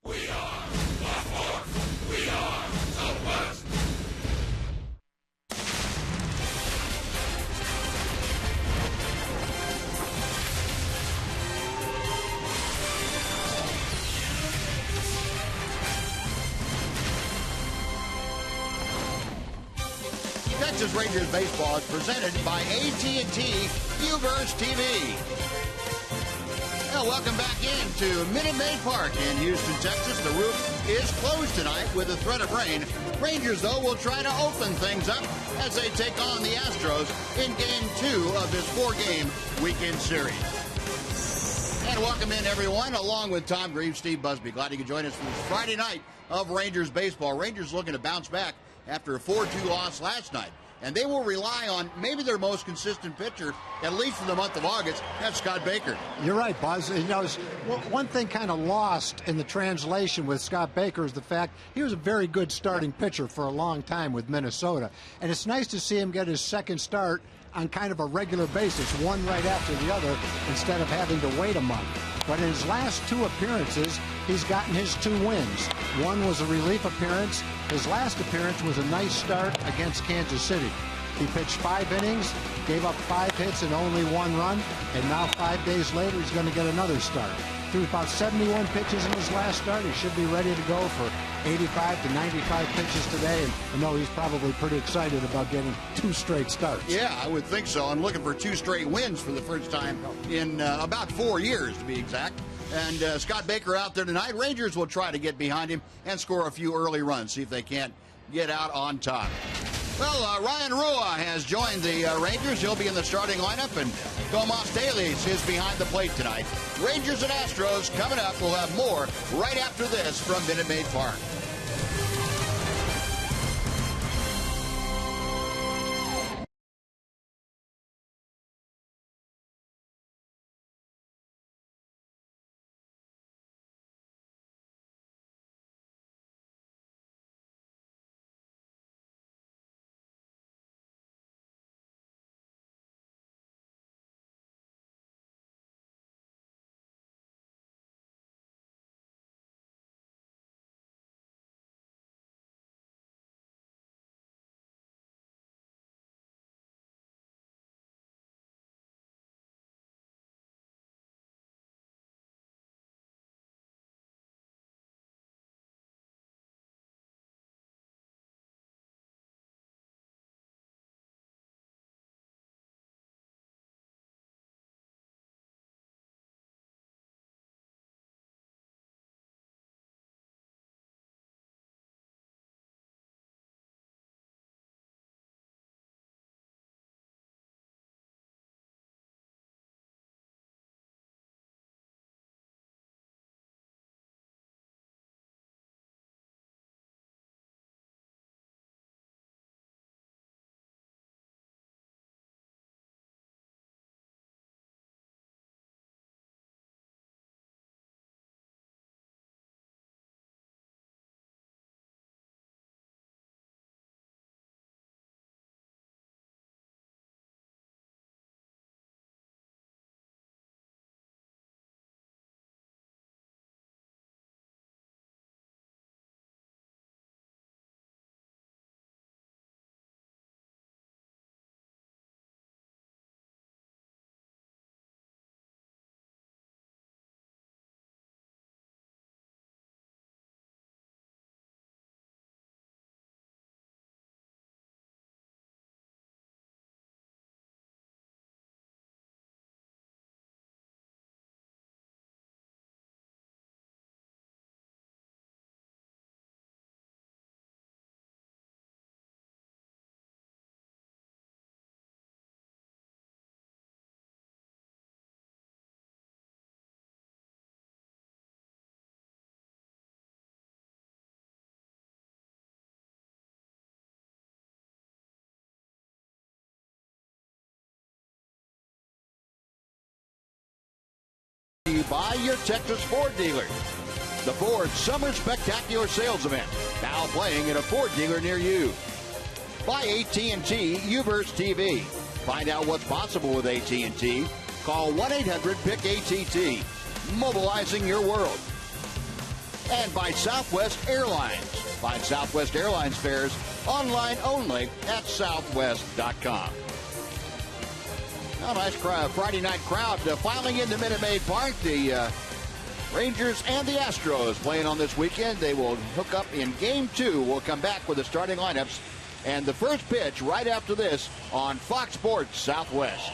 We are the Fourth. We are the West. Texas Rangers baseball is presented by AT&T UVerse TV. Well, welcome back into Minute Maid Park in Houston, Texas. The roof is closed tonight with a threat of rain. Rangers, though, will try to open things up as they take on the Astros in Game 2 of this 4-game weekend series. And welcome in, everyone, along with Tom Greaves, Steve Busby. Glad you could join us for this Friday night of Rangers baseball. Rangers looking to bounce back after a 4-2 loss last night. And they will rely on maybe their most consistent pitcher, at least for the month of August. That's Scott Baker. You're right, Buzz. You know, one thing kind of lost in the translation with Scott Baker is the fact he was a very good starting pitcher for a long time with Minnesota. And it's nice to see him get his second start on kind of a regular basis, one right after the other, instead of having to wait a month. But in his last 2 appearances, he's gotten his 2 wins. One was a relief appearance. His last appearance was a nice start against Kansas City. He pitched 5 innings, gave up 5 hits and only 1 run, and now 5 days later he's going to get another start. Threw about 71 pitches in his last start. He should be ready to go for 85 to 95 pitches today, and I know he's probably pretty excited about getting 2 straight starts. Yeah, I would think so. I'm looking for 2 straight wins for the first time in about 4 years, to be exact. And Scott Baker out there tonight. Rangers will try to get behind him and score a few early runs, see if they can't get out on top. Well, Ryan Rua has joined the Rangers. He'll be in the starting lineup, and Tomas Dailies is behind the plate tonight. Rangers and Astros coming up. We'll have more right after this from Minute Maid Park. By your Texas Ford dealer. The Ford Summer Spectacular Sales Event, now playing at a Ford dealer near you. By AT&T UVerse TV. Find out what's possible with AT&T. Call 1-800-PIC-ATT. Mobilizing your world. and by Southwest Airlines. Find Southwest Airlines fares online only at southwest.com. A nice Friday night crowd filing into Minute Maid Park. The Rangers and the Astros playing on this weekend. They will hook up in Game 2. We'll come back with the starting lineups and the first pitch right after this on Fox Sports Southwest.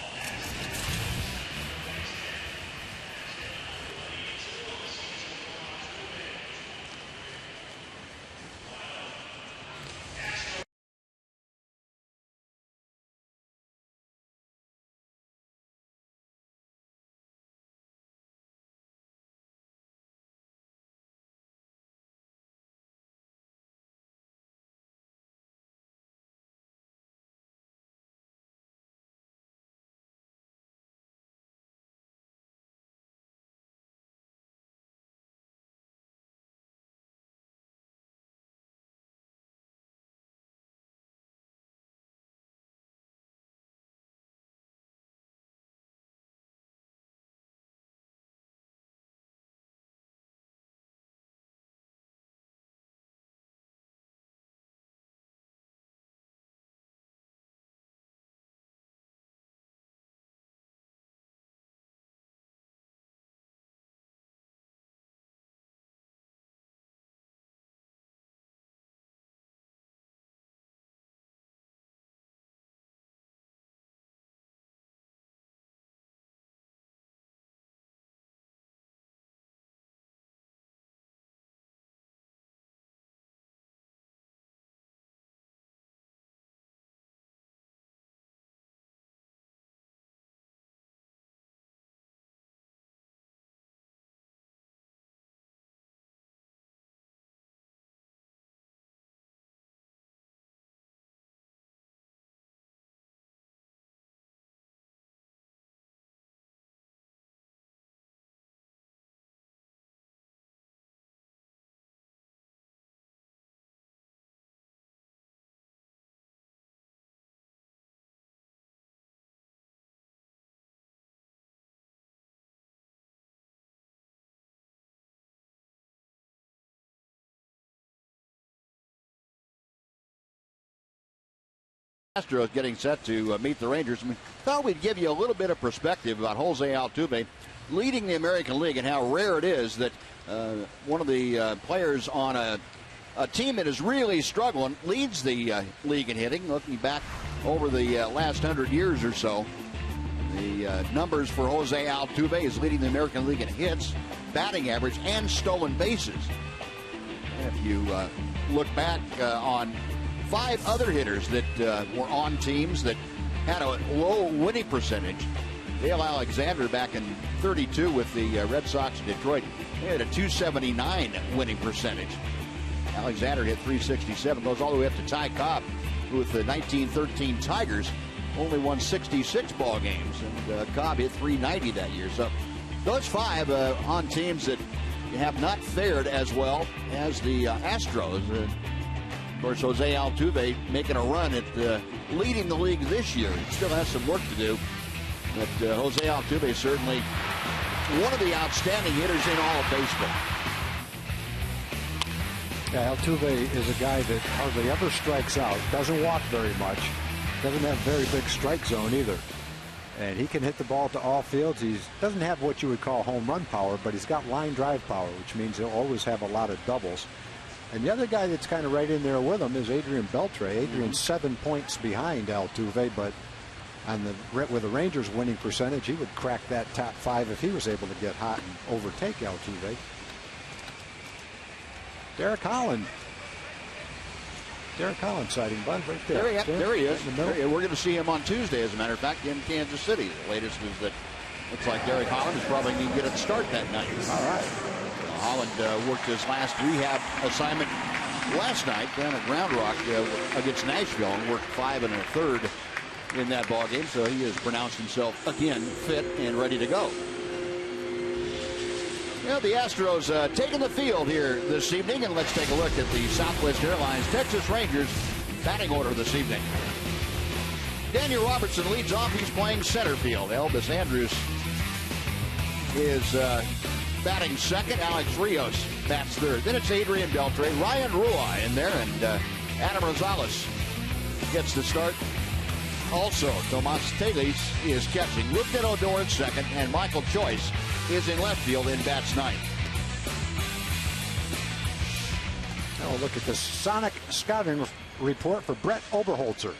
Astros getting set to meet the Rangers. I thought we'd give you a little bit of perspective about Jose Altuve leading the American League and how rare it is that one of the players on a team that is really struggling leads the league in hitting. Looking back over the last 100 years or so, the numbers for Jose Altuve is leading the American League in hits, batting average, and stolen bases. If you look back on 5 other hitters that were on teams that had a low winning percentage. Dale Alexander back in 32 with the Red Sox of Detroit. They had a 279 winning percentage. Alexander hit 367, goes all the way up to Ty Cobb, who with the 1913 Tigers only won 66 ball games, and Cobb hit 390 that year. So those 5 on teams that have not fared as well as the Astros. Of course, Jose Altuve making a run at leading the league this year. He still has some work to do. But Jose Altuve is certainly one of the outstanding hitters in all of baseball. Yeah, Altuve is a guy that hardly ever strikes out, doesn't walk very much, doesn't have a very big strike zone either. And he can hit the ball to all fields. He doesn't have what you would call home run power, but he's got line drive power, which means he'll always have a lot of doubles. And the other guy that's kind of right in there with him is Adrian Beltre. Adrian's 7 points behind Altuve, but with the Rangers' winning percentage, he would crack that top 5 if he was able to get hot and overtake Altuve. Derek Holland sighting, Bud, right there. There he is. We're going to see him on Tuesday, as a matter of fact, in Kansas City. The latest is that looks like Derek Holland is probably going to get a start that night. All right. Holland worked his last rehab assignment last night down at Round Rock against Nashville and worked 5 1/3 in that ball game. So he has pronounced himself again fit and ready to go. Well, the Astros taking the field here this evening, and let's take a look at the Southwest Airlines Texas Rangers batting order this evening. Daniel Robertson leads off. He's playing center field. Elvis Andrus is batting second. Alex Rios bats third. Then it's Adrian Beltre, Ryan Rua in there, and Adam Rosales gets the start. Also, Tomas Teles is catching. Luke Odor in second, and Michael Choice is in left field in bats ninth. Now we'll look at the Sonic scouting report for Brett Oberholzer.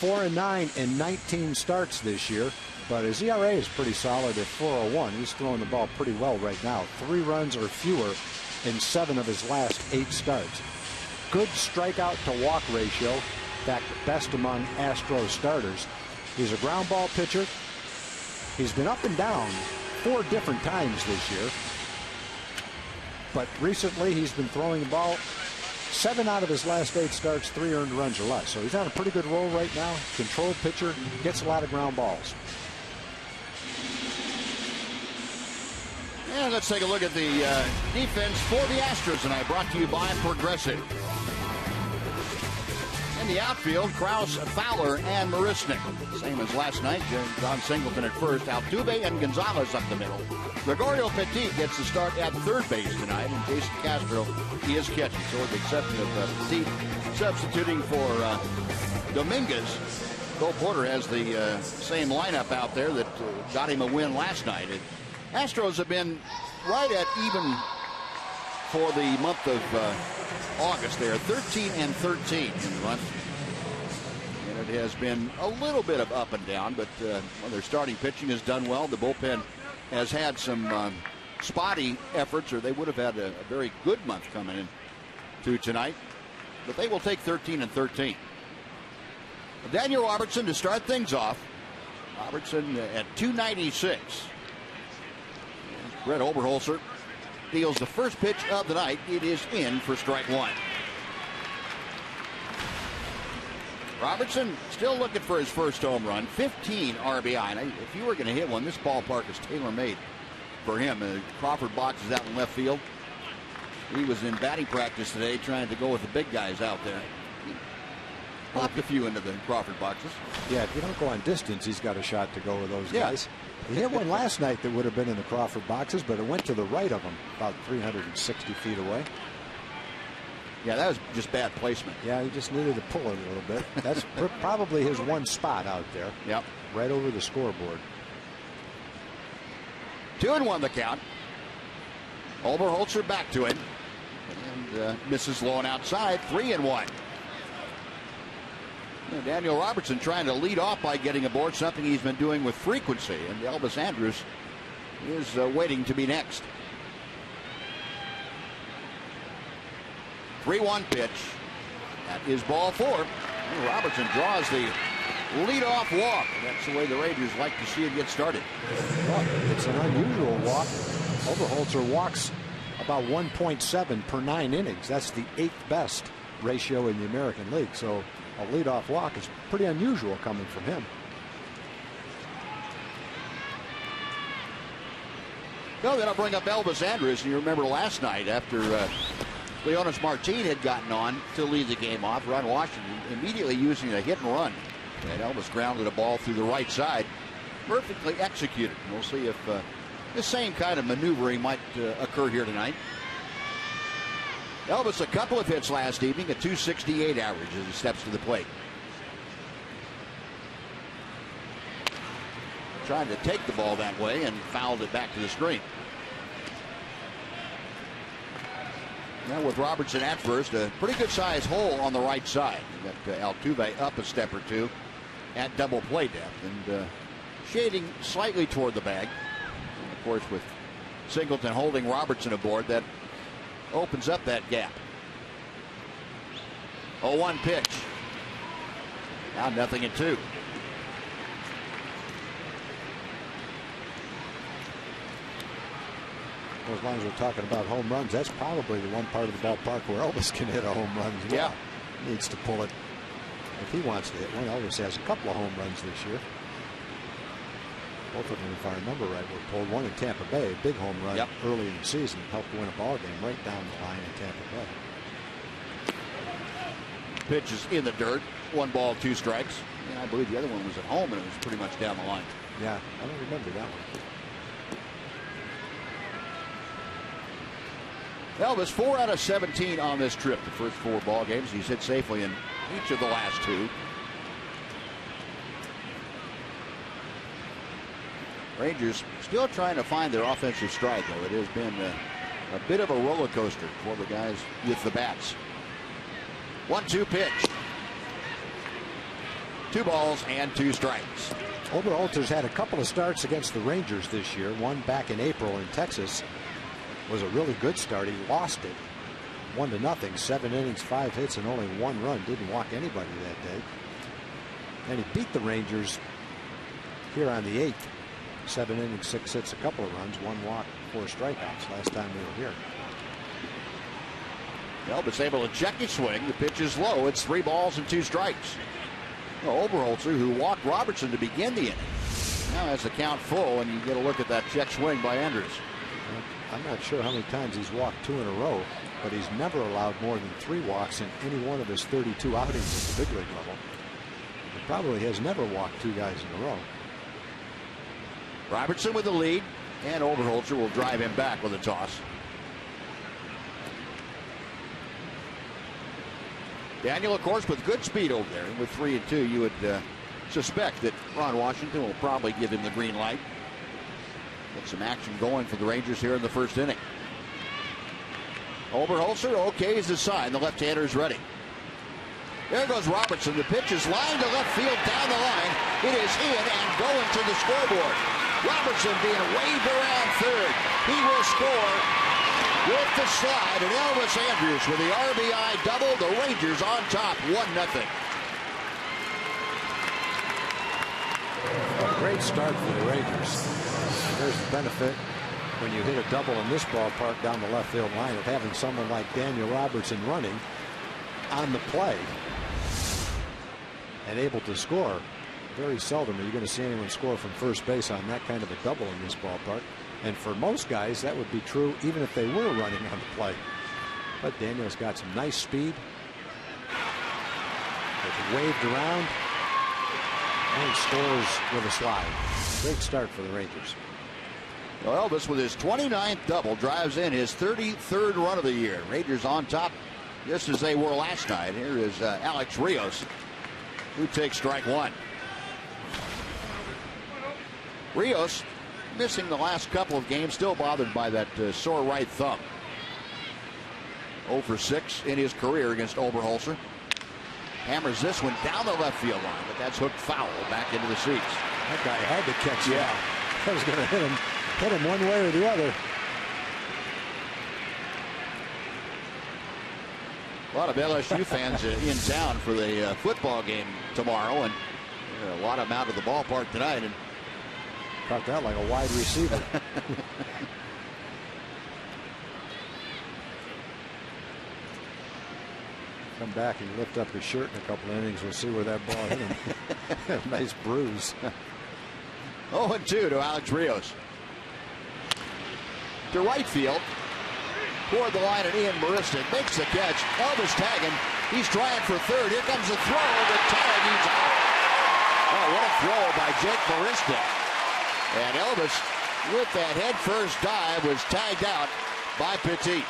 4-9 in 19 starts this year, but his ERA is pretty solid at 4.01. He's throwing the ball pretty well right now. 3 runs or fewer in 7 of his last 8 starts. Good strikeout to walk ratio. In fact, best among Astros starters. He's a ground ball pitcher. He's been up and down 4 different times this year. But recently he's been throwing the ball 7 out of his last 8 starts, 3 earned runs or less. So he's on a pretty good roll right now. Controlled pitcher, gets a lot of ground balls. And let's take a look at the defense for the Astros tonight, brought to you by Progressive. In the outfield, Krause, Fowler, and Marisnik. Same as last night. John Singleton at first, Altuve and Gonzalez up the middle. Gregorio Petit gets the start at third base tonight, and Jason Castro, he is catching. So with the exception of Petit substituting for Dominguez, Cole Porter has the same lineup out there that got him a win last night. Astros have been right at even for the month of August. They are 13-13 in the month. And it has been a little bit of up and down, but their starting pitching has done well. The bullpen has had some spotty efforts, or they would have had a very good month coming in to tonight. But they will take 13-13. Daniel Robertson to start things off. Robertson at 296. Brett Oberholzer deals the first pitch of the night. It is in for strike 1. Robertson still looking for his first home run. 15 RBI. Now, if you were going to hit one, this ballpark is tailor-made for him. Crawford box is out in left field. He was in batting practice today trying to go with the big guys out there. He popped a few into the Crawford boxes. Yeah, if you don't go on distance, he's got a shot to go with those guys. He hit one last night that would have been in the Crawford boxes, but it went to the right of him, about 360 feet away. Yeah, that was just bad placement. Yeah, he just needed to pull it a little bit. That's probably his one spot out there. Yep. Right over the scoreboard. 2-1 the count. Oberholzer back to him. And misses low and outside. 3-1. Daniel Robertson trying to lead off by getting aboard, something he's been doing with frequency. And Elvis Andrus is waiting to be next. 3-1 pitch. That is ball 4. And Robertson draws the leadoff walk. That's the way the Rangers like to see it get started. Well, it's an unusual walk. Oberholzer walks about 1.7 per 9 innings. That's the 8th best ratio in the American League. So a leadoff walk is pretty unusual coming from him. No, then I'll bring up Elvis Andrus. And you remember last night after Leonis Martin had gotten on to lead the game off, Ron Washington immediately using a hit and run. And Elvis grounded a ball through the right side. Perfectly executed. We'll see if the same kind of maneuvering might occur here tonight. Elvis, a couple of hits last evening, a .268 average as he steps to the plate. Trying to take the ball that way and fouled it back to the screen. Now with Robertson at first, a pretty good sized hole on the right side. You got Altuve up a step or two at double play depth and shading slightly toward the bag. And of course, with Singleton holding Robertson aboard, that opens up that gap. 0-1 pitch. Now 0-2. As long as we're talking about home runs, that's probably the one part of the ballpark where Elvis can hit a home run as well. Yeah. Needs to pull it if he wants to hit one. Elvis has a couple of home runs this year. Both of them, if I remember right, were pulled. One in Tampa Bay, a big home run early in the season, helped win a ball game right down the line in Tampa Bay. Pitch is in the dirt. 1 ball, 2 strikes. And I believe the other one was at home, and it was pretty much down the line. Yeah, I don't remember that one. Elvis 4 out of 17 on this trip. The first 4 ball games he's hit safely in each of the last 2. Rangers still trying to find their offensive stride, though. It has been a bit of a roller coaster for the guys with the bats. 1-2 pitch. 2 balls and 2 strikes. Oberholzer's had a couple of starts against the Rangers this year. One back in April in Texas was a really good start. He lost it 1-0. 7 innings, 5 hits, and only 1 run. Didn't walk anybody that day. And he beat the Rangers here on the 8th. 7 innings, 6 hits, a couple of runs, 1 walk, 4 strikeouts last time we were here. Elvis able to check his swing. The pitch is low. It's 3 balls and 2 strikes. Well, Oberholzer, who walked Robertson to begin the inning, now has the count full, and you get a look at that check swing by Andrews. I'm not sure how many times he's walked 2 in a row, but he's never allowed more than 3 walks in any one of his 32 outings at the big league level. He probably has never walked 2 guys in a row. Robertson with the lead, and Oberholzer will drive him back with a toss. Daniel, of course, with good speed over there. With 3-2, you would suspect that Ron Washington will probably give him the green light. Get some action going for the Rangers here in the first inning. Oberholzer, okay is the sign. The left-hander is ready. There goes Robertson. The pitch is lined to left field down the line. It is in and going to the scoreboard. Robertson being waved around third. He will score with the slide, and Elvis Andrus with the RBI double. The Rangers on top, 1-0. A great start for the Rangers. There's the benefit when you hit a double in this ballpark down the left field line of having someone like Daniel Robertson running on the play and able to score. Very seldom are you going to see anyone score from first base on that kind of a double in this ballpark. And for most guys, that would be true even if they were running on the play. But Daniel's got some nice speed. It's waved around and scores with a slide. Great start for the Rangers. Well, Elvis with his 29th double drives in his 33rd run of the year. Rangers on top just as they were last night. Here is Alex Rios, who takes strike 1. Rios missing the last couple of games, still bothered by that sore right thumb. 0 for 6 in his career against Oberholzer. Hammers this one down the left field line, but that's hooked foul back into the seats. That guy had to catch that. That was going to hit him one way or the other. A lot of LSU fans in town for the football game tomorrow, and a lot of them out of the ballpark tonight. And caught that like a wide receiver. Come back and lift up his shirt in a couple of innings. We'll see where that ball hit him. Nice bruise. 0-2 to Alex Rios. To right field. Toward the line, and Ian Maristic makes the catch. Elvis tagging. He's trying for third. Here comes the throw. The tag. He's out. Oh, what a throw by Jake Maristic. And Elvis, with that head-first dive, was tagged out by Petit.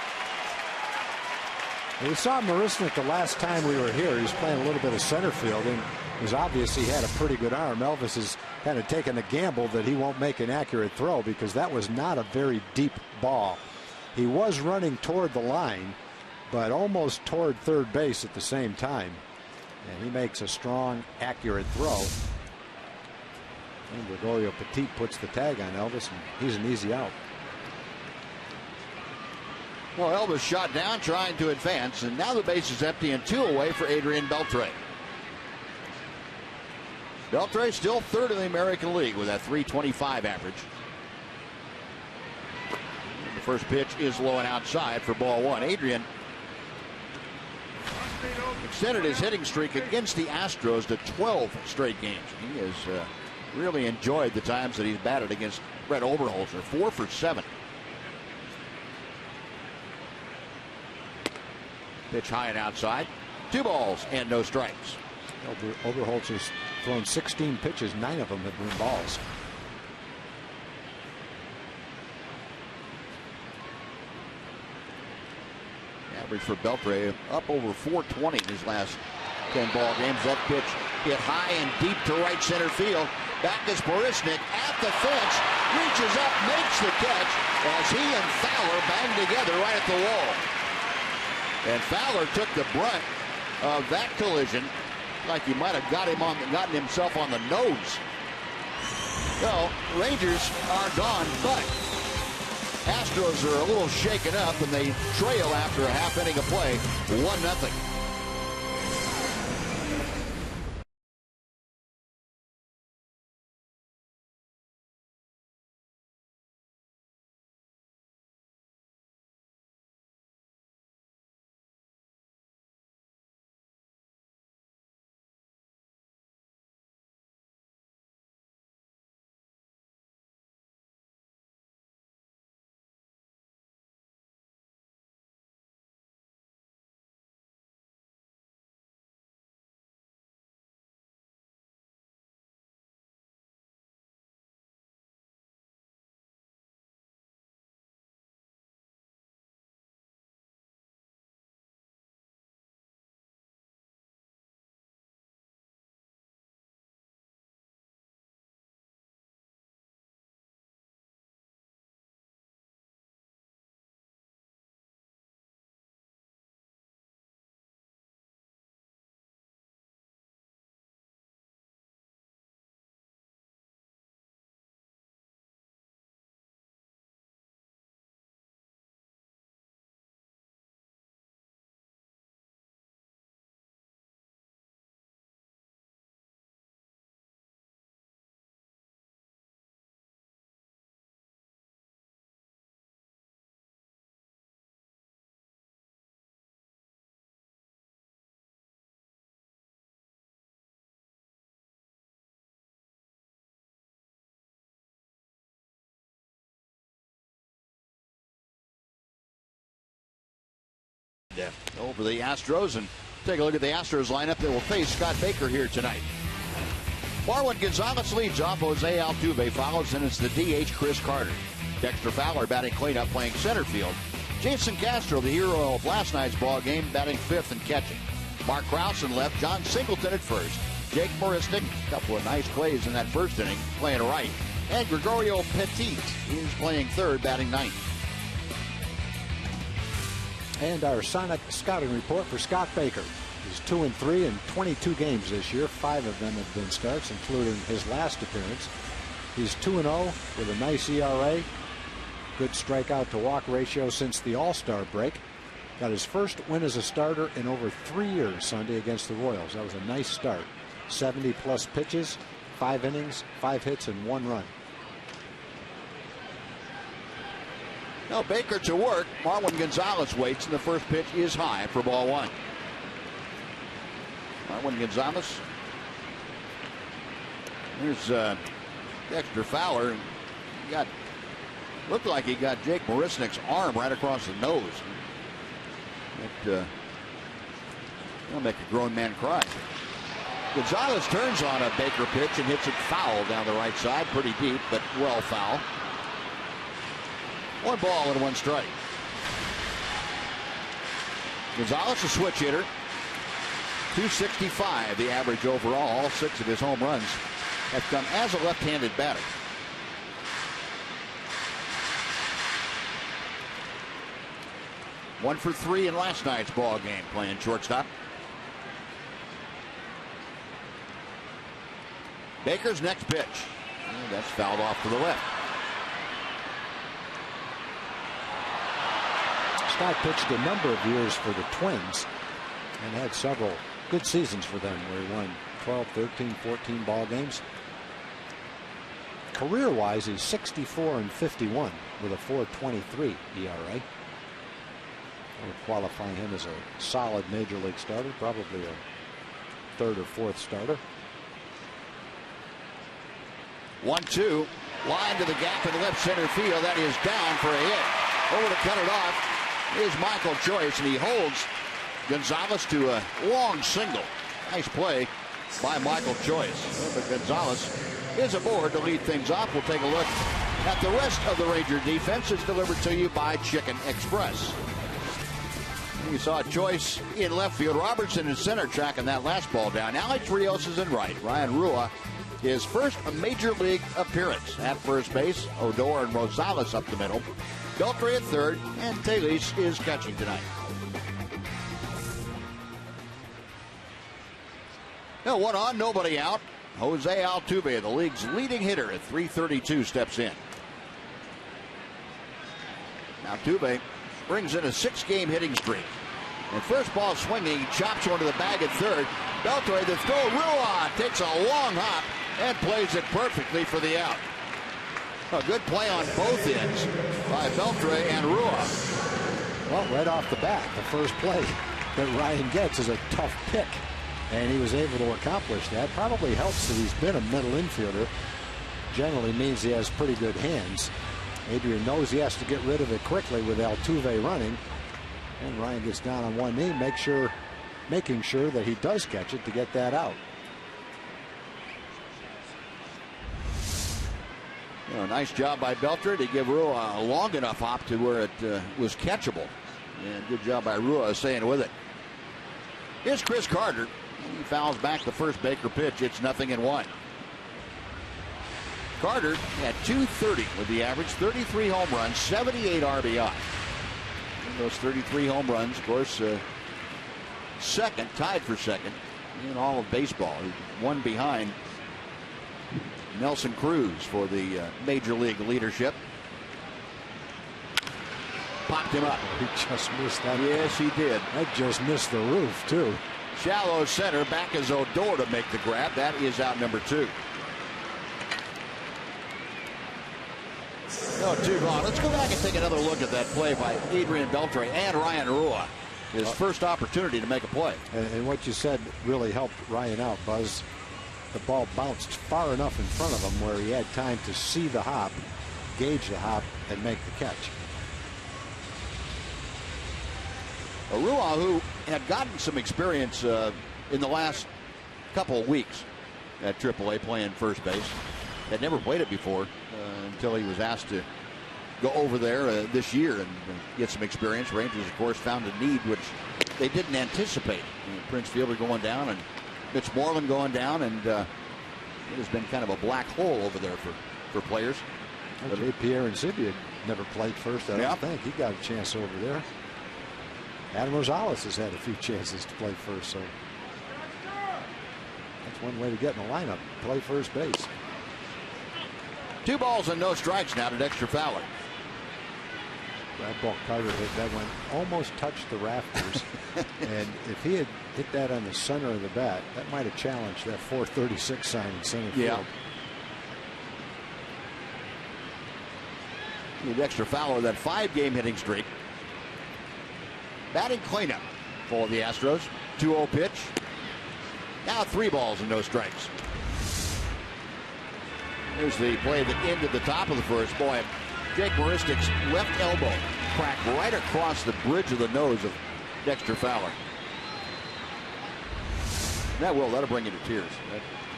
We saw Marisnik the last time we were here. He was playing a little bit of center field, and it was obvious he had a pretty good arm. Elvis has kind of taken a gamble that he won't make an accurate throw because that was not a very deep ball. He was running toward the line, but almost toward third base at the same time. And he makes a strong, accurate throw. And Gregorio Petit puts the tag on Elvis, and he's an easy out. Well, Elvis shot down trying to advance, and now the base is empty and 2 away for Adrian Beltre. Beltre still third in the American League with that .325 average. The first pitch is low and outside for ball 1. Adrian extended his hitting streak against the Astros to 12 straight games. He has really enjoyed the times that he's batted against Brett Oberholzer. 4 for 7. Pitch high and outside. 2 balls and no strikes. Oberholzer's thrown 16 pitches. 9 of them have been balls. Average for Beltre up over 420 in his last 10 ball games. That pitch hit high and deep to right center field. Back is Borisnik at the fence, reaches up, makes the catch as he and Fowler bang together right at the wall. And Fowler took the brunt of that collision, like he might have gotten himself on the nose. Well, Rangers are gone, but Astros are a little shaken up, and they trail after a half inning of play, 1-0. Over the Astros, and take a look at the Astros lineup that will face Scott Baker here tonight. Marwin Gonzalez leads off. Jose Altuve follows, and it's the DH Chris Carter. Dexter Fowler batting cleanup, playing center field. Jason Castro, the hero of last night's ball game, batting fifth and catching. Mark Krause in left, John Singleton at first. Jake Borisnik, a couple of nice plays in that first inning, playing right. And Gregorio Petit is playing third, batting ninth. And our Sonic scouting report for Scott Baker. He's 2-3 in 22 games this year. 5 of them have been starts, including his last appearance. He's 2-0 with a nice ERA. Good strikeout to walk ratio since the All-Star break. Got his first win as a starter in over 3 years Sunday against the Royals. That was a nice start. 70-plus pitches, 5 innings, 5 hits, and 1 run. Now Baker to work. Marwin Gonzalez waits, and the first pitch is high for ball one. Marwin Gonzalez. Here's Dexter Fowler. Looked like he got Jake Borisnik's arm right across the nose. That'll make a grown man cry. Gonzalez turns on a Baker pitch and hits it foul down the right side. Pretty deep, but well foul. 1 ball and 1 strike. Gonzalez, a switch hitter. .265 the average overall. All 6 of his home runs have come as a left-handed batter. One for 3 in last night's ball game, playing shortstop. Baker's next pitch. And that's fouled off to the left. Scott pitched a number of years for the Twins and had several good seasons for them where he won 12, 13, 14 ball games. Career-wise, he's 64-51 with a 4.23 ERA. That would qualify him as a solid major league starter, probably a 3rd or 4th starter. 1-2, line to the gap in left center field. That is down for a hit. Over to cut it off is Michael Joyce, and he holds Gonzalez to a long single. Nice play by Michael Joyce. But Gonzalez is aboard to lead things off. We'll take a look at the rest of the Ranger defense. It's delivered to you by Chicken Express. You saw a choice in left field. Robertson in center tracking that last ball down. Alex Rios is in right. Ryan Rua, his first major league appearance at first base. Odor and Rosales up the middle. Beltre at third, and Teles is catching tonight. Now, one on, nobody out. Jose Altuve, the league's leading hitter at .332, steps in. Altuve brings in a 6-game hitting streak. And first ball swinging, he chops one to the bag at third. Beltre, the throw, Rua takes a long hop and plays it perfectly for the out. A good play on both ends by Beltre and Rua. Well, right off the bat, the first play that Ryan gets is a tough pick. And he was able to accomplish that. Probably helps that he's been a middle infielder. Generally means he has pretty good hands. Adrian knows he has to get rid of it quickly with Altuve running. And Ryan gets down on one knee, making sure that he does catch it to get that out. You know, nice job by Beltre to give Rua a long enough hop to where it was catchable. And good job by Rua staying with it. Here's Chris Carter. He fouls back the first Baker pitch. It's 0-1. Carter at .230 with the average, 33 home runs, 78 RBI. And those 33 home runs, of course, second, tied for second in all of baseball. One behind Nelson Cruz for the major league leadership. Popped him up. He just missed that. Yes, he did. That just missed the roof, too. Shallow center, back is Odor to make the grab. That is out number 2. No, 2 gone. Let's go back and take another look at that play by Adrian Beltre and Ryan Rua. His first opportunity to make a play. And what you said really helped Ryan out, Buzz. The ball bounced far enough in front of him where he had time to see the hop, gauge the hop, and make the catch. Rua, who had gotten some experience in the last couple of weeks at AAA playing first base, had never played it before until he was asked to go over there this year and get some experience. Rangers, of course, found a need which they didn't anticipate. Prince Fielder going down and Mitch Moreland going down, and it has been kind of a black hole over there for players. J. Pierre Insibia never played first, I don't think. He got a chance over there. Adam Rosales has had a few chances to play first, so that's one way to get in the lineup, play first base. 2 balls and no strikes now to Dexter Fowler. That ball Carter hit, that one almost touched the rafters. And if he had hit that on the center of the bat, that might have challenged that 436 sign in center field. Dexter Fowler, that 5-game hitting streak. Batting cleanup for the Astros. 2-0 pitch. Now 3 balls and no strikes. Here's the play that ended the top of the first. Boy, Jake Maristic's left elbow cracked right across the bridge of the nose of Dexter Fowler. That'll bring you to tears.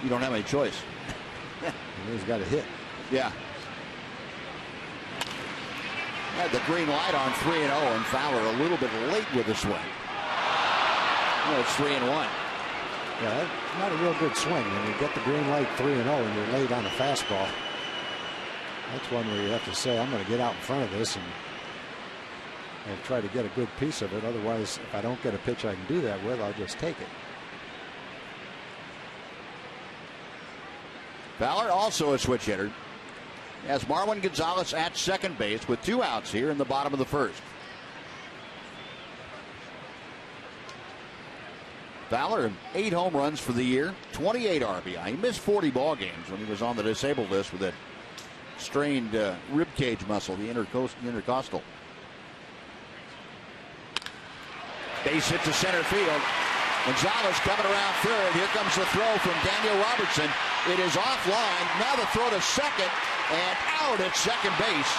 You don't have any choice. He's got a hit. Yeah. Had the green light on 3-0, and Fowler a little bit late with the swing. It's 3-1. Yeah, that's not a real good swing. When you get the green light 3-0 and you're late on a fastball, that's one where you have to say, I'm going to get out in front of this and try to get a good piece of it. Otherwise, if I don't get a pitch I can do that with, I'll just take it. Fowler also a switch hitter. As Marwin Gonzalez at second base with 2 outs here in the bottom of the first. Fowler, 8 home runs for the year, 28 RBI. He missed 40 ball games when he was on the disabled list with that strained rib cage muscle, the intercostal. Base hit to center field. Gonzalez coming around third. Here comes the throw from Daniel Robertson. It is offline. Now the throw to second, and out at second base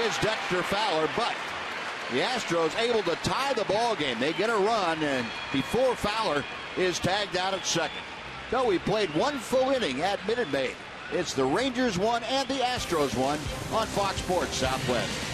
is Dexter Fowler. But the Astros able to tie the ball game. They get a run, and before Fowler is tagged out at second. So we played 1 full inning at Minute Maid. It's the Rangers 1 and the Astros 1 on Fox Sports Southwest.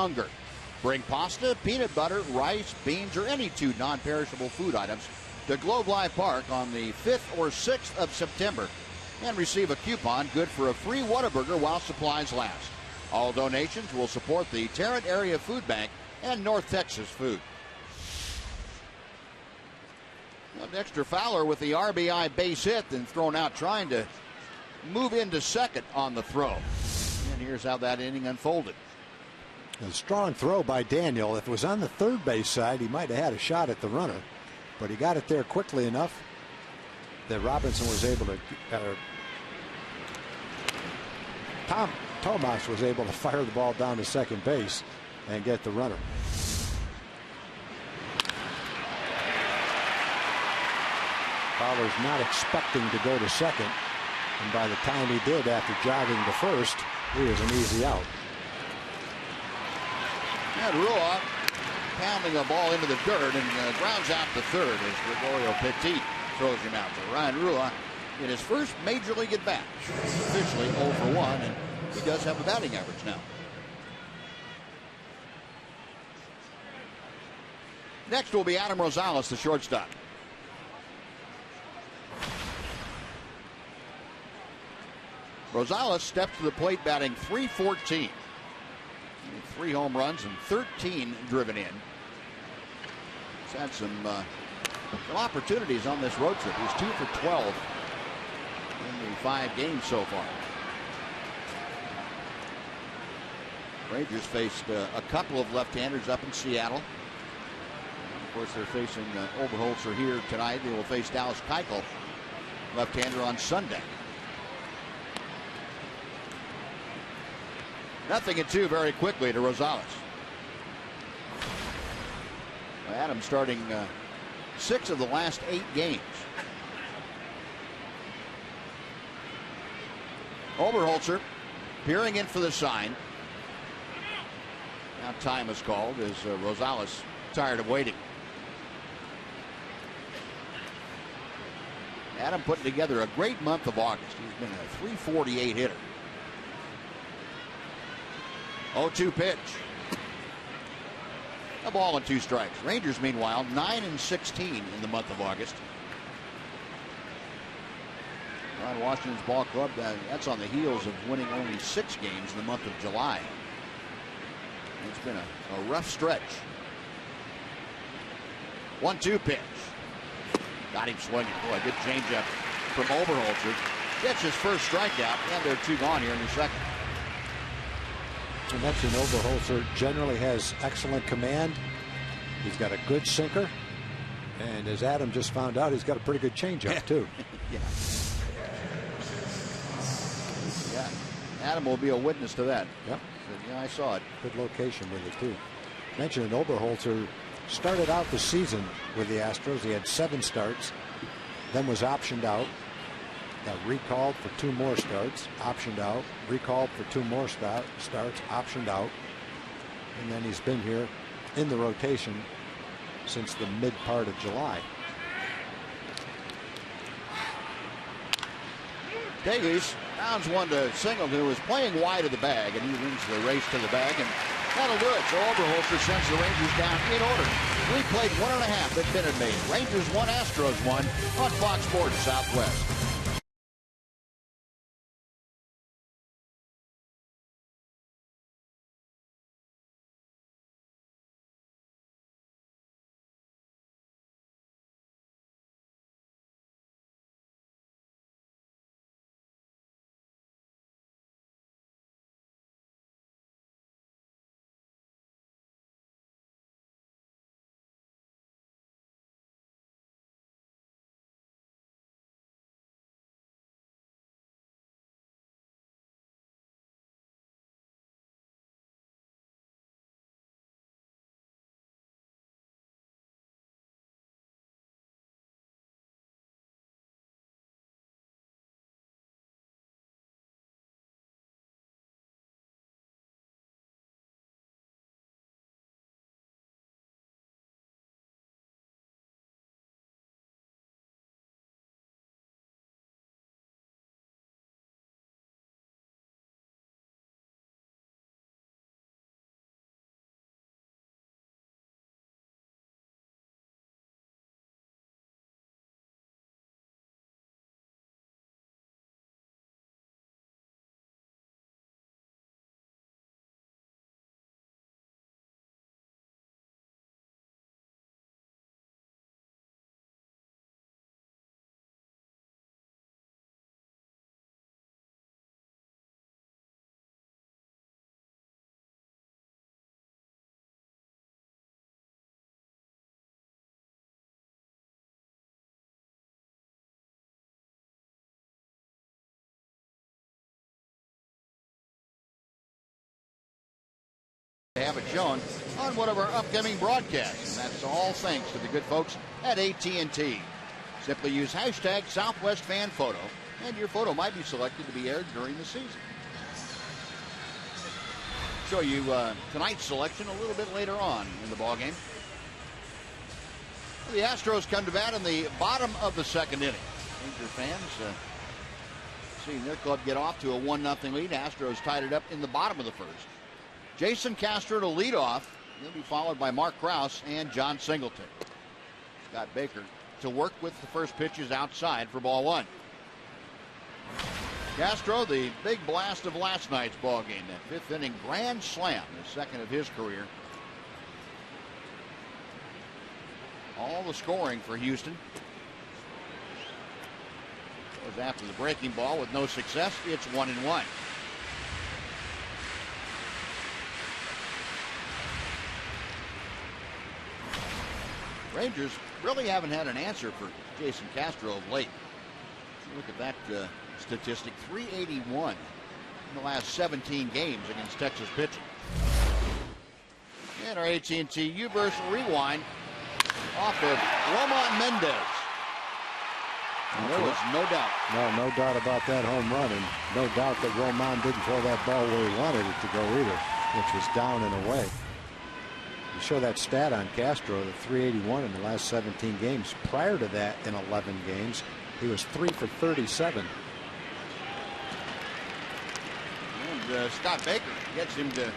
hunger. Bring pasta, peanut butter, rice, beans, or any 2 non-perishable food items to Globe Life Park on the 5th or 6th of September and receive a coupon good for a free Whataburger while supplies last. All donations will support the Tarrant Area Food Bank and North Texas Food. Dexter Fowler with the RBI base hit, then thrown out trying to move into second on the throw. And here's how that inning unfolded. A strong throw by Daniel. If it was on the third base side, he might have had a shot at the runner, but he got it there quickly enough that Robinson was able to, Tomas was able to fire the ball down to second base and get the runner. Fowler's not expecting to go to second, and by the time he did, after jogging to first, he was an easy out. And Rua pounding a ball into the dirt and grounds out to third as Gregorio Petit throws him out. So Ryan Rua in his first major league at bat, officially 0 for 1, and he does have a batting average now. Next will be Adam Rosales, the shortstop. Rosales steps to the plate batting .314. 3 home runs and 13 driven in. He's had some opportunities on this road trip. He's 2 for 12 in the 5 games so far. Rangers faced a couple of left-handers up in Seattle. Of course, they're facing Oberholzer here tonight. They will face Dallas Keuchel, left-hander, on Sunday. 0-2 very quickly to Rosales. Adams starting 6 of the last 8 games. Oberholzer peering in for the sign. Now time is called as Rosales tired of waiting. Adam putting together a great month of August. He's been a .348 hitter. 0-2 pitch. A ball and 2 strikes. Rangers, meanwhile, 9-16 in the month of August. Ron Washington's ball club, that's on the heels of winning only 6 games in the month of July. It's been a rough stretch. 1-2 pitch. Got him swinging. Boy, good changeup from Oberholzer. Gets his first strikeout, and there are 2 gone here in the second. I mentioned Oberholzer generally has excellent command. He's got a good sinker, and as Adam just found out, he's got a pretty good changeup too. Yeah. Adam will be a witness to that. Yep. So, yeah, I saw it. Good location with it too. Mentioned Oberholzer started out the season with the Astros. He had 7 starts, then was optioned out. Got recalled for 2 more starts, optioned out, recalled for 2 more starts, optioned out, and then he's been here in the rotation since the mid part of July. Davies rounds one to Singleton, who was playing wide of the bag, and he wins the race to the bag, and that'll do it. So Oberholzer sends the Rangers down in order. We played 1.5 at Minute Maid. Rangers 1, Astros 1 on Fox Sports Southwest. have it shown on one of our upcoming broadcasts. And that's all thanks to the good folks at AT&T. Simply use hashtag SouthwestFanPhoto, and your photo might be selected to be aired during the season. Show you tonight's selection a little bit later on in the ballgame. The Astros come to bat in the bottom of the second inning. Ranger fans seeing their club get off to a 1-0 lead. Astros tied it up in the bottom of the first. Jason Castro to lead off. He'll be followed by Mark Krause and John Singleton. Scott Baker to work with the first pitches outside for ball one. Castro, the big blast of last night's ball game, that fifth inning grand slam, the second of his career. All the scoring for Houston. Goes after the breaking ball with no success. It's 1-1. Rangers really haven't had an answer for Jason Castro of late. Look at that statistic, 381 in the last 17 games against Texas pitching. And our AT&T U-Verse rewind off of Roman Mendez. And there was no doubt. No doubt about that home run, and no doubt that Roman didn't throw that ball where he wanted it to go either, which was down and away. You show that stat on Castro, the 381 in the last 17 games. Prior to that, in 11 games, he was 3 for 37. And Scott Baker gets him to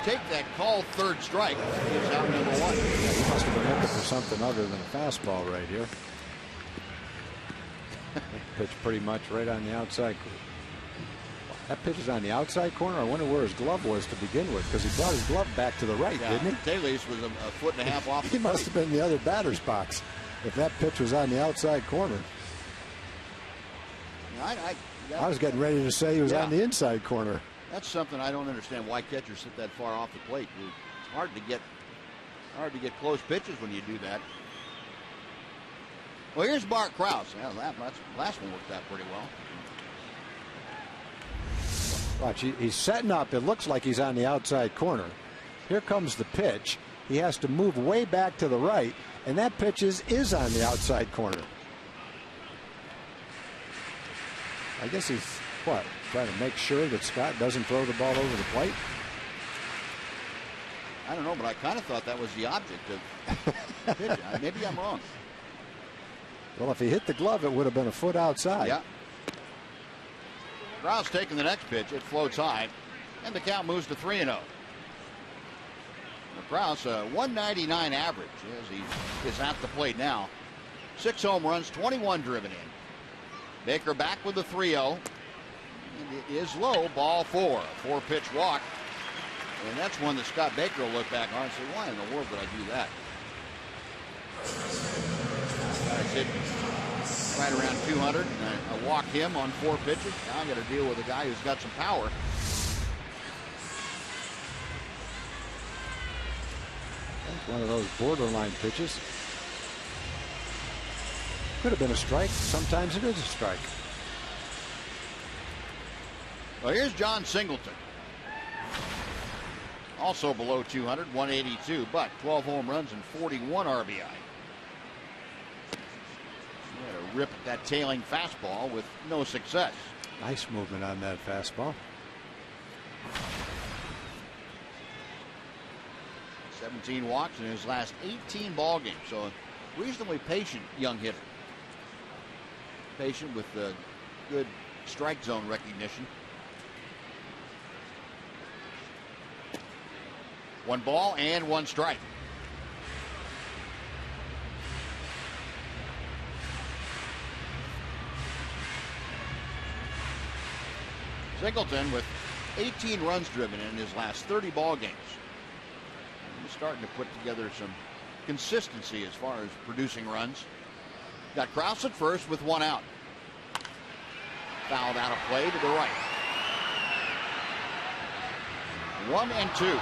take that called third strike. He's out number one. Yeah, he must have been looking for something other than a fastball right here. Pitch pretty much right on the outside. That pitch is on the outside corner. I wonder where his glove was to begin with, because he brought his glove back to the right, didn't he? Taylor's was a foot and a half off. He must have been in the other batter's box if that pitch was on the outside corner. I was getting ready to say he was on the inside corner. That's something I don't understand, why catchers sit that far off the plate. It's hard to get close pitches when you do that. Well, here's Mark Krause. Yeah, that last one worked out pretty well. Watch, he's setting up. It looks like he's on the outside corner. Here comes the pitch. He has to move way back to the right, and that pitch is on the outside corner. I guess he's, trying to make sure that Scott doesn't throw the ball over the plate? I don't know, but I kind of thought that was the object of the pitch. Maybe I'm wrong. Well, if he hit the glove, it would have been a foot outside. Yeah. Krause taking the next pitch. It floats high, and the count moves to 3-0. Krause, a 199 average as he is at the plate now. 6 home runs, 21 driven in. Baker back with the 3-0. And it is low, ball 4. 4-pitch walk. And that's one that Scott Baker will look back on and say, why in the world did I do that? Guy's hit right around 200, and I walked him on 4 pitches. Now I got to deal with a guy who's got some power. That's one of those borderline pitches. Could have been a strike. Sometimes it is a strike. Well, here's John Singleton. Also below 200, 182, but 12 home runs and 41 RBI. He had a rip at that tailing fastball with no success. Nice movement on that fastball. 17 walks in his last 18 ball games, so a reasonably patient young hitter. Patient with good strike zone recognition. 1 ball and 1 strike. Singleton with 18 runs driven in his last 30 ball games. He's starting to put together some consistency as far as producing runs. Got Krause at first with 1 out. Fouled out of play to the right. 1-2.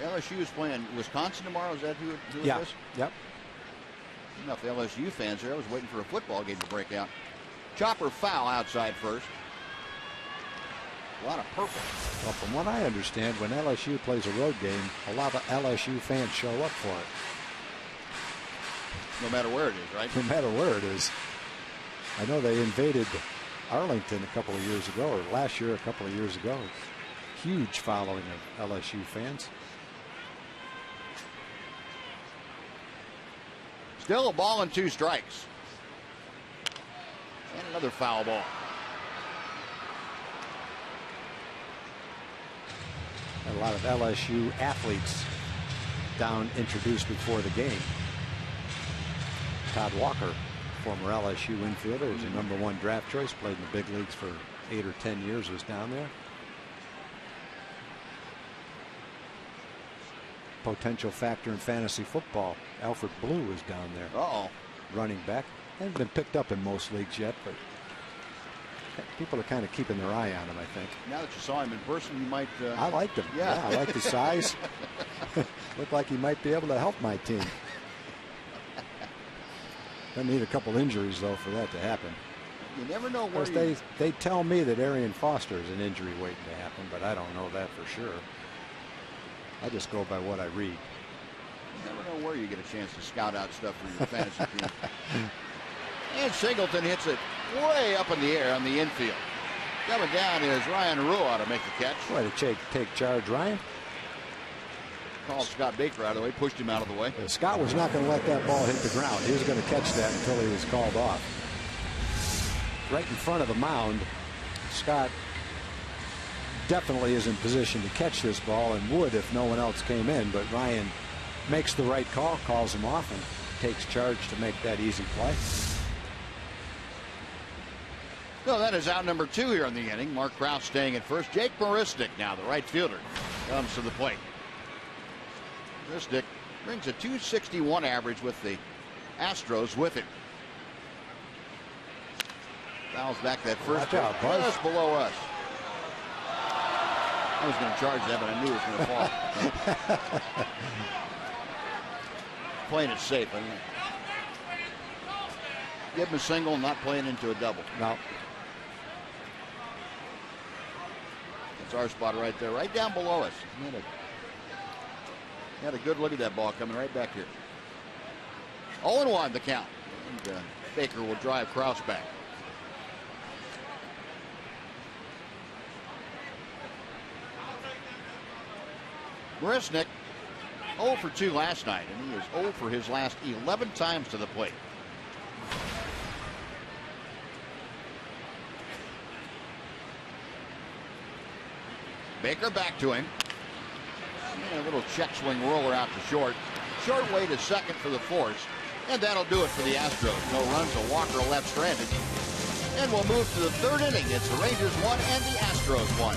LSU is playing Wisconsin tomorrow. Is that who it Yeah. is? Yep. Enough LSU fans there. I was waiting for a football game to break out. Chopper foul outside first. A lot of purple. Well, from what I understand, when LSU plays a road game, a lot of LSU fans show up for it. No matter where it is, right? No matter where it is. I know they invaded Arlington a couple of years ago, or last year, a couple of years ago. Huge following of LSU fans. Still a ball and 2 strikes. And another foul ball. Had a lot of LSU athletes down introduced before the game. Todd Walker, former LSU infielder, was a #1 draft choice, played in the big leagues for 8 or 10 years, was down there. Potential factor in fantasy football. Alfred Blue was down there. Uh-oh. Running back. Hasn't been picked up in most leagues yet, but people are kind of keeping their eye on him, I think. Now that you saw him in person, you might... I liked him. Yeah. I like the size. Looked like he might be able to help my team. I need a couple injuries, though, for that to happen. You never know Of where course, they tell me that Arian Foster is an injury waiting to happen, but I don't know that for sure. I just go by what I read. You never know where you get a chance to scout out stuff for your fantasy team. And Singleton hits it way up in the air on the infield. Coming down is Ryan Rua to make the catch. Way to take charge, Ryan. Called Scott Baker out of the way, pushed him out of the way. Scott was not going to let that ball hit the ground. He was going to catch that until he was called off. Right in front of the mound, Scott definitely is in position to catch this ball and would if no one else came in, but Ryan makes the right call, calls him off, and takes charge to make that easy play. So that is out number 2 here in the inning. Mark Krause staying at first. Jake Marisnik now, the right fielder, comes to the plate. Marisnik brings a .261 average with the Astros with him. Fouls back that first Watch out, Buzz. just below us. I was going to charge that, but I knew it was going to fall. Playing it safe. I mean, give him a single, not playing into a double. No. That's our spot right there, right down below us. Had a good look at that ball coming right back here. 0-1 the count. And Baker will drive Krause back. Marisnik 0 for 2 last night, and he is 0 for his last 11 times to the plate. Baker back to him. And a little check swing roller out to short. Short way to second for the force. And that'll do it for the Astros. No runs, a walker left stranded. And we'll move to the 3rd inning. It's the Rangers 1 and the Astros 1.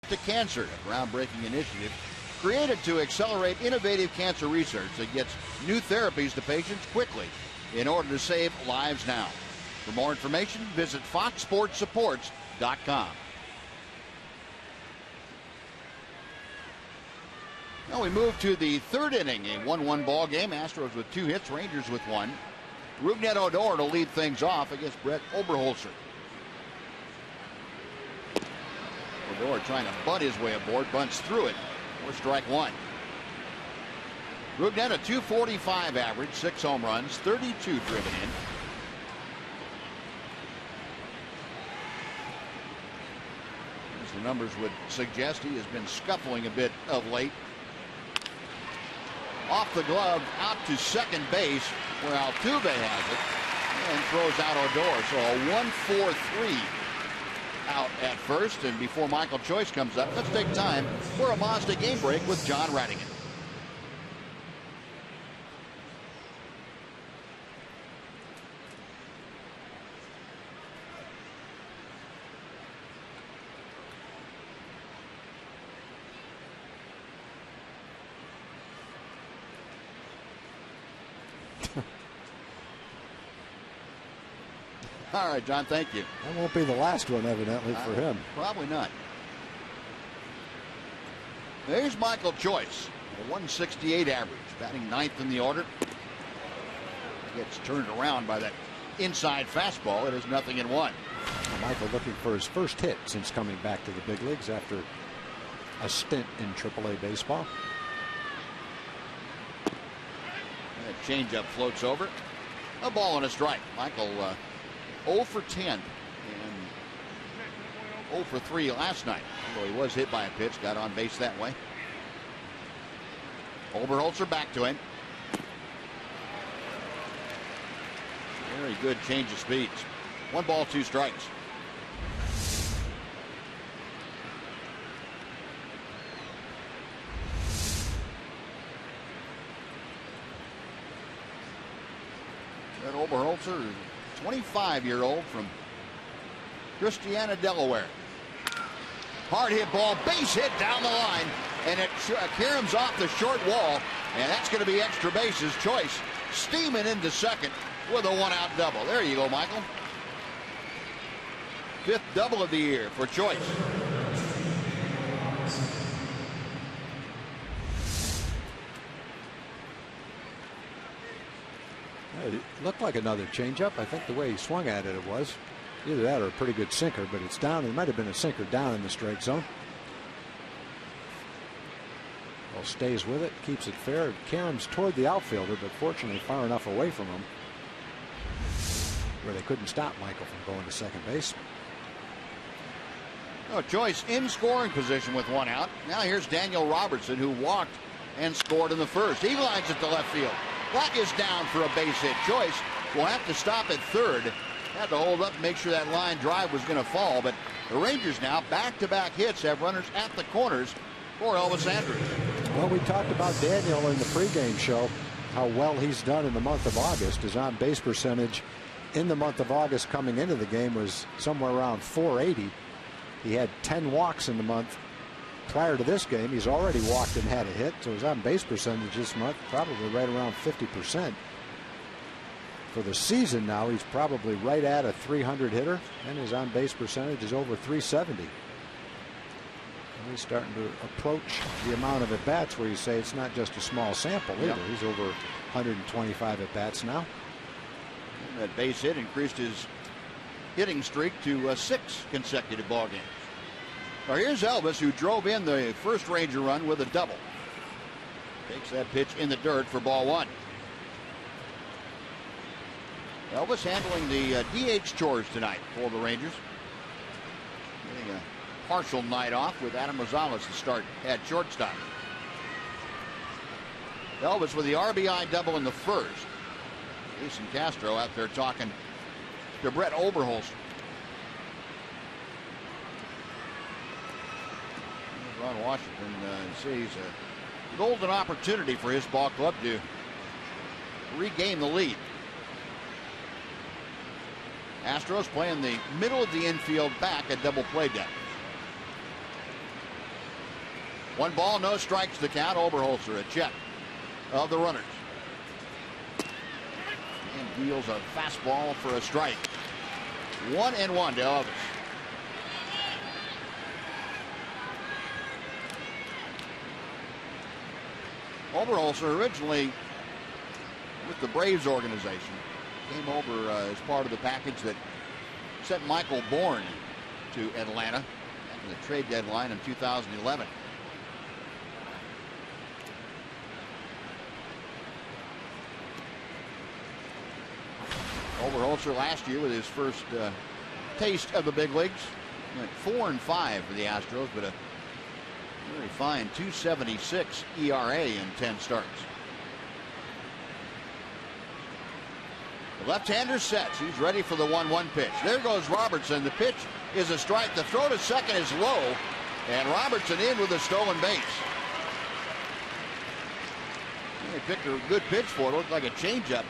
to Cancer, a groundbreaking initiative created to accelerate innovative cancer research that gets new therapies to patients quickly in order to save lives now. For more information, visit foxsportsupports.com. Now we move to the third inning, a 1-1 ball game. Astros with 2 hits, Rangers with 1. Rougned Odor to lead things off against Brett Oberholzer. Odor trying to bunt his way aboard, bunts through it for strike 1. Rougned a .245 average, 6 home runs, 32 driven in. As the numbers would suggest, he has been scuffling a bit of late. Off the glove, out to second base, where Altuve has it, and throws out Odor. So a 1-4-3 out at first, and before Michael Choice comes up, let's take time for a Mazda game break with John Rattigan. All right, John, thank you. That won't be the last one, evidently, for him. Probably not. There's Michael Choice, a 168 average, batting 9th in the order. Gets turned around by that inside fastball. It is 0-1. Well, Michael looking for his first hit since coming back to the big leagues after a stint in AAA baseball. That changeup floats over. A ball and a strike. Michael 0 for 10 and 0 for 3 last night. Although he was hit by a pitch, got on base that way. Oberholzer back to him. Very good change of speeds. 1 ball, 2 strikes. That Oberholzer, 25-year-old from Christiana, Delaware. Hard hit ball, base hit down the line, and it caroms off the short wall, and that's going to be extra bases. Choice steaming into second with a 1-out double. There you go, Michael. 5th double of the year for Choice. It looked like another changeup. I think the way he swung at it, it was either that or a pretty good sinker, but it's down. It might have been a sinker down in the strike zone. Well, stays with it, keeps it fair. It caroms toward the outfielder, but fortunately far enough away from him where they couldn't stop Michael from going to second base. Oh, Choice in scoring position with 1 out. Now here's Daniel Robertson, who walked and scored in the first. He lines it to left field. Black is down for a base hit. Choice will have to stop at third. Had to hold up to make sure that line drive was going to fall. But the Rangers now, back-to-back hits, have runners at the corners for Elvis Andrus. Well, we talked about Daniel in the pregame show, how well he's done in the month of August. His on-base percentage in the month of August coming into the game was somewhere around .480. He had 10 walks in the month. Prior to this game, he's already walked and had a hit, so his on-base percentage this month probably right around 50%. For the season now, he's probably right at a .300 hitter, and his on-base percentage is over .370. And he's starting to approach the amount of at-bats where you say it's not just a small sample either. Yep. He's over 125 at-bats now. And that base hit increased his hitting streak to 6 consecutive ball games. Now here's Elvis, who drove in the first Ranger run with a double. Takes that pitch in the dirt for ball 1. Elvis handling the DH chores tonight for the Rangers. Getting a partial night off with Adam Rosales to start at shortstop. Elvis with the RBI double in the first. Jason Castro out there talking to Brett Oberholzer. Ron Washington sees a golden opportunity for his ball club to regain the lead. Astros playing the middle of the infield back at double play depth. 1 ball, no strikes the count. Oberholzer a check of the runners. And deals a fastball for a strike. 1-1 to Elvis. Oberholzer originally with the Braves organization. Came over as part of the package that sent Michael Bourne to Atlanta after the trade deadline in 2011. Oberholzer last year with his first taste of the big leagues. Went 4-5 for the Astros, but a very fine 2.76 ERA in 10 starts. The left-hander sets. He's ready for the 1-1 pitch. There goes Robertson. The pitch is a strike. The throw to second is low, and Robertson in with a stolen base. They picked a good pitch for it. Looked like a changeup.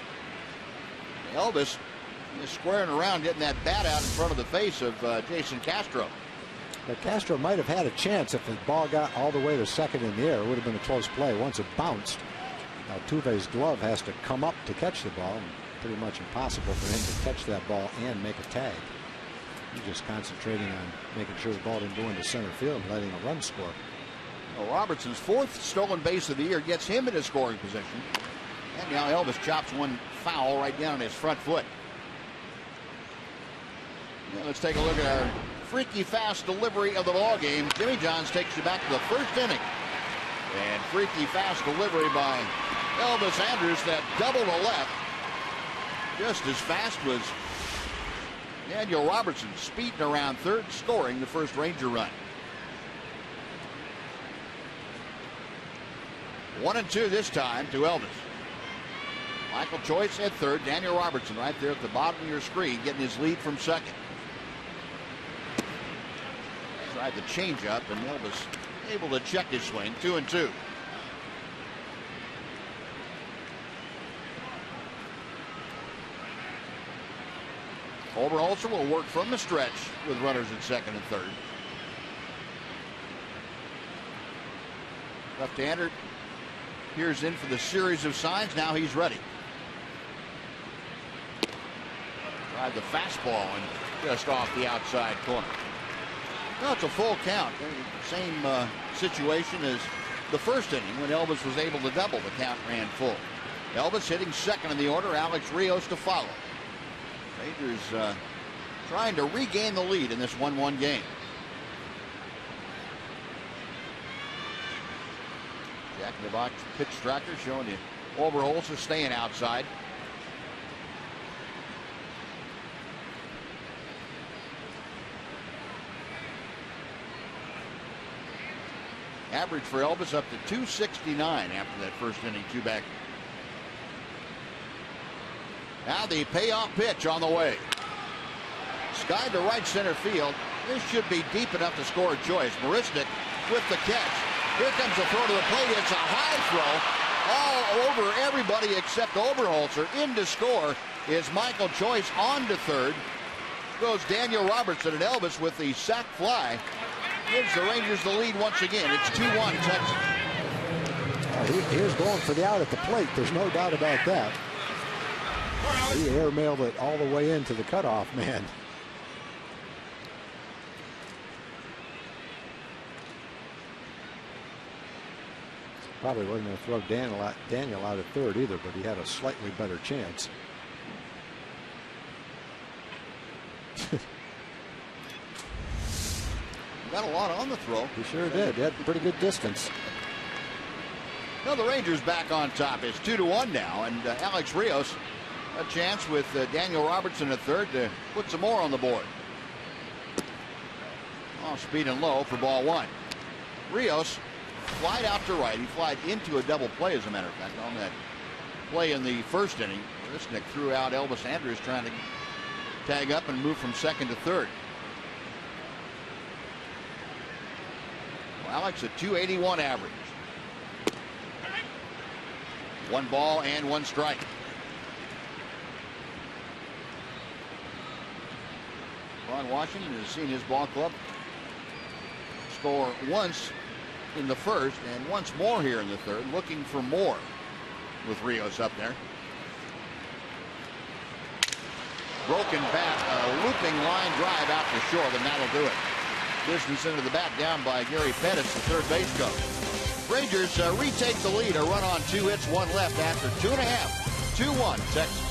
Elvis is squaring around, getting that bat out in front of the face of Jason Castro. But Castro might have had a chance if the ball got all the way to second in the air. It would have been a close play once it bounced. Altuve's glove has to come up to catch the ball. Pretty much impossible for him to catch that ball and make a tag. He's just concentrating on making sure the ball didn't go into center field and letting a run score. Well, Robertson's 4th stolen base of the year gets him into scoring position. And now Elvis chops one foul right down on his front foot. Now let's take a look at our freaky fast delivery of the ball game. Jimmy Johns takes you back to the first inning. And freaky fast delivery by Elvis Andrus, that double to left. Just as fast was Daniel Robertson, speeding around third, scoring the first Ranger run. 1-2 this time to Elvis. Michael Choice at third. Daniel Robertson right there at the bottom of your screen, getting his lead from second. Tried the changeup, and Elvis able to check his swing. 2-2. Oberholzer will work from the stretch with runners at second and third. Left-hander peers in for the series of signs. Now he's ready. Tried the fastball and just off the outside corner. No, it's a full count. Same situation as the first inning when Elvis was able to double. The count ran full. Elvis hitting second in the order. Alex Rios to follow. Rangers trying to regain the lead in this 1-1 game. Jack in the box pitch tracker showing you Oberholzer staying outside. Average for Elvis up to 269 after that first inning two-back. Now the payoff pitch on the way. Skied to right center field. This should be deep enough to score a choice. Marisnik with the catch. Here comes the throw to the plate. It's a high throw all over everybody except Oberholzer. In to score is Michael Choice. On to third goes Daniel Robertson, and Elvis with the sac fly gives the Rangers the lead once again. It's 2-1 Texas. He was going for the out at the plate. There's no doubt about that. He airmailed it all the way into the cutoff man. Probably wasn't going to throw Daniel out at third either, but he had a slightly better chance. Got a lot on the throw. He sure did. He had pretty good distance. Now the Rangers back on top. It's 2-1 now, and Alex Rios a chance with Daniel Robertson at third to put some more on the board. Off speed and low for ball one. Rios flied out to right. He flied into a double play, as a matter of fact, on that play in the first inning. Marisnik threw out Elvis Andrus trying to tag up and move from second to third. Well, Alex, a 281 average. 1 ball and 1 strike. Ron Washington has seen his ball club score once in the first and once more here in the third, looking for more with Rios up there. Broken bat, a looping line drive out to short, and that'll do it. Distance into the bat down by Gary Pettis, the third base coach. Rangers retake the lead, a run on 2 hits, 1 left after 2.5. 2-1 Texas.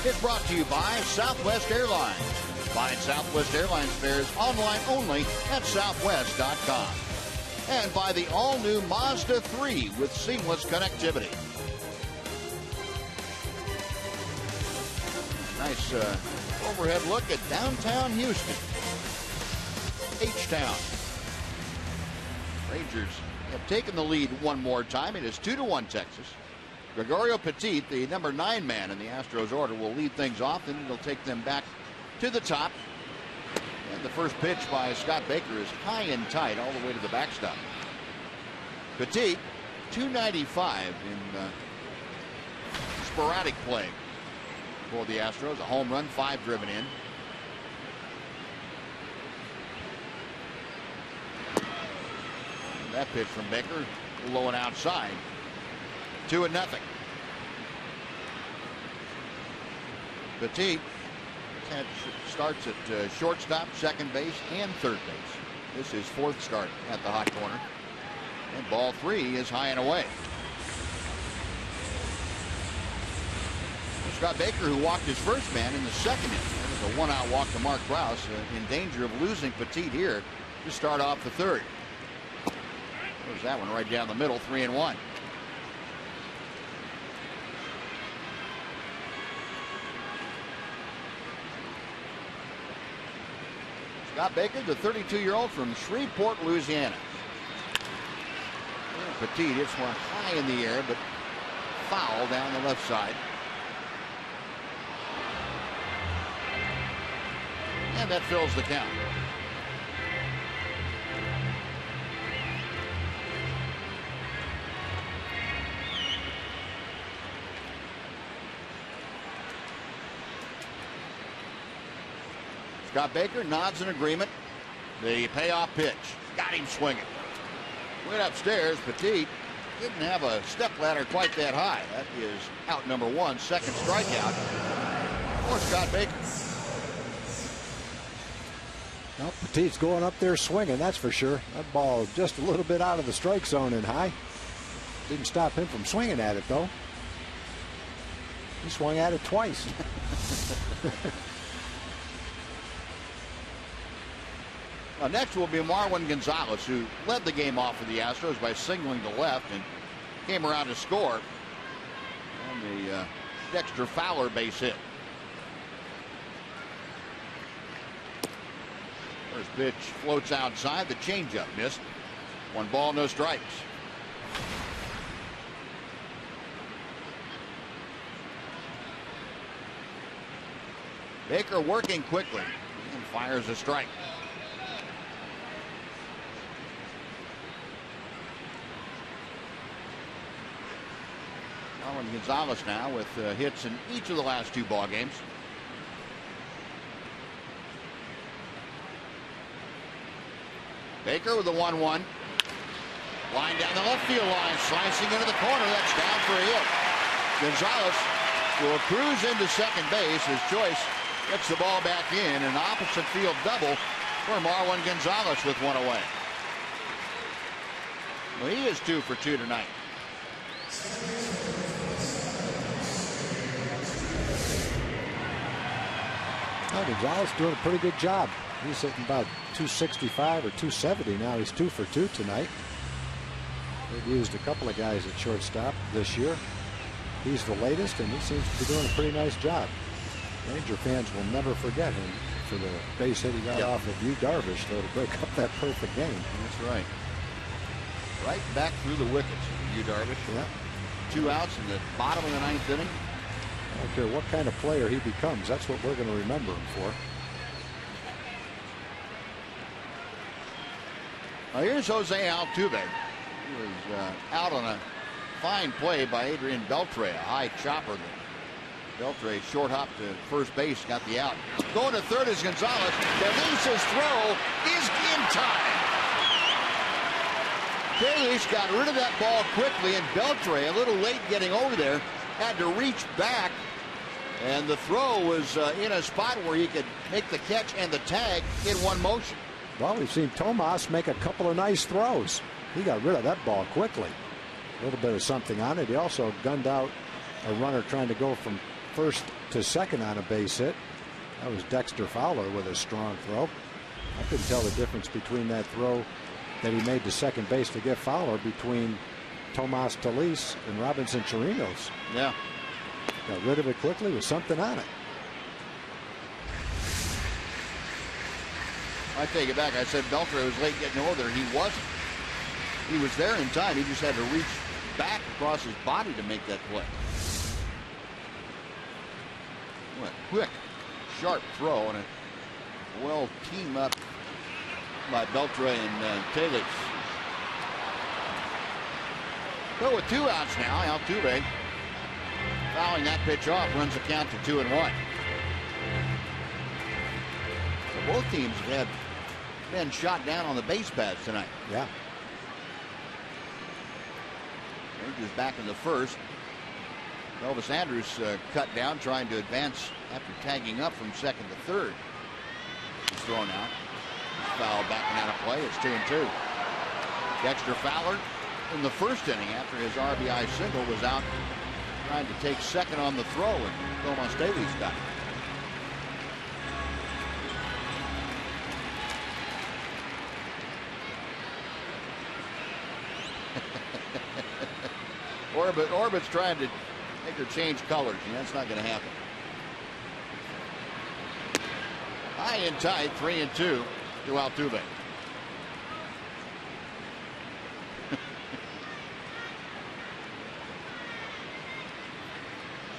It's brought to you by Southwest Airlines. Find Southwest Airlines fares online only at southwest.com. And by the all-new Mazda 3 with seamless connectivity. Nice overhead look at downtown Houston. H-Town. Rangers have taken the lead one more time. It is 2-1 Texas. Gregorio Petit, the number 9 man in the Astros order, will lead things off, and it'll take them back to the top. And the first pitch by Scott Baker is high and tight all the way to the backstop. Petit, 295 in sporadic play for the Astros. A home run, 5 driven in. And that pitch from Baker, low and outside. 2-0. Petit starts at shortstop, second base, and third base. This is 4th start at the hot corner. And ball 3 is high and away. Scott Baker, who walked his first man in the second inning. There was a 1-out walk to Mark Krause, in danger of losing Petit here to start off the third. There's that one right down the middle, 3-1. Scott Baker, the 32-year-old from Shreveport, Louisiana. Petit hits one high in the air, but foul down the left side. And that fills the count. Scott Baker nods in agreement. The payoff pitch. Got him swinging. Went upstairs. Petit didn't have a step ladder quite that high. That is out number 1. Second strikeout for Scott Baker. Well, Petit's going up there swinging, that's for sure. That ball just a little bit out of the strike zone and high. Didn't stop him from swinging at it, though. He swung at it twice. Next will be Marwin Gonzalez, who led the game off for the Astros by singling to left and came around to score on the Dexter Fowler base hit. First pitch floats outside. The changeup missed. 1 ball, no strikes. Baker working quickly and fires a strike. Marlon Gonzalez now with hits in each of the last 2 ball games. Baker with the 1-1. Line down the left field line, slicing into the corner. That's down for a hit. Gonzalez will cruise into second base. His choice gets the ball back in. An opposite field double for Marlon Gonzalez with 1 away. Well, he is 2 for 2 tonight. Well, Gonzalez doing a pretty good job. He's hitting about 265 or 270 now. He's 2 for 2 tonight. They've used a couple of guys at shortstop this year. He's the latest, and he seems to be doing a pretty nice job. Ranger fans will never forget him for the base hit he got off of Yu Darvish, though, to break up that perfect game. That's right. Right back through the wickets, Yu Darvish. Yeah. 2 outs in the bottom of the 9th inning. I don't care what kind of player he becomes. That's what we're going to remember him for. Now here's Jose Altuve. He was out on a fine play by Adrian Beltre, a high chopper. Beltre short hop to first base, got the out. Going to third is Gonzalez. Delisa's throw is in time. Delis got rid of that ball quickly, and Beltre, a little late getting over there, had to reach back, and the throw was in a spot where he could make the catch and the tag in one motion. Well, we've seen Tomas make a couple of nice throws. He got rid of that ball quickly. A little bit of something on it. He also gunned out a runner trying to go from first to second on a base hit. That was Dexter Fowler with a strong throw. I couldn't tell the difference between that throw that he made to second base to get Fowler between Tomas Delis and Robinson Chirinos. Yeah. Got rid of it quickly with something on it. I take it back. I said Beltre was late getting over there. He wasn't. He was there in time. He just had to reach back across his body to make that play. What a quick, sharp throw, and a well team up by Beltre and Taylor. But with 2 outs now, Altuve fouling that pitch off, runs the count to 2-1. So both teams have been shot down on the base paths tonight. Yeah. Rangers back in the first. Elvis Andrus cut down, trying to advance after tagging up from second to third. He's thrown out. Foul backing out of play. It's 2-2. Dexter Fowler in the first inning after his RBI single was out trying to take second on the throw, and Tomas Delis got it. Orbit's trying to make her change colors, and that's not going to happen. High and tight, 3-2 to Altuve.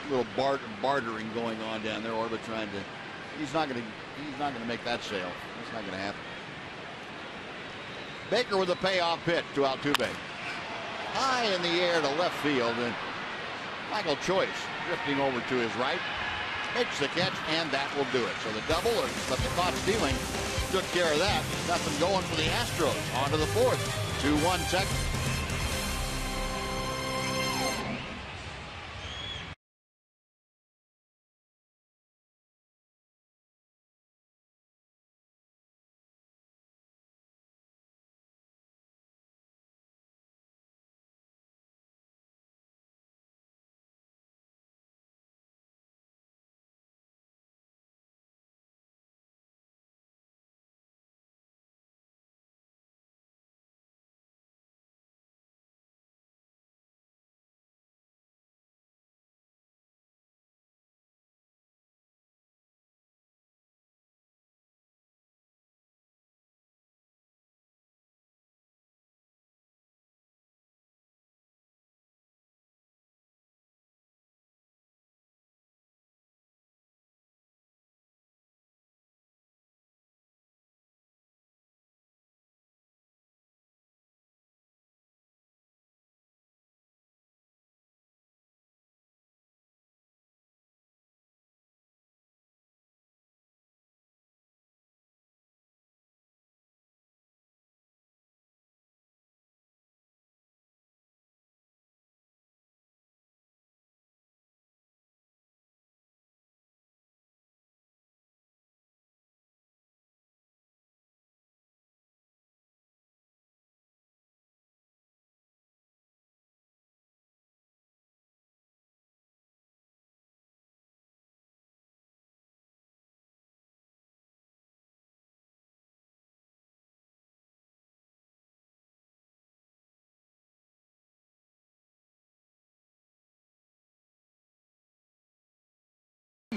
A little bartering going on down there. Orbit trying to. He's not going to make that sale. That's not going to happen. Baker with a payoff pitch to Altuve. High in the air to left field, and Michael Choice drifting over to his right makes the catch, and that will do it. So the double, but the caught stealing took care of that. Got them going for the Astros. On to the fourth. 2-1 Texas.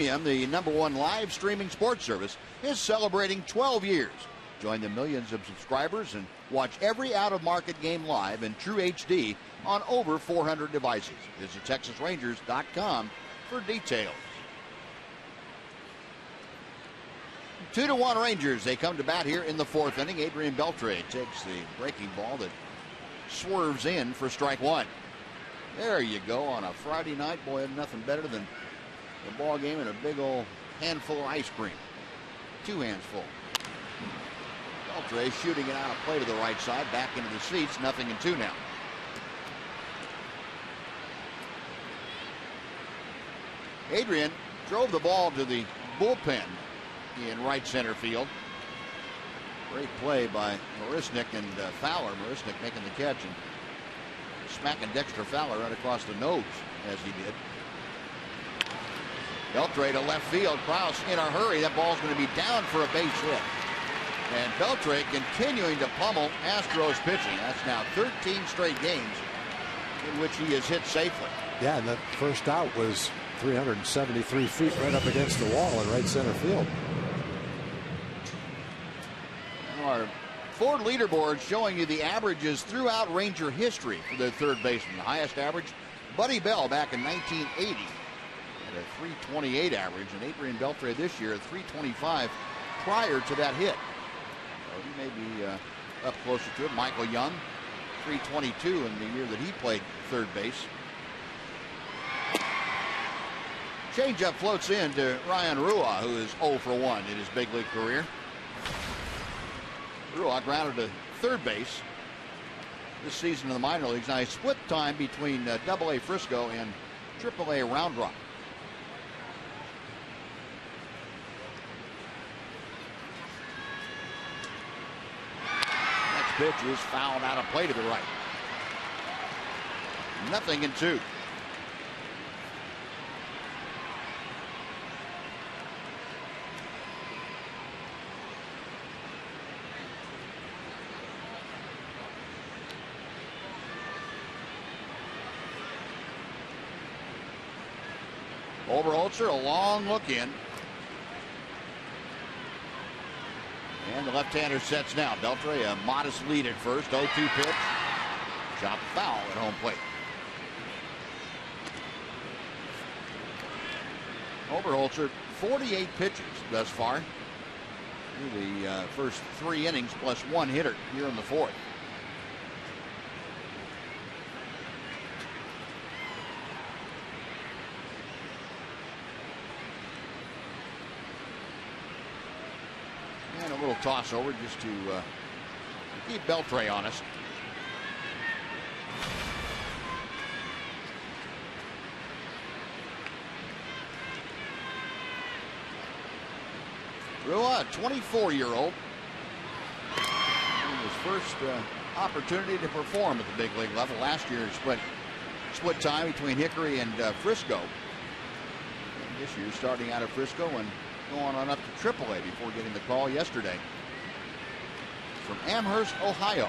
Premium, the #1 live streaming sports service, is celebrating 12 years. Join the millions of subscribers and watch every out-of-market game live in true HD on over 400 devices. Visit TexasRangers.com for details. 2-1 Rangers. They come to bat here in the 4th inning. Adrian Beltre takes the breaking ball that swerves in for strike 1. There you go on a Friday night. Boy, nothing better than the ball game and a big old handful of ice cream. 2 hands full. Beltre shooting it out of play to the right side, back into the seats. 0-2 now. Adrian drove the ball to the bullpen in right center field. Great play by Marisnik and Fowler. Marisnik making the catch and smacking Dexter Fowler right across the nose as he did. Beltre to left field. Krause in a hurry. That ball's going to be down for a base hit. And Beltre continuing to pummel Astros pitching. That's now 13 straight games in which he has hit safely. Yeah, and that first out was 373 feet right up against the wall in right center field. Our Ford leaderboard showing you the averages throughout Ranger history for their third baseman. The highest average, Buddy Bell back in 1980 at a 328 average, and Adrian Beltre this year at 325 prior to that hit. So he may be up closer to it. Michael Young, 322 in the year that he played third base. Changeup floats in to Ryan Rua, who is 0 for 1 in his big league career. Rua grounded to third base this season in the minor leagues. Now, he split time between AA Frisco and AAA Round Rock. Next pitch is fouled out of play to the right. 0-2. Oberholzer, a long look in. And the left-hander sets now. Beltre, a modest lead at first. 0-2 pitch. Chop foul at home plate. Oberholzer, 48 pitches thus far. Through the first 3 innings plus 1 hitter here in the 4th. And a little toss over just to keep Beltre honest. Rua, a 24-year-old. His first opportunity to perform at the big league level. Last year split time between Hickory and Frisco. And this year starting out of Frisco and going on up to AAA before getting the call yesterday from Amherst, Ohio.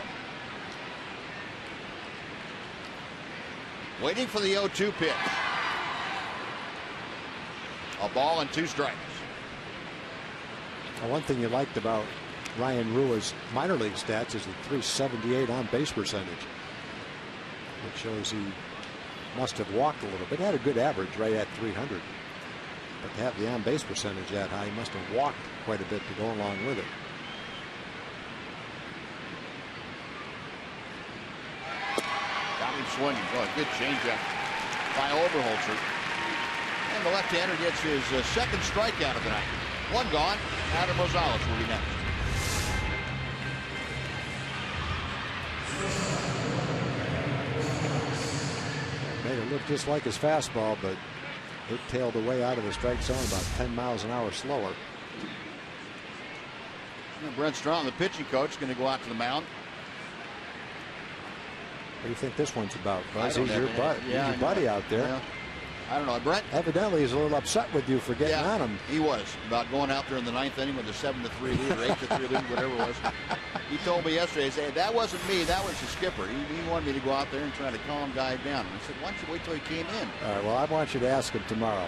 Waiting for the 0-2 pitch. A ball and 2 strikes. Well, one thing you liked about Ryan Rua's minor league stats is the 378 on base percentage, which shows he must have walked a little bit. Had a good average right at 300. But to have the on-base percentage that high, he must have walked quite a bit to go along with it. Got him swinging. Oh, good changeup by Oberholzer. And the left-hander gets his second strikeout of the night. 1 gone. Adam Rosales will be next. Made it look just like his fastball, but it tailed away out of the strike zone about 10 miles an hour slower. Brent Strom, the pitching coach, is going to go out to the mound. What do you think this one's about, Buzz? He's your buddy out there. Yeah. I don't know. Brent? Evidently, he's a little upset with you for getting on him. He was. About going out there in the 9th inning with a 7-3 lead or 8-3 lead, whatever it was. He told me yesterday, he said, that wasn't me, that was the skipper. He wanted me to go out there and try to calm guy down. I said, why don't you wait till he came in? All right, well, I want you to ask him tomorrow.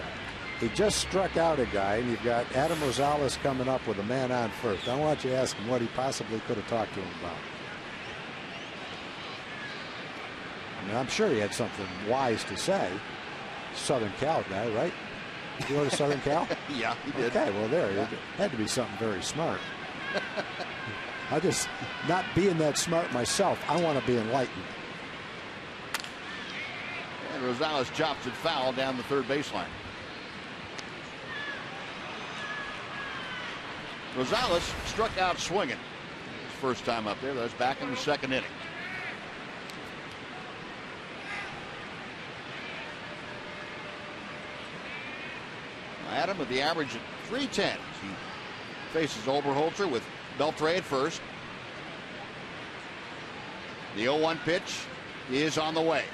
He just struck out a guy, and you've got Adam Rosales coming up with a man on first. I want you to ask him what he possibly could have talked to him about. I mean, I'm sure he had something wise to say. Southern Cal guy, right? Did you go to Southern Cal? Yeah, he did. Okay, well, there. Yeah. It had to be something very smart. I just, not being that smart myself, I want to be enlightened. And Rosales chops it foul down the third baseline. Rosales struck out swinging his first time up there. That's back in the second inning. Adam with the average at 310. He faces Oberholzer with Beltre at first. The 0-1 pitch is on the way.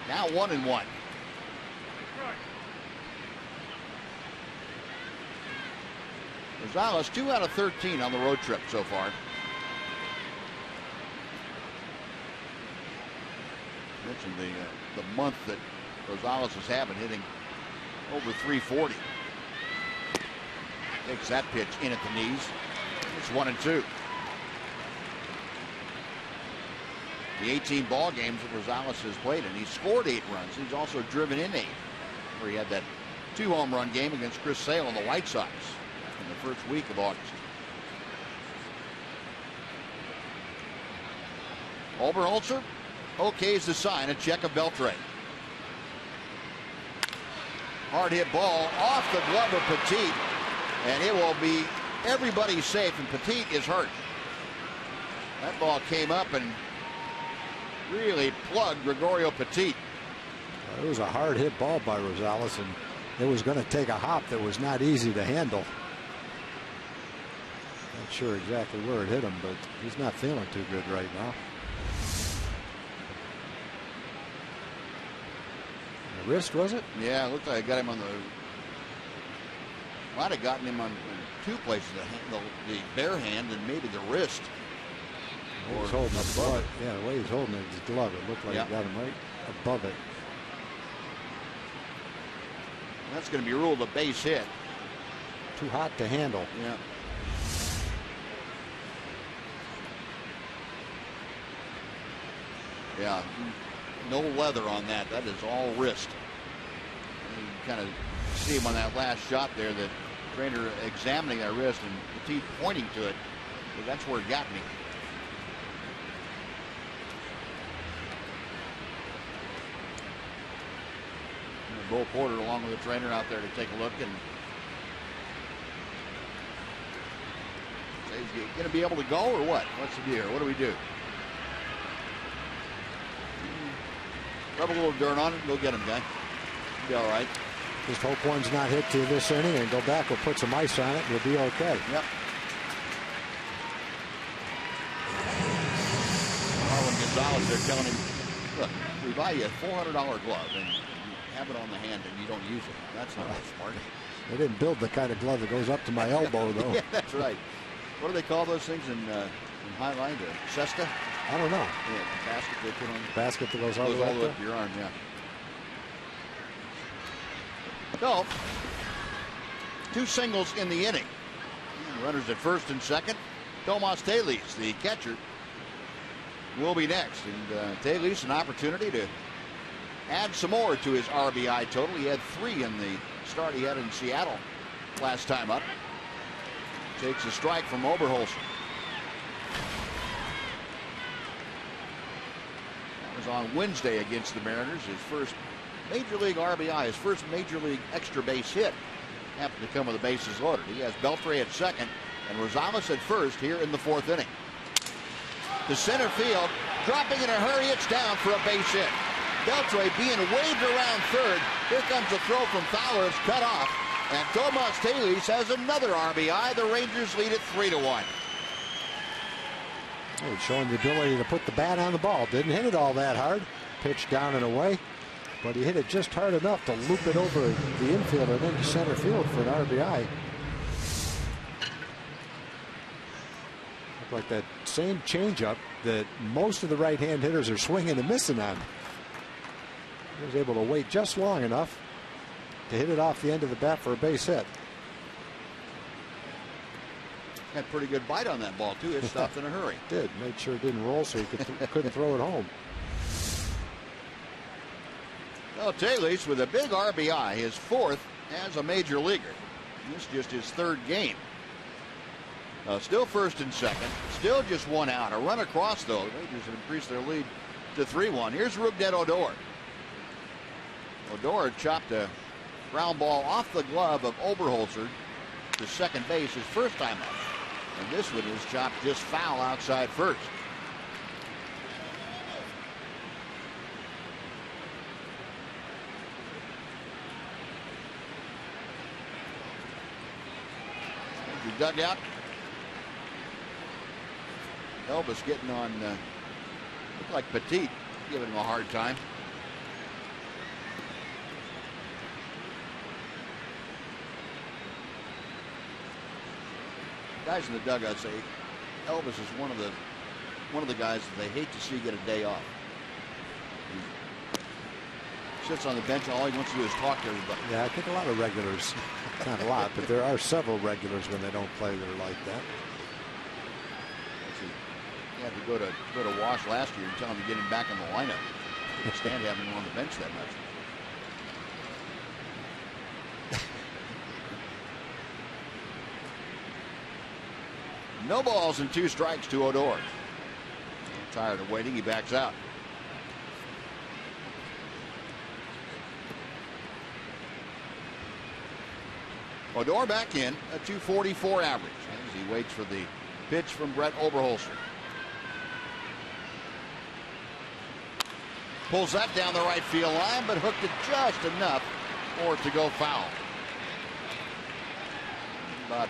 Now 1-1. Rosales 2 out of 13 on the road trip so far. Mentioned the month that Rosales is having, hitting over 340. Takes that pitch in at the knees. It's 1-2. The 18 ball games that Rosales has played in, he's scored 8 runs. He's also driven in 8, where he had that 2 home run game against Chris Sale and the White Sox in the first week of August. Oberholzer okays the sign, a check of Beltre. Hard hit ball off the glove of Petit, and it will be everybody safe, and Petit is hurt. That ball came up and really plugged Gregorio Petit. It was a hard hit ball by Rosales, and it was going to take a hop that was not easy to handle. Not sure exactly where it hit him, but he's not feeling too good right now. The wrist, was it? Yeah, it looked like I got him on the. Might have gotten him on 2 places, the bare hand and maybe the wrist. Or he's holding his glove. Yeah, the way he's holding it, his glove, it looked like he got him right above it. And that's going to be ruled a base hit. Too hot to handle. Yeah. Yeah, no leather on that. That is all wrist. You can kind of see him on that last shot there, the trainer examining that wrist and Petit pointing to it. But that's where it got me. Bo Porter along with the trainer out there to take a look and say, is he going to be able to go or what? What's the deal? What do we do? Rub a little dirt on it and go get him, guy. He'll be all right. Just hope one's not hit to this inning and go back. We'll put some ice on it. We'll be okay. Yep. Marlon Gonzalez, they're telling him, look, we buy you a $400 glove and have it on the hand and you don't use it. That's not smart. They didn't build the kind of glove that goes up to my elbow, though. Yeah, that's right. What do they call those things in Highline? The cesta? I don't know. Yeah, the basket they put on. The basket that goes all the way up your arm, yeah. So, 2 singles in the inning. Runners at first and second. Tomas Taillese, the catcher, will be next. And Taillese, an opportunity to add some more to his RBI total. He had 3 in the start he had in Seattle last time up. Takes a strike from Oberholzer. That was on Wednesday against the Mariners. His first Major League RBI, his first Major League extra base hit, happened to come with the bases loaded. He has Beltre at second and Rosales at first here in the 4th inning. To center field, dropping in a hurry, it's down for a base hit. Beltre being waved around third. Here comes a throw from Fowler. It's cut off. And Tomas Taillese has another RBI. The Rangers lead it 3-1. He's showing the ability to put the bat on the ball. Didn't hit it all that hard. Pitched down and away. But he hit it just hard enough to loop it over the infield and into center field for an RBI. Looked like that same changeup that most of the right-hand hitters are swinging and missing on. He was able to wait just long enough to hit it off the end of the bat for a base hit. Had pretty good bite on that ball too. It stopped in a hurry. Did. Made sure it didn't roll so he couldn't throw it home. Well, Taylor's with a big RBI, his 4th as a major leaguer. This is just his 3rd game. Still first and second. Still just 1 out. A run across though. The Rangers have increased their lead to 3-1. Here's Rougned Odor. Odor chopped a ground ball off the glove of Oberholzer to second base his first time up. And this one is chopped just foul outside first. The dugout. Elvis getting on, looked like Petit, giving him a hard time. Guys in the dugout say Elvis is one of the guys that they hate to see get a day off. He sits on the bench, all he wants to do is talk to everybody. Yeah, I think a lot of regulars, not a lot, but there are several regulars when they don't play that are like that. He had to go to Wash last year and tell him to get him back in the lineup. He couldn't stand having him on the bench that much. No balls and 2 strikes to Odor. Tired of waiting, he backs out. Odor back in, a .244 average as he waits for the pitch from Brett Oberholzer. Pulls that down the right field line, but hooked it just enough for it to go foul. About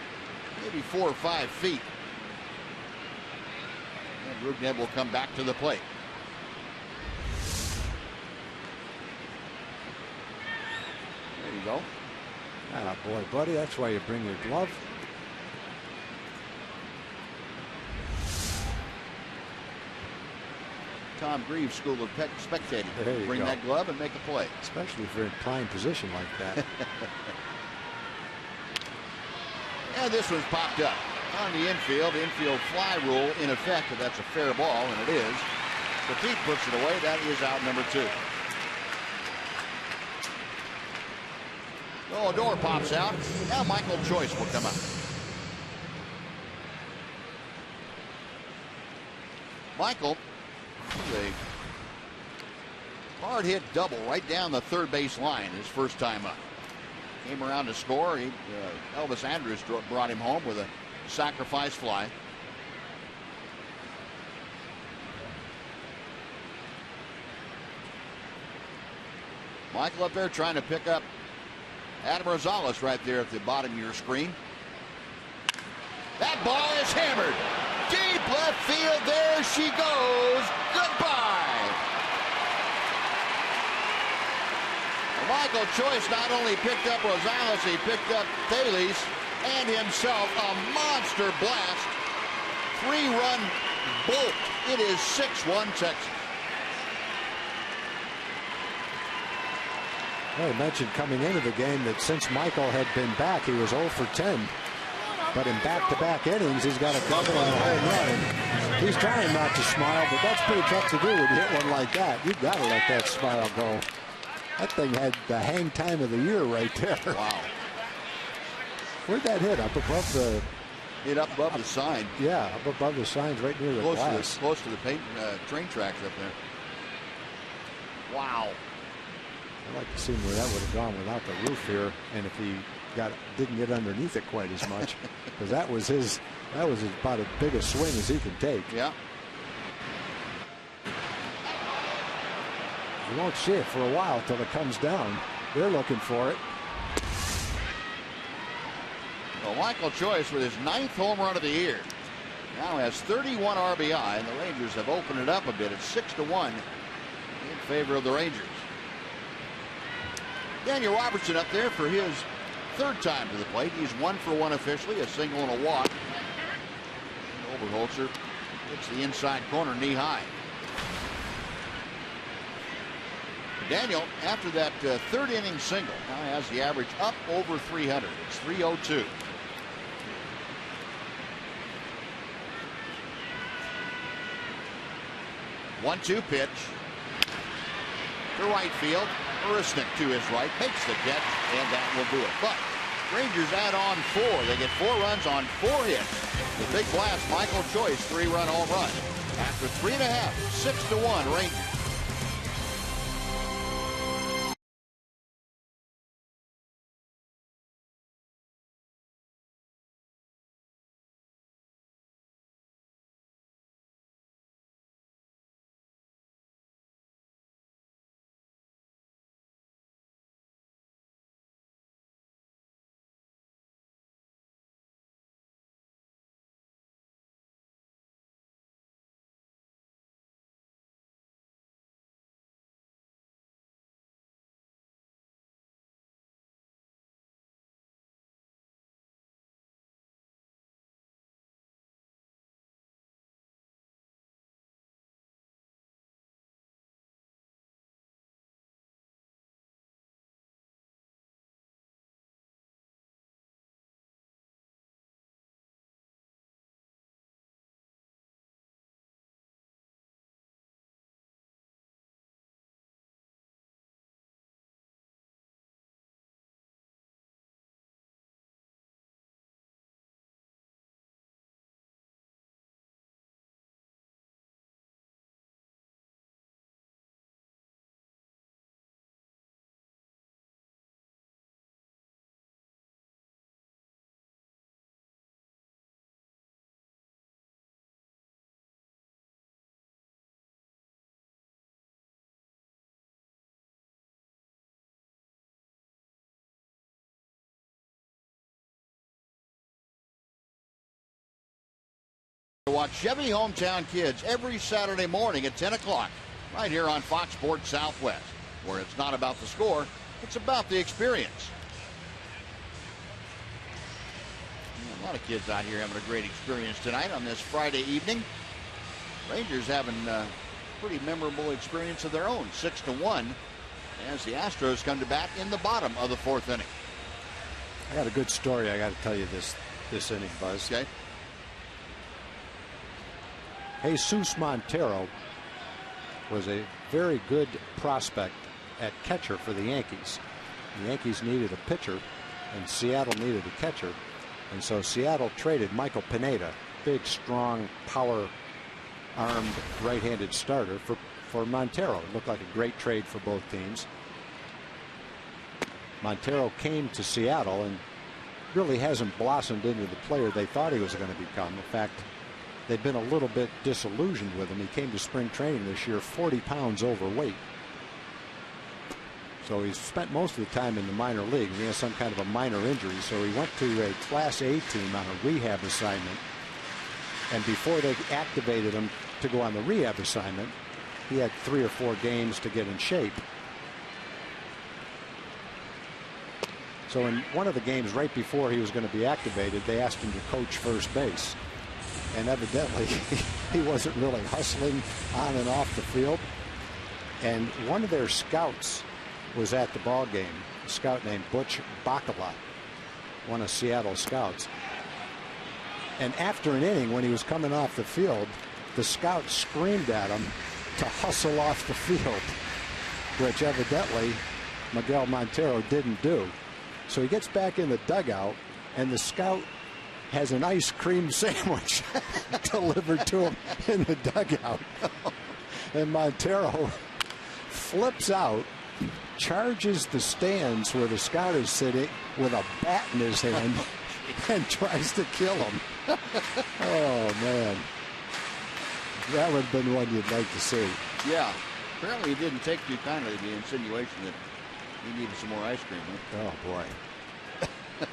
maybe 4 or 5 feet. And Rougned will come back to the plate. There you go. Ah, boy, buddy, that's why you bring your glove. Tom Greaves School of Spectating. Bring that glove and make a play. Especially if you're in prime position like that. And this one's popped up on the infield. Infield fly rule in effect, but that's a fair ball, and it is. Petit puts it away. That is out number 2. Oh, Odor pops out. Now Michael Choice will come out. Michael, a hard hit double right down the third base line his first time up. Came around to score. Elvis Andrus brought him home with a sacrifice fly. Michael up there trying to pick up Adam Rosales right there at the bottom of your screen. That ball is hammered. Deep left field. There she goes. Goodbye. Michael Choice not only picked up Rosales, he picked up Thales and himself a monster blast. 3-run bolt. It is 6-1 Texas. I mentioned coming into the game that since Michael had been back, he was 0 for 10. But in back-to-back innings, he's got a double and a home run. He's trying not to smile, but that's pretty tough to do when you hit one like that. You've got to let that smile go. That thing had the hang time of the year right there. Wow. Where'd that hit? Up above the... Hit up above the sign. Yeah, up above the signs right near the glass. Close to the train tracks up there. Wow. I'd like to see where that would have gone without the roof here, and if he didn't get underneath it quite as much, because that was about as big a swing as he could take. Yeah. You won't see it for a while till it comes down. They're looking for it. Well, Michael Choice with his 9th home run of the year now has 31 RBI, and the Rangers have opened it up a bit. It's 6-1 in favor of the Rangers. Daniel Robertson up there for his 3rd time to the plate. He's 1 for 1 officially, a single and a walk. Oberholzer hits the inside corner knee high. Daniel, after that third inning single, now has the average up over 300. It's 302. One-two pitch to right field. Urisnik to his right, makes the catch, and that will do it. But Rangers add on 4. They get 4 runs on 4 hits. The big blast, Michael Choice, 3-run home run. After 3.5, 6-1 Rangers. Watch Chevy Hometown Kids every Saturday morning at 10 o'clock right here on Fox Sports Southwest, where it's not about the score, it's about the experience. A lot of kids out here having a great experience tonight on this Friday evening. Rangers having a pretty memorable experience of their own, 6-1, as the Astros come to bat in the bottom of the 4th inning. I got a good story I got to tell you this inning, Buzz. Okay. Jesus Montero was a very good prospect at catcher for the Yankees. The Yankees needed a pitcher, and Seattle needed a catcher. And so Seattle traded Michael Pineda, big, strong, power-armed, right-handed starter, for Montero. It looked like a great trade for both teams. Montero came to Seattle and really hasn't blossomed into the player they thought he was going to become. In fact, they've been a little bit disillusioned with him. He came to spring training this year 40 pounds overweight. So he's spent most of the time in the minor leagues. He has some kind of a minor injury. So he went to a Class A team on a rehab assignment. And before they activated him to go on the rehab assignment, he had 3 or 4 games to get in shape. So in one of the games right before he was going to be activated, they asked him to coach first base. And evidently, he wasn't really hustling on and off the field. And one of their scouts was at the ball game, a scout named Butch Bacala, one of Seattle's scouts. And after an inning, when he was coming off the field, the scout screamed at him to hustle off the field, which evidently Miguel Montero didn't do. So he gets back in the dugout, and the scout has an ice cream sandwich delivered to him in the dugout. And Montero flips out, charges the stands where the scout is sitting with a bat in his hand and tries to kill him. Oh, man. That would have been one you'd like to see. Yeah. Apparently he didn't take too kindly to the insinuation that he needed some more ice cream. Huh? Oh, boy.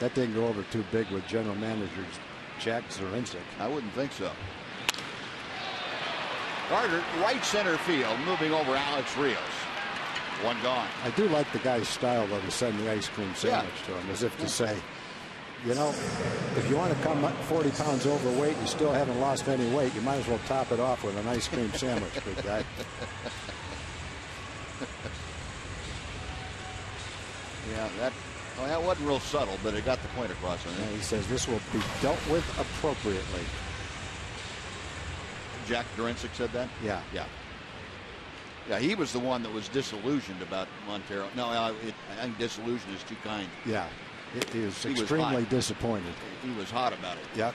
That didn't go over too big with general manager Jack Zarinsik. I wouldn't think so. Carter, right center field, moving over Alex Rios. One gone. I do like the guy's style, though, to send the ice cream sandwich to him, as if to say, you know, if you want to come up 40 pounds overweight, you still haven't lost any weight, you might as well top it off with an ice cream sandwich, big guy. That wasn't real subtle, but it got the point across. And he says this will be dealt with appropriately. Jack Durincic said that? Yeah. Yeah. Yeah, he was the one that was disillusioned about Montero. No, I think disillusion is too kind. Yeah, he was extremely disappointed. He was hot about it. Yep.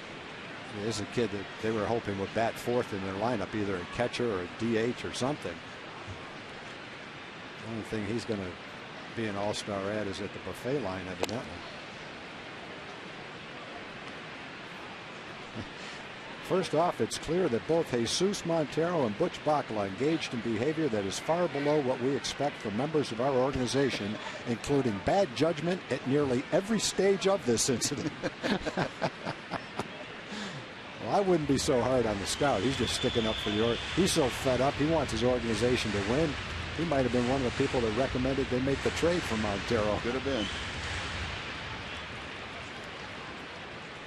There's a kid that they were hoping would bat fourth in their lineup, either a catcher or a DH or something. The only thing he's going to be an all-star at is at the buffet line, evidently. First off, it's clear that both Jesus Montero and Butch Bacala engaged in behavior that is far below what we expect from members of our organization, including bad judgment at nearly every stage of this incident. Well, I wouldn't be so hard on the scout. He's just sticking up for the he's so fed up. He wants his organization to win. He might have been one of the people that recommended they make the trade for Montero. Could have been.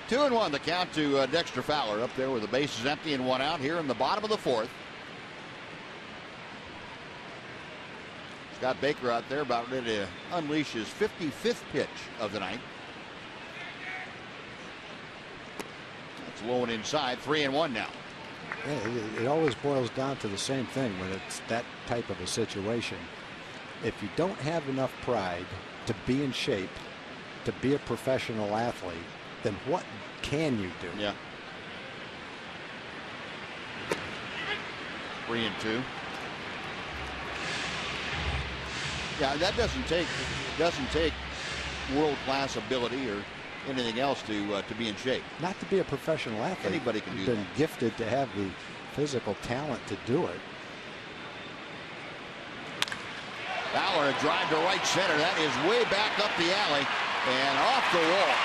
2-1 the count to Dexter Fowler up there with the bases empty and one out here in the bottom of the fourth. Scott Baker out there about ready to unleash his 55th pitch of the night. That's low and inside. 3-1 now. Yeah, it always boils down to the same thing when it's that type of a situation. If you don't have enough pride to be in shape, to be a professional athlete, then what can you do? Yeah. 3-2. Yeah, that doesn't take world-class ability or anything else to be in shape. Not to be a professional athlete. Anybody can do You've that. been gifted to have the physical talent to do it. Fowler, a drive to right center. That is way back up the alley and off the wall.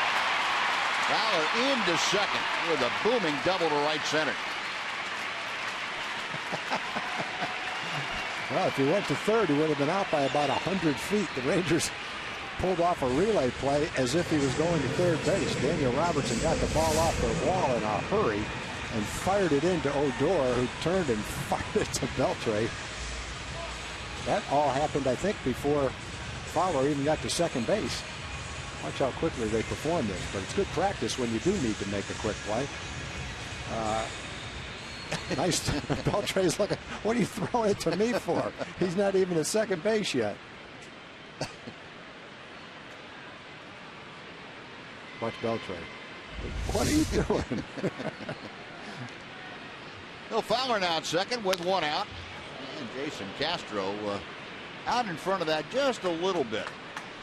Fowler into second with a booming double to right center. Well, if he went to third, he would have been out by about 100 feet. The Rangers pulled off a relay play as if he was going to third base. Daniel Robertson got the ball off the wall in a hurry and fired it into Odor, who turned and fired it to Beltre. That all happened, I think, before Fowler even got to second base. Watch how quickly they perform this, but it's good practice when you do need to make a quick play. Nice. Beltre's looking, what are you throwing it to me for? He's not even at second base yet. Watch Beltre. What are you doing? Well, Fowler now at second with one out. And Jason Castro out in front of that just a little bit.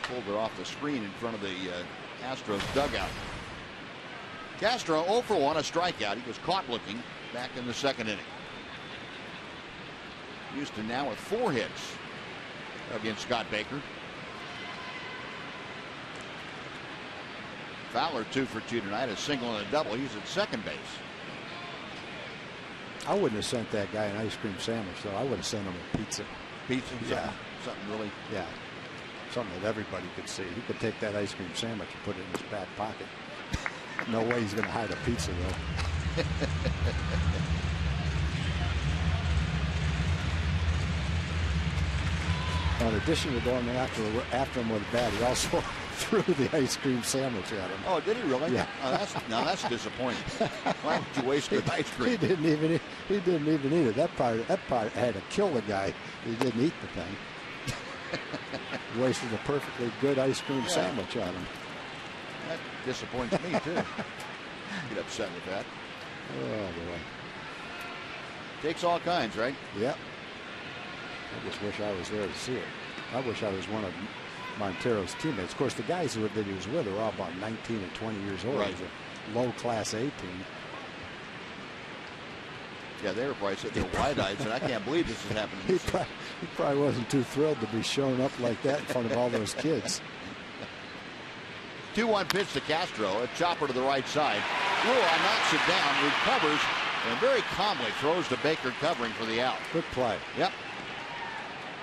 Pulled it off the screen in front of the Astros dugout. Castro 0 for 1, a strikeout. He was caught looking back in the second inning. Houston now with 4 hits against Scott Baker. Fowler 2 for 2 tonight, a single and a double. He's at second base. I wouldn't have sent that guy an ice cream sandwich, though. I would have sent him a pizza. Pizza? Yeah. Something really? Yeah. Something that everybody could see. He could take that ice cream sandwich and put it in his back pocket. No way he's going to hide a pizza, though. In addition to going after him with a bat, he also threw the ice cream sandwich at him. Oh, did he really? Yeah. Oh, that's disappointing. Why did you waste good ice cream? He didn't even eat it. That part had to kill the guy. He didn't eat the thing. Wasted a perfectly good ice cream sandwich on him. That disappoints me too. Get upset with that. Oh boy. Takes all kinds, right? Yep. I just wish I was there to see it. I wish I was one of Montero's teammates. Of course, the guys that he was with are all about 19 and 20 years old. Right. It was a low Class A team. Yeah, they were probably sitting there wide-eyed and I can't believe this is happening. He probably wasn't too thrilled to be showing up like that in front of all those kids. 2-1 pitch to Castro, a chopper to the right side. Rua knocks it down, recovers, and very calmly throws to Baker covering for the out. Good play. Yep.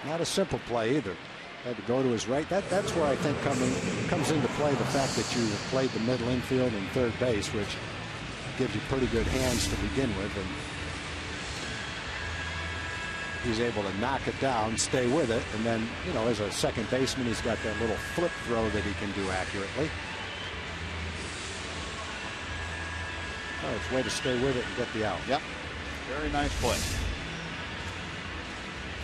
Not a simple play either. Had to go to his right. That's where I think comes into play the fact that you played the middle infield and third base, which gives you pretty good hands to begin with. And he's able to knock it down, stay with it, and then, you know, as a second baseman, he's got that little flip throw that he can do accurately. Oh, it's a way to stay with it and get the out. Yep. Very nice play.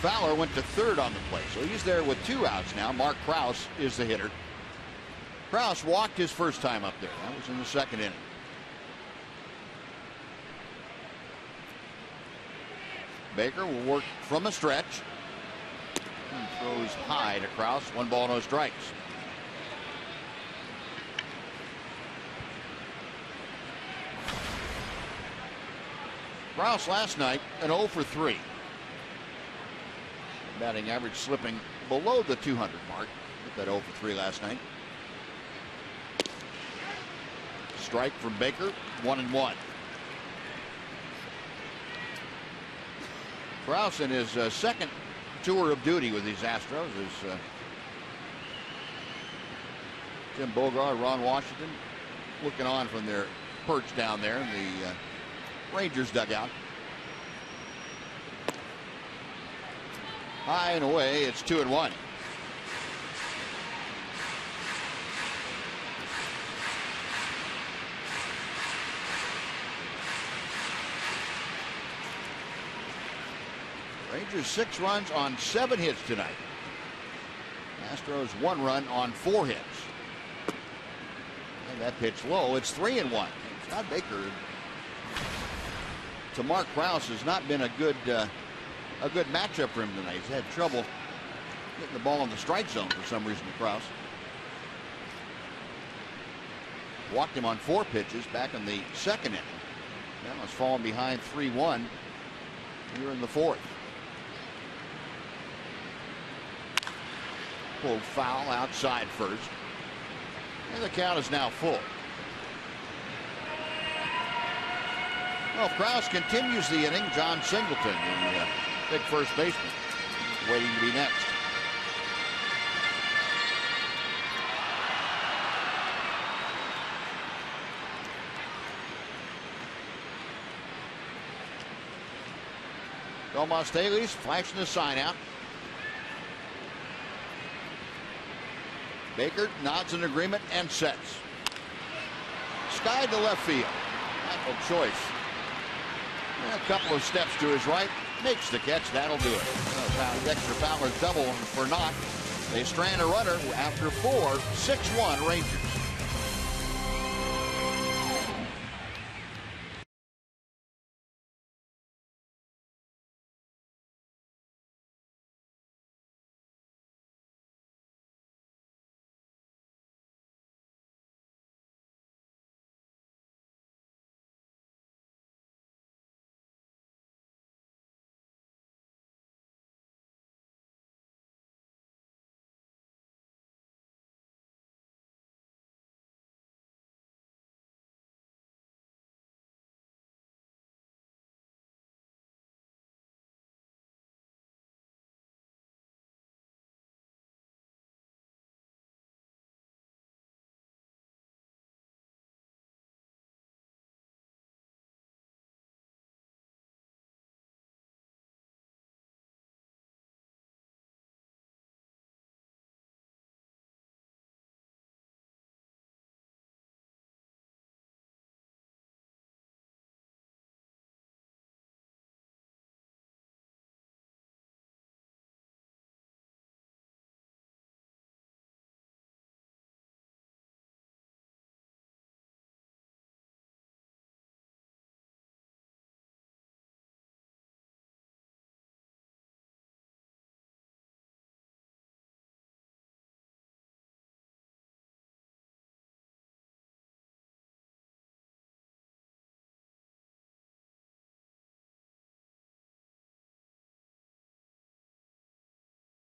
Fowler went to third on the play, so he's there with 2 outs now. Mark Krause is the hitter. Krause walked his first time up there. That was in the second inning. Baker will work from a stretch. And throws high to Krause. 1 ball, no strikes. Krause last night an 0 for 3. Batting average slipping below the 200 mark. Hit that 0 for 3 last night. Strike from Baker. 1-1. Krause in his second tour of duty with these Astros is Tim Bogart, Ron Washington looking on from their perch down there in the Rangers dugout. High and away, it's 2-1. Rangers 6 runs on 7 hits tonight. Astros 1 run on 4 hits. And that pitch low. It's 3-1. Scott Baker to Mark Krause has not been a good matchup for him tonight. He's had trouble getting the ball in the strike zone for some reason to Krause. Walked him on 4 pitches back in the second inning. Now it's fallen behind 3-1 here in the 4th. Pulled foul outside first. And the count is now full. Well, if Krause continues the inning, John Singleton, the big first baseman, waiting to be next. Domas Staley's flashing the sign out. Baker nods in agreement and sets. Sky to left field. Michael Choice. And a couple of steps to his right. Makes the catch. That'll do it. Dexter Fowler's double for naught. They strand a runner after 4. 6-1 Rangers.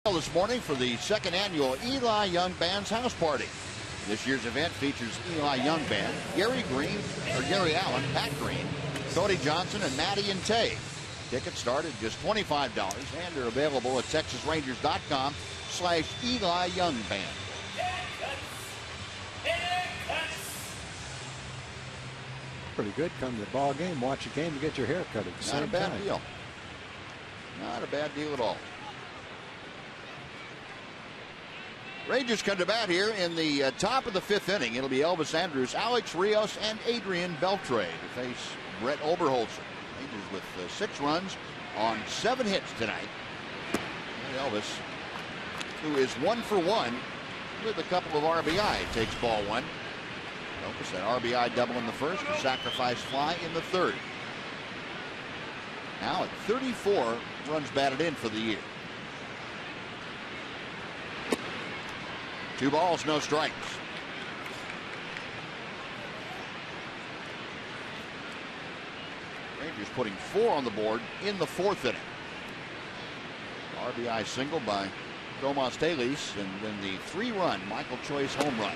This morning for the second annual Eli Young Band's house party. This year's event features Eli Young Band, Gary Allen, Pat Green, Cody Johnson, and Maddie and Tay. Tickets start at just $25 and are available at TexasRangers.com/Eli Young Band. Pretty good. Come to the ball game, watch a game, and get your hair cut at the same time. Not a bad deal. Not a bad deal at all. Rangers come to bat here in the top of the 5th inning. It'll be Elvis Andrus, Alex Rios, and Adrian Beltre to face Brett Oberholzer. Rangers with 6 runs on 7 hits tonight. And Elvis, who is 1 for 1 with a couple of RBI, takes ball 1. Elvis, that RBI double in the first, a sacrifice fly in the 3rd. Now at 34 runs batted in for the year. 2 balls, no strikes. Rangers putting 4 on the board in the 4th inning. RBI single by Tomas Talis, and then the 3-run Michael Choice home run.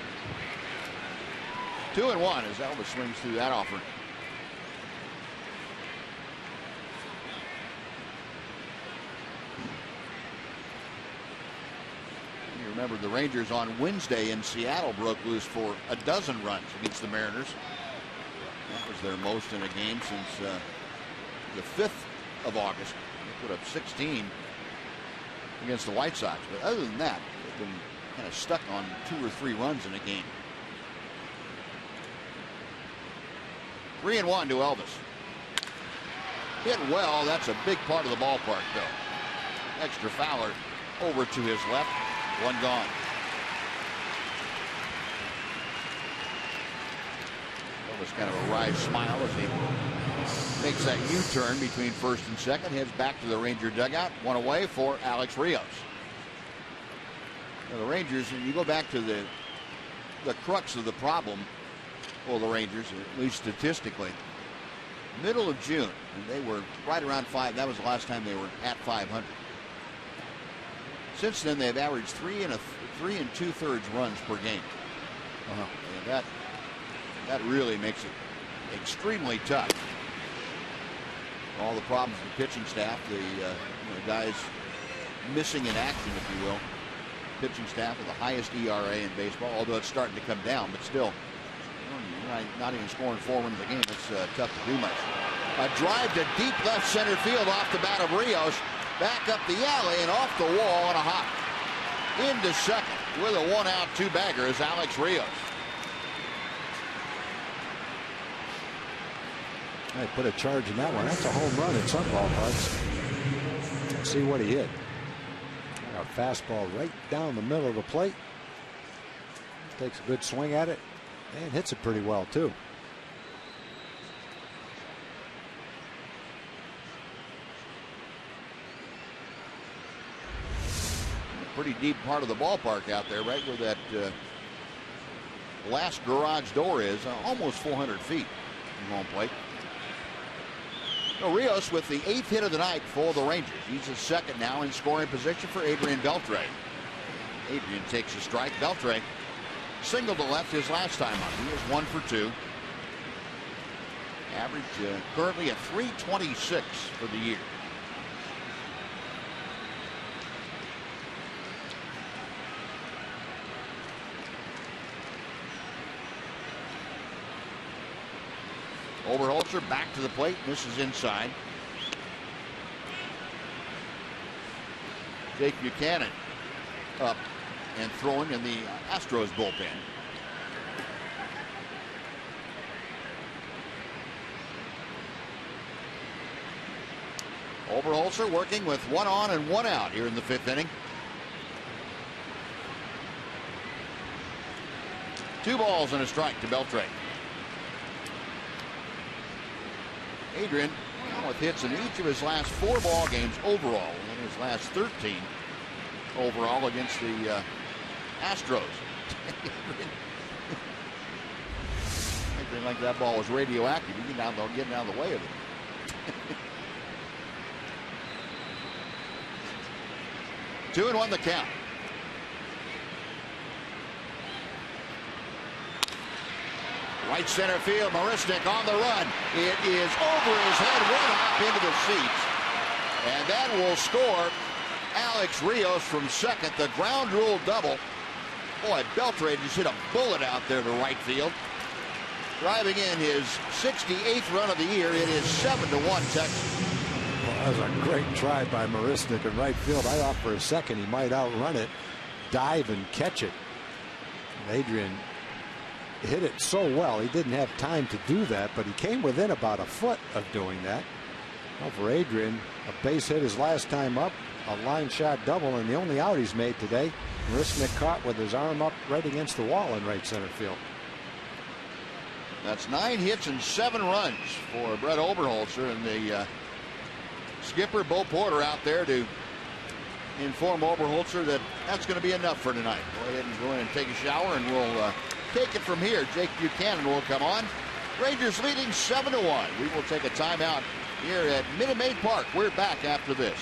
2-1 as Elvis swings through that offering. You remember the Rangers on Wednesday in Seattle broke loose for a dozen runs against the Mariners. That was their most in a game since the 5th of August. They put up 16 against the White Sox. But other than that, they've been kind of stuck on 2 or 3 runs in a game. 3-1 to Elvis. Hit well. That's a big part of the ballpark, though. Extra Fowler over to his left. 1 gone. Elvis kind of a wry smile as he makes that U-turn between 1st and 2nd. Heads back to the Ranger dugout. 1 away for Alex Rios. Now the Rangers, and you go back to the crux of the problem for the Rangers, at least statistically. Middle of June, and they were right around 5. That was the last time they were at 500. Since then, they've averaged 3 2/3 runs per game. And that really makes it extremely tough. All the problems with the pitching staff, the guys missing in action, if you will. Pitching staff with the highest ERA in baseball, although it's starting to come down, but still, not even scoring 4 runs a game. It's tough to do much. A drive to deep left center field off the bat of Rios. Back up the alley and off the wall on a hop. Into second with a 1-out 2-bagger is Alex Rios. They put a charge in that one. That's a home run in some ballparks. Let's see what he hit. A fastball right down the middle of the plate. Takes a good swing at it and hits it pretty well, too. Pretty deep part of the ballpark out there, right where that last garage door is, almost 400 feet from home plate. So Rios with the 8th hit of the night for the Rangers. He's the 2nd now in scoring position for Adrian Beltre. Adrian takes a strike. Beltre singled to left his last time up. He was 1 for 2. Average currently at .326 for the year. Oberholzer back to the plate, misses inside. Jake Buchanan up and throwing in the Astros bullpen. Oberholzer working with 1 on and 1 out here in the 5th inning. 2 balls and a strike to Beltre. Adrian with hits in each of his last 4 ball games overall, and his last 13 overall against the Astros. Anything like that ball was radioactive. You get down the way of it. Two and 1 the count. Right center field, Marisnik on the run. It is over his head, 1 hop into the seats. And that will score Alex Rios from 2nd. The ground rule double. Boy, Beltre just hit a bullet out there to right field. Driving in his 68th run of the year. It is 7-1 Texas. Well, that was a great try by Marisnik in right field. I thought for a second he might outrun it, dive and catch it. And Adrian hit it so well he didn't have time to do that, but he came within about a foot of doing that. Well, for Adrian, a base hit his last time up, a line shot double, and the only out he's made today. Marisnik caught with his arm up right against the wall in right center field. That's 9 hits and 7 runs for Brett Oberholzer, and the skipper Bo Porter out there to inform Oberholzer that that's going to be enough for tonight. Go ahead and go in and take a shower, and we'll take it from here. Jake Buchanan will come on. Rangers leading 7-1. We will take a timeout here at Minute Maid Park. We're back after this.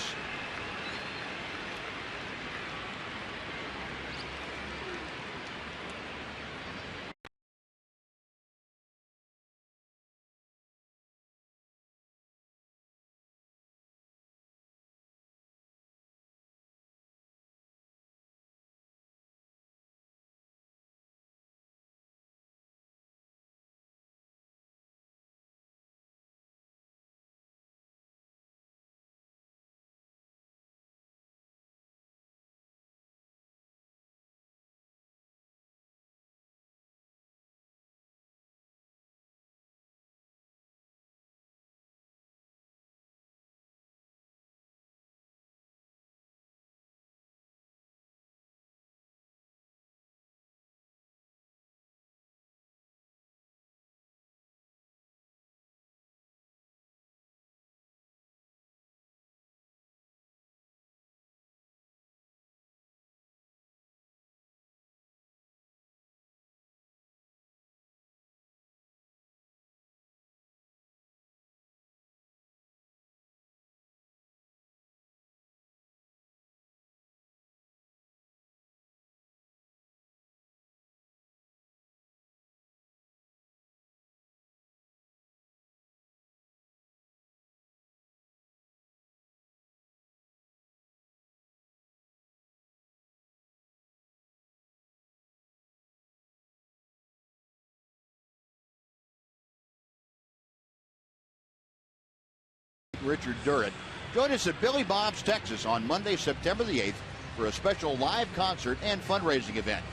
Richard Durrett. Join us at Billy Bob's, Texas on Monday, September the 8th for a special live concert and fundraising event.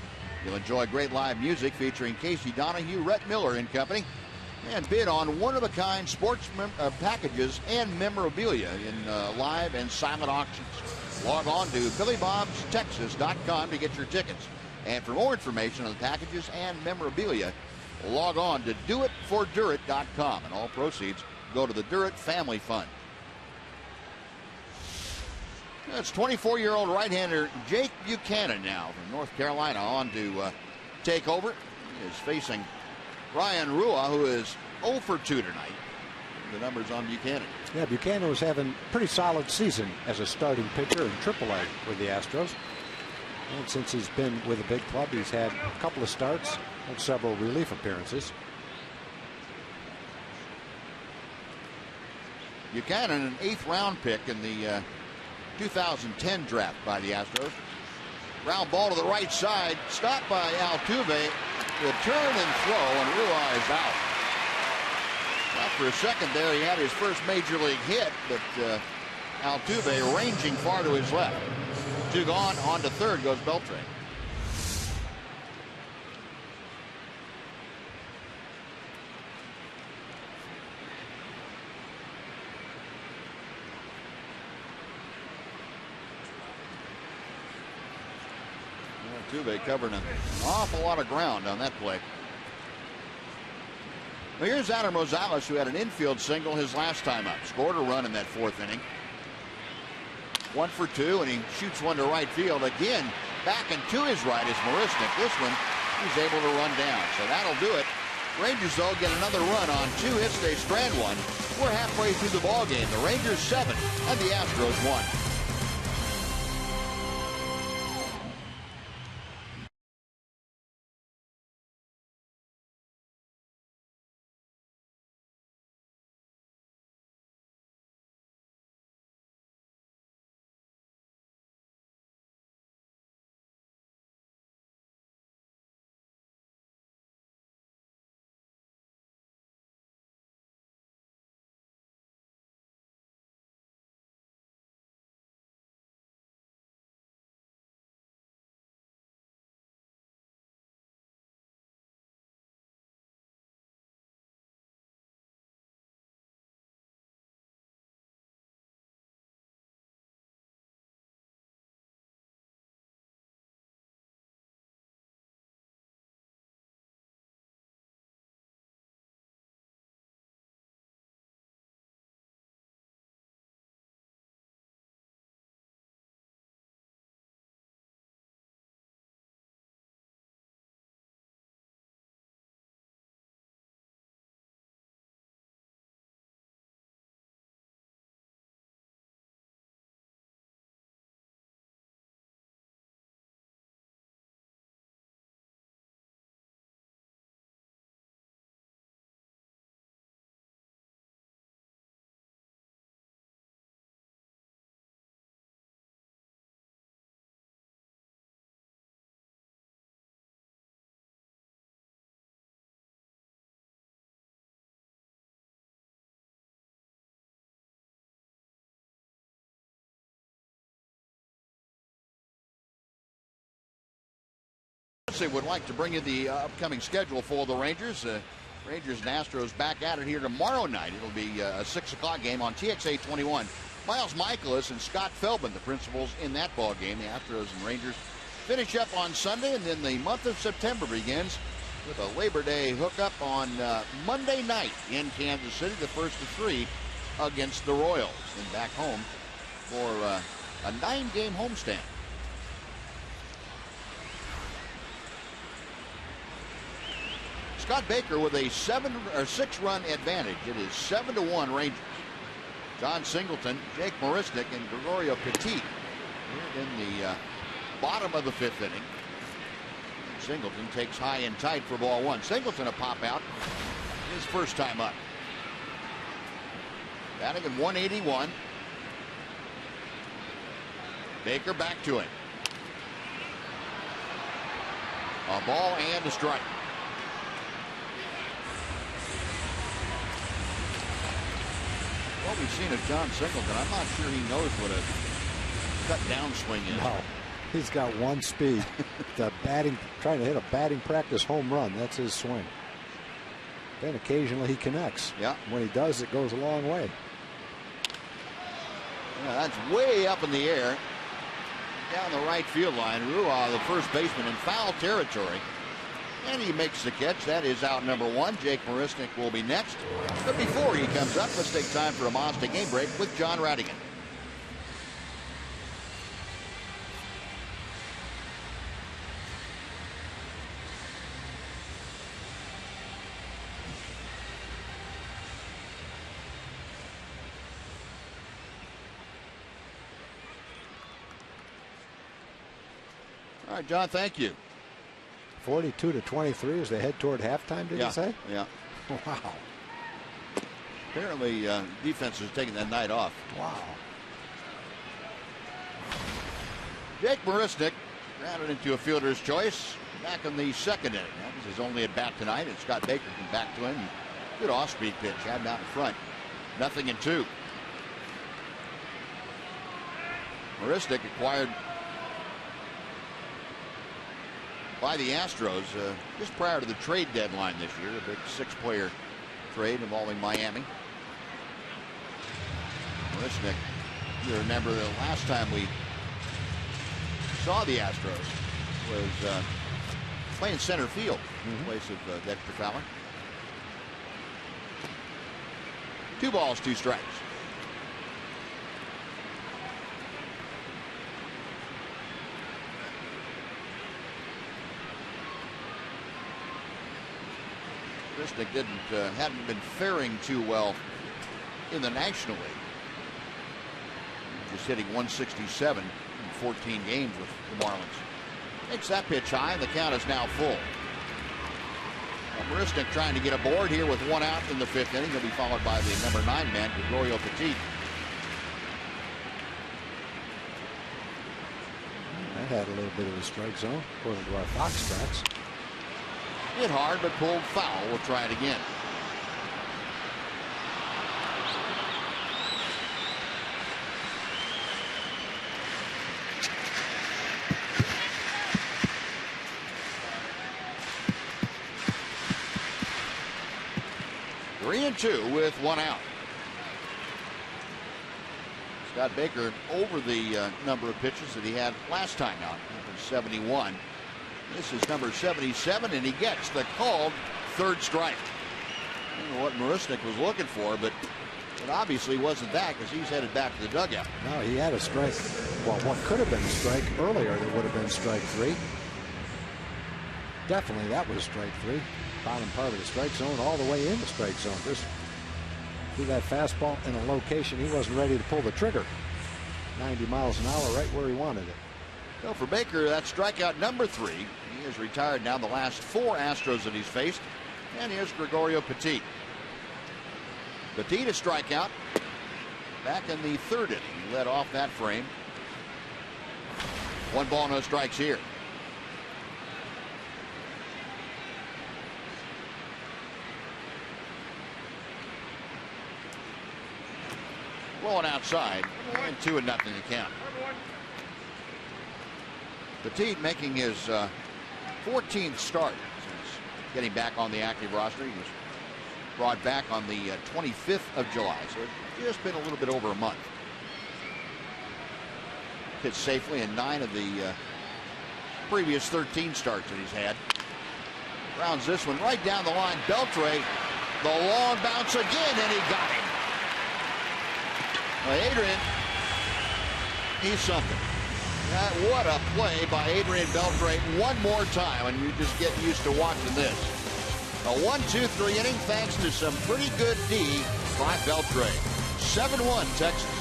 You'll enjoy great live music featuring Casey Donahue, Rhett Miller and company, and bid on one-of-a-kind sports packages and memorabilia in live and silent auctions. Log on to BillyBobsTexas.com to get your tickets. And for more information on the packages and memorabilia, log on to DoItForDurrett.com, and all proceeds go to the Durrett Family Fund. That's 24-year-old right-hander Jake Buchanan now from North Carolina on to take over. He is facing Ryan Rua, who is 0 for 2 tonight. The numbers on Buchanan. Yeah, Buchanan was having a pretty solid season as a starting pitcher in AAA with the Astros. And since he's been with a big club, he's had a couple of starts and several relief appearances. Buchanan, an 8th round pick in the 2010 draft by the Astros. Round ball to the right side, stopped by Altuve. The turn and throw, and Rua is out. Well, for a second there, he had his first major league hit, but Altuve ranging far to his left. 2 gone, on to third goes Beltran. Altuve covering an awful lot of ground on that play. Well, here's Adam Rosales, who had an infield single his last time up. Scored a run in that 4th inning. 1 for 2, and he shoots one to right field. Again, back and to his right is Marisnik. This one, he's able to run down. So that'll do it. Rangers, though, get another run on 2 hits. They strand one. We're halfway through the ballgame. The Rangers 7 and the Astros 1. They would like to bring you the upcoming schedule for the Rangers. Rangers and Astros back at it here tomorrow night. It'll be a 6 o'clock game on TEX AT HOU 21. Miles Michaelis and Scott Feldman, the principals in that ball game. The Astros and Rangers finish up on Sunday, and then the month of September begins with a Labor Day hookup on Monday night in Kansas City, the first of 3 against the Royals. And back home for a 9-game homestand. Scott Baker with a 6-run advantage. It is 7-1 Rangers. John Singleton, Jake Marisnik, and Gregorio Petit here in the bottom of the 5th inning. Singleton takes high and tight for ball 1. Singleton a pop out, his first time up. Batting at 181. Baker back to him. A ball and a strike. What we've seen of John Singleton, I'm not sure he knows what a cut down swing is. No, he's got one speed. Trying to hit a batting practice home run. That's his swing. Then occasionally he connects. Yeah. When he does, it goes a long way. Yeah, that's way up in the air. Down the right field line. Rua, the first baseman, in foul territory. And he makes the catch. That is out number 1. Jake Marisnik will be next. But before he comes up, let's take time for a Mazda game break with John Radigan. All right, John, thank you. 42-23 as they head toward halftime, did you say? Yeah. Wow. Apparently, defense is taking that night off. Wow. Jake Marisnik grounded into a fielder's choice back in the 2nd inning. That was his only at bat tonight, and Scott Baker came back to him. Good off-speed pitch, had him out in front. 0-2. Marisnik acquired by the Astros just prior to the trade deadline this year, a big 6-player trade involving Miami. Marisnik, you remember the last time we saw the Astros was playing center field in place of Dexter Fowler. 2 balls, 2 strikes. Marisnik hadn't been faring too well in the National League. Just hitting 167 in 14 games with the Marlins. Makes that pitch high, and the count is now full. Marisnik trying to get aboard here with 1 out in the 5th inning. He'll be followed by the number 9 man, Gregorio Petit. That had a little bit of a strike zone, according to our Fox stats. Hit hard, but pulled foul. We'll try it again. Three and 2 with 1 out. Scott Baker over the number of pitches that he had last time out. That was 71. This is number 77, and he gets the called 3rd strike. I don't know what Marisnik was looking for, but it obviously wasn't that, because he's headed back to the dugout. No, he had a strike. Well, what could have been a strike earlier that would have been strike 3. Definitely that was strike 3. Bottom part of the strike zone all the way in the strike zone. Just threw that fastball in a location he wasn't ready to pull the trigger. 90 miles an hour right where he wanted it. So for Baker, that's strikeout number 3. He is retired now the last 4 Astros that he's faced. And here's Gregorio Petit. Petit to strikeout. Back in the 3rd inning. He led off that frame. 1 ball, no strikes here. Rolling outside. And 2-0 to count. Petit making his 14th start since getting back on the active roster. He was brought back on the 25th of July, so it's just been a little bit over a month. Hit safely in 9 of the previous 13 starts that he's had. Rounds this one right down the line. Beltre, the long bounce again, and he got him. Well, Adrian, he's something. What a play by Adrian Beltre one more time, and you just get used to watching this. A 1-2-3 inning thanks to some pretty good D by Beltre. 7-1 Texas.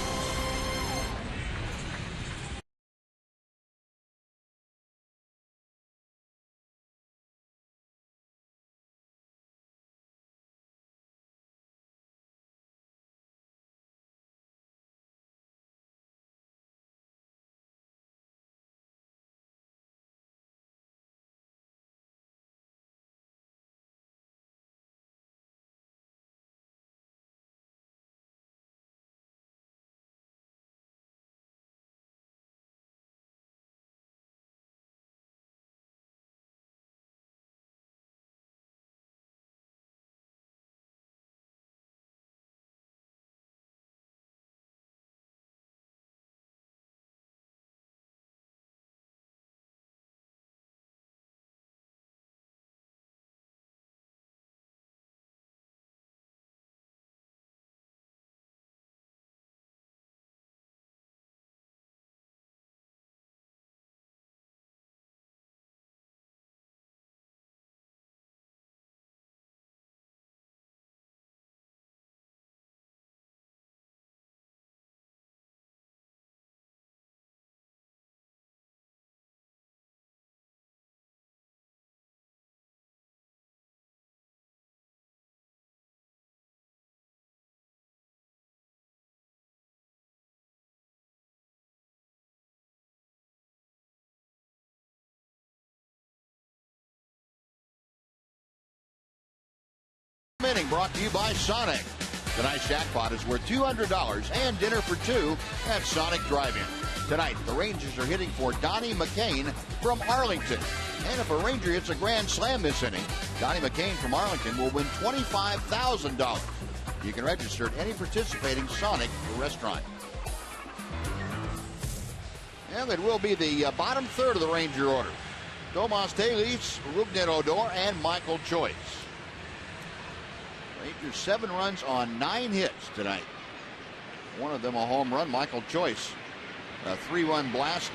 Inning brought to you by Sonic. Tonight's jackpot is worth $200 and dinner for 2 at Sonic Drive-In. Tonight, the Rangers are hitting for Donnie McCain from Arlington. And if a Ranger hits a grand slam this inning, Donnie McCain from Arlington will win $25,000. You can register at any participating Sonic restaurant. And it will be the bottom third of the Ranger order. Tomas Talis, Rougned Odor, and Michael Choice. Rangers 7 runs on 9 hits tonight. One of them a home run. Michael Choice, a 3-run blast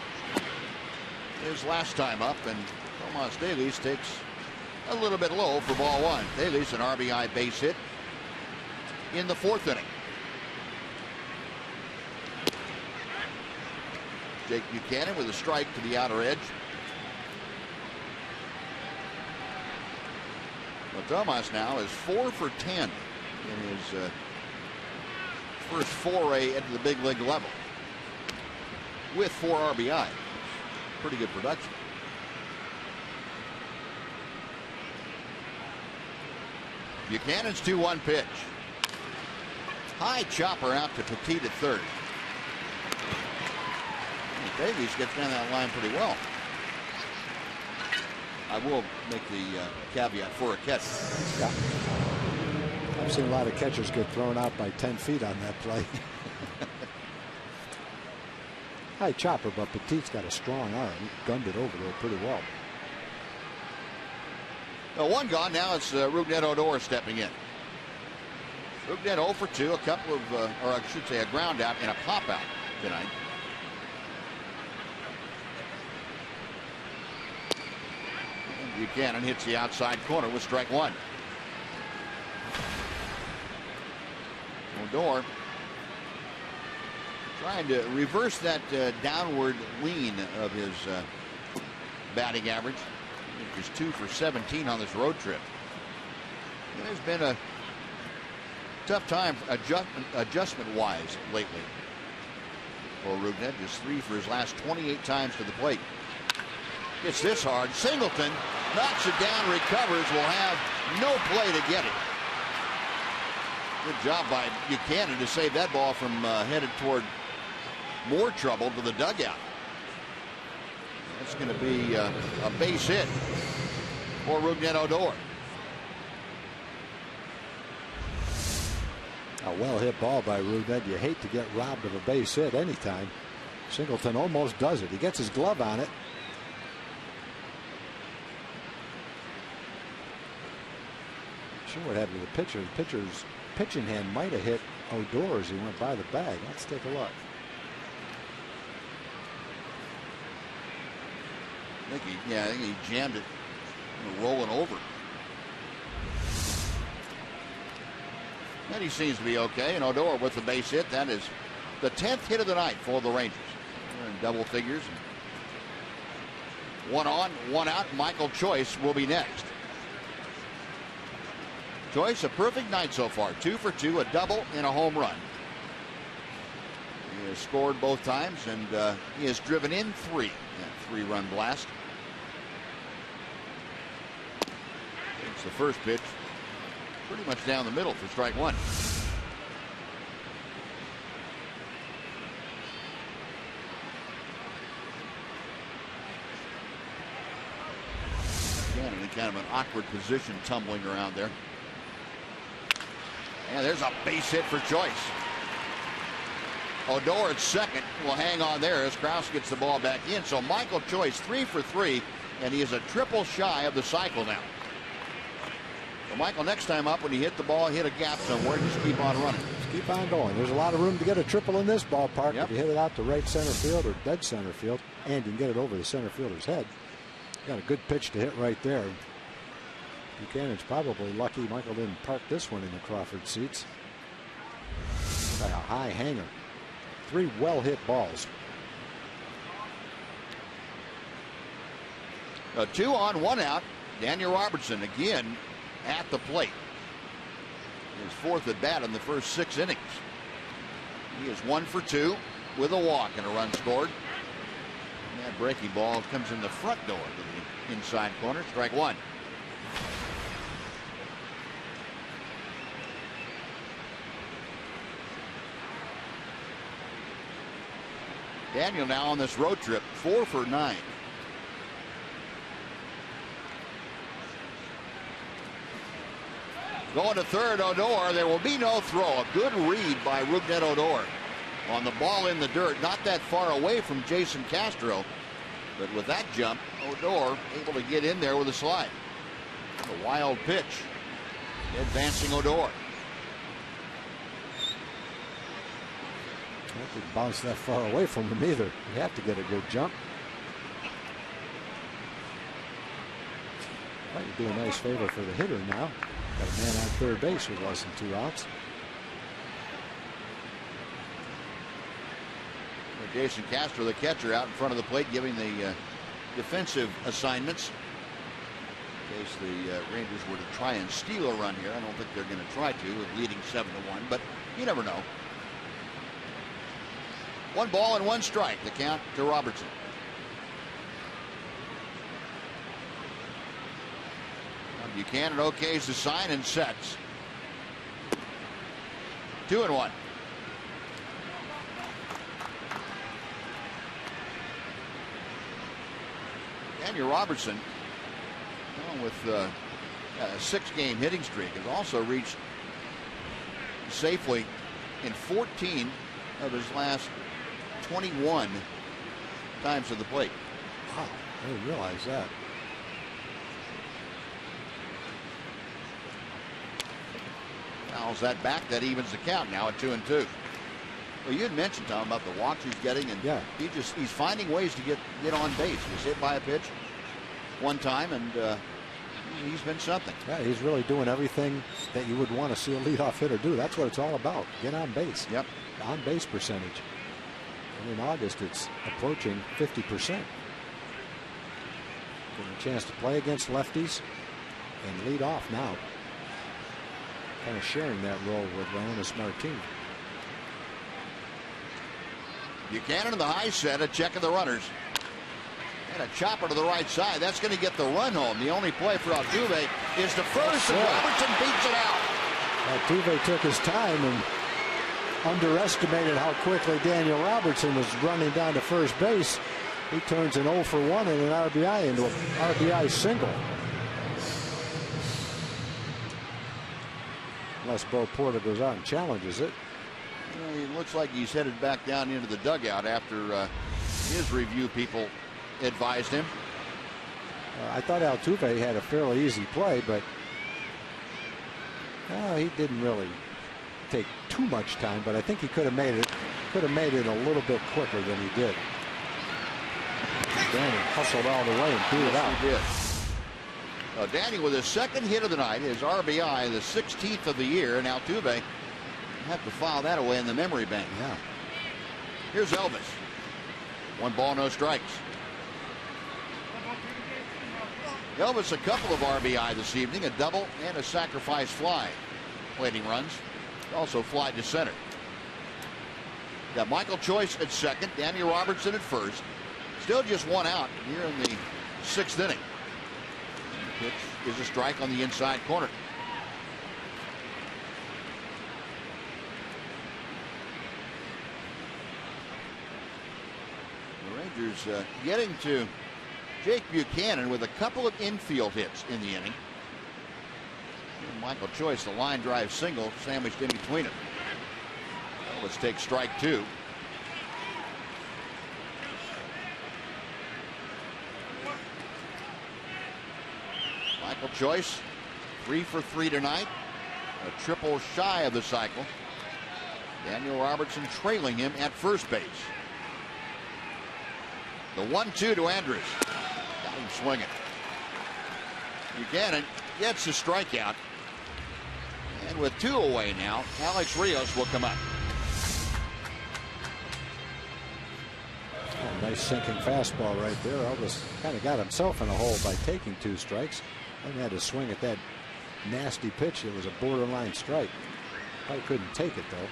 his last time up, and Tomas Talis takes a little bit low for ball 1. Talis an RBI base hit in the 4th inning. Jake Buchanan with a strike to the outer edge. Well, Tomas now is 4 for 10 in his first foray into the big league level with 4 RBI. Pretty good production. Buchanan's 2-1 pitch. High chopper out to Petit at third. Davies gets down that line pretty well. I will make the caveat for a catch. Yeah. I've seen a lot of catchers get thrown out by 10 feet on that play. High chopper, but Petit's got a strong arm. He gunned it over there pretty well. Well, 1 gone. Now it's Rougned Odor stepping in. Rougned 0 for 2. A couple of, or I should say, a ground out and a pop out tonight. Buchanan hits the outside corner with strike 1. Odor trying to reverse that downward lean of his batting average. He's 2 for 17 on this road trip. And there's been a tough time adjustment-wise lately for Rougned. Just 3 for his last 28 times to the plate. It's this hard. Singleton knocks it down, recovers, will have no play to get it. Good job by Buchanan to save that ball from headed toward more trouble to the dugout. That's going to be a base hit for Rougned Odor. A well-hit ball by Rougned. You hate to get robbed of a base hit anytime. Singleton almost does it. He gets his glove on it. Sure what happened to the pitcher. The pitcher's pitching hand might have hit Odor as he went by the bag. Let's take a look. I think he jammed it, rolling over. And he seems to be okay. And Odor with the base hit. That is the 10th hit of the night for the Rangers. They're in double figures. One on, one out. Michael Choice will be next. Choice, a perfect night so far. 2 for 2, a double and a home run. He has scored both times, and he has driven in 3. That 3-run blast. It's the first pitch. Pretty much down the middle for strike 1. Again, in kind of an awkward position, tumbling around there. And there's a base hit for Choice. Odor at second will hang on there as Krause gets the ball back in. So Michael Choice 3 for 3, and he is a triple shy of the cycle now. So Michael, next time up, when he hit the ball, hit a gap somewhere, just keep on running. Just keep on going. There's a lot of room to get a triple in this ballpark. Yep. If you hit it out to right center field or dead center field, and you can get it over the center fielder's head. Got a good pitch to hit right there. Buchanan's probably lucky Michael didn't park this one in the Crawford seats. By a high hanger. 3 well-hit balls. 2 on, 1 out. Daniel Robertson again at the plate. His 4th at bat in the first 6 innings. He is 1 for 2 with a walk and a run scored. And that breaking ball comes in the front door to the inside corner. Strike 1. Daniel now on this road trip, 4 for 9. Going to third, Odor. There will be no throw. A good read by Rougned Odor on the ball in the dirt. Not that far away from Jason Castro. But with that jump, Odor able to get in there with a slide. A wild pitch. Advancing Odor. Not to bounce that far away from him either. You have to get a good jump. Might do a nice favor for the hitter now. Got a man on third base with less than 2 outs. Jason Castro, the catcher, out in front of the plate, giving the defensive assignments. In case the Rangers were to try and steal a run here. I don't think they're going to try to, leading 7-1, but you never know. 1 ball and 1 strike, the count to Robertson. Buchanan okays the sign and sets. 2-1. Daniel Robertson, with a 6-game hitting streak, has also reached safely in 14 of his last 21 times at the plate. Wow, I didn't realize that. Fouls that back. That evens the count now at 2-2. Well, you had mentioned, Tom, about the walks he's getting, and yeah, he's finding ways to get on base. He's hit by a pitch one time, and he's been something. Yeah, he's really doing everything that you would want to see a leadoff hitter do. That's what it's all about. Get on base. Yep. On base percentage. And in August, it's approaching 50%. Getting a chance to play against lefties and lead off now. Kind of sharing that role with Leonis Martin. Buchanan to the high set, a check of the runners. And a chopper to the right side. That's going to get the run home. The only play for Altuve is the first, and Robertson beats it out. Altuve took his time and underestimated how quickly Daniel Robertson was running down to first base. He turns an 0 for 1 and an RBI into an RBI single. Unless Bo Porter goes out and challenges it. Well, it looks like he's headed back down into the dugout after his review people advised him. I thought Altuve had a fairly easy play, but he didn't really take too much time. But I think he could have made it a little bit quicker than he did. Danny hustled all the way and threw it out. He did. Danny with his second hit of the night, his RBI, the 16th of the year, and Altuve have to file that away in the memory bank. Yeah. Here's Elvis. 1 ball, no strikes. Elvis a couple of RBI this evening, a double and a sacrifice fly. Waiting runs. Also fly to center. Got Michael Choice at second, Danny Robertson at first. Still just 1 out here in the 6th inning. Pitch is a strike on the inside corner. The Rangers getting to Jake Buchanan with a couple of infield hits in the inning. And Michael Choice, the line drive single sandwiched in between them. Well, let's take strike 2. Michael Choice 3 for 3 tonight, a triple shy of the cycle. Daniel Robertson trailing him at first base. The 1-2 to Andrews. Got him swinging. Buchanan gets a strikeout. And with 2 away now, Alex Rios will come up. Oh, nice sinking fastball right there. Elvis kind of got himself in a hole by taking 2 strikes. And had to swing at that nasty pitch. It was a borderline strike. Probably couldn't take it though.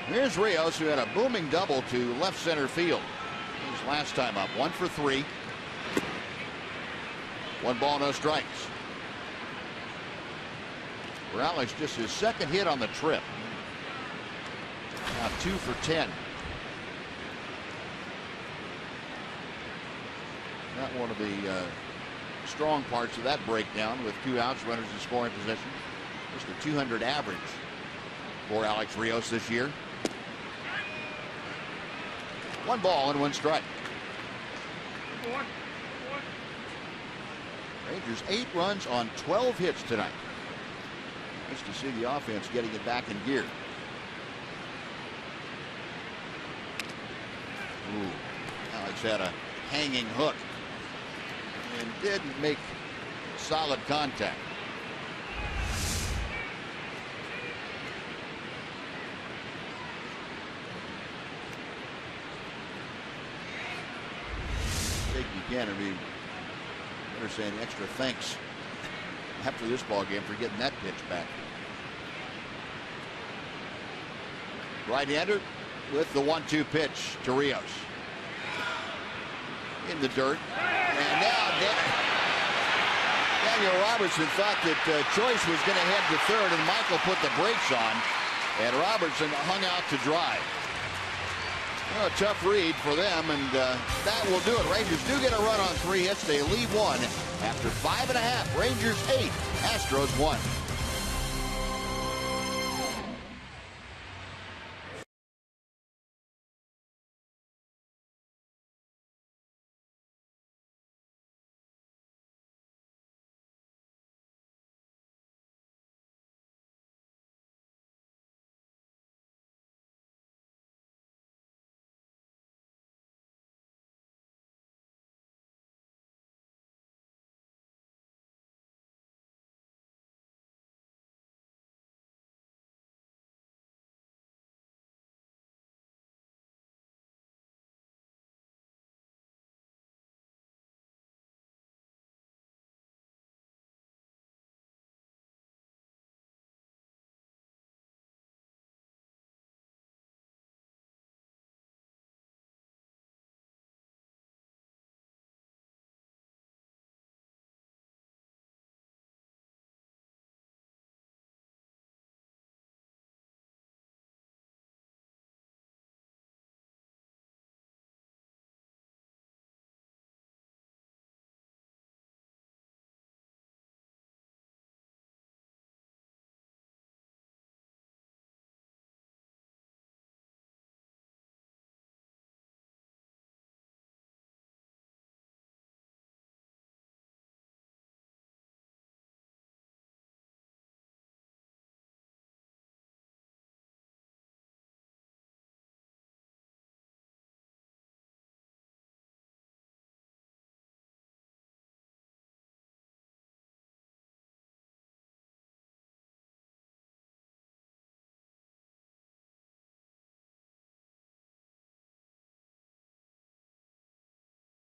Here's Rios, who had a booming double to left center field his last time up. 1 for 3. 1 ball, no strikes. For Alex, just his second hit on the trip. Now 2 for 10. Not one of the strong parts of that breakdown with 2 outs, runners in scoring position. Just a 200 average for Alex Rios this year. 1 ball and 1 strike. Rangers 8 runs on 12 hits tonight. Nice to see the offense getting it back in gear. Ooh, Alex had a hanging hook and didn't make solid contact. Jake Buchanan, we better say an extra thanks after this ball game for getting that pitch back. Right-hander with the 1-2 pitch to Rios. In the dirt. And now Daniel Robertson thought that Choice was going to head to third, and Michael put the brakes on, and Robertson hung out to dry. Well, a tough read for them, and that will do it. Rangers do get a run on 3 hits. They leave 1 after 5.5. Rangers 8, Astros 1.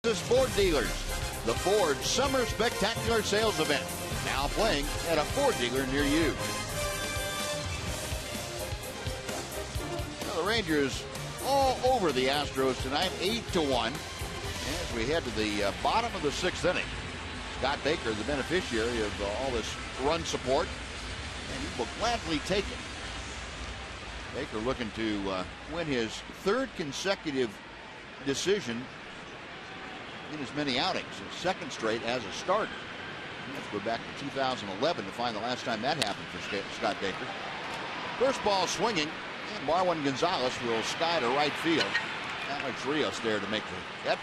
Texas Ford dealers. The Ford Summer Spectacular Sales Event. Now playing at a Ford dealer near you. Well, the Rangers all over the Astros tonight, 8-1. As we head to the bottom of the 6th inning. Scott Baker, the beneficiary of all this run support, and he will gladly take it. Baker looking to win his 3rd consecutive decision in as many outings, his 2nd straight as a starter. Let's go back to 2011 to find the last time that happened for Scott Baker. First ball swinging, and Marwin Gonzalez will sky to right field. Alex Rios there to make the catch.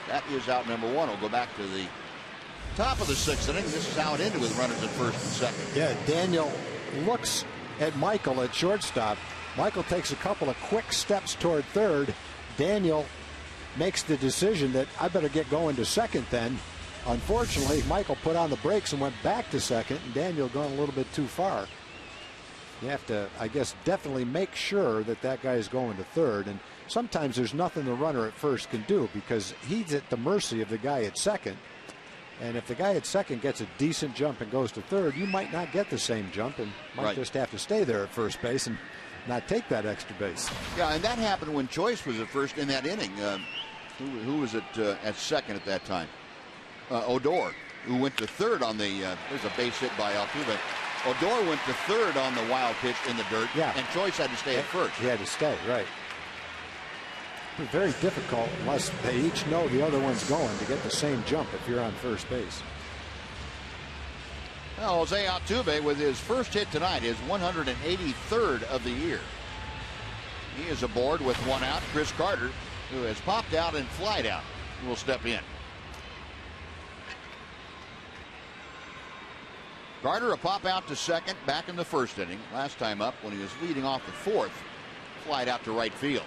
That is out number 1. We'll go back to the top of the 6th inning. This is how it ended with runners at 1st and 2nd. Yeah, Daniel looks at Michael at shortstop. Michael takes a couple of quick steps toward 3rd. Daniel makes the decision that I better get going to 2nd then. Unfortunately, Michael put on the brakes and went back to 2nd, and Daniel gone a little bit too far. You have to, I guess, definitely make sure that that guy is going to 3rd. And sometimes there's nothing the runner at 1st can do because he's at the mercy of the guy at 2nd. And if the guy at 2nd gets a decent jump and goes to 3rd, you might not get the same jump and might just have to stay there at 1st base and not take that extra base. Yeah, and that happened when Choice was at 1st in that inning. Who was at 2nd at that time? Odor, who went to 3rd on the, there's a base hit by Altuve. Odor went to 3rd on the wild pitch in the dirt, and Choice had to stay at 1st. He had to stay, right. It's very difficult unless they each know the other one's going to get the same jump if you're on 1st base. Well, Jose Altuve with his 1st hit tonight, his 183rd of the year. He is aboard with 1 out. Chris Carter, who has popped out and flied out, will step in. Carter a pop out to 2nd back in the 1st inning. Last time up when he was leading off the 4th, flied out to right field.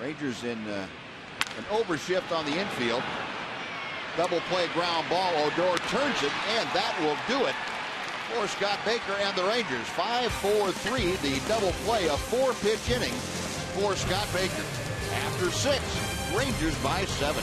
Rangers in an overshift on the infield. Double play ground ball. Odor turns it, and that will do it for Scott Baker and the Rangers. 5-4-3, the double play, a 4-pitch inning for Scott Baker. After 6, Rangers by 7.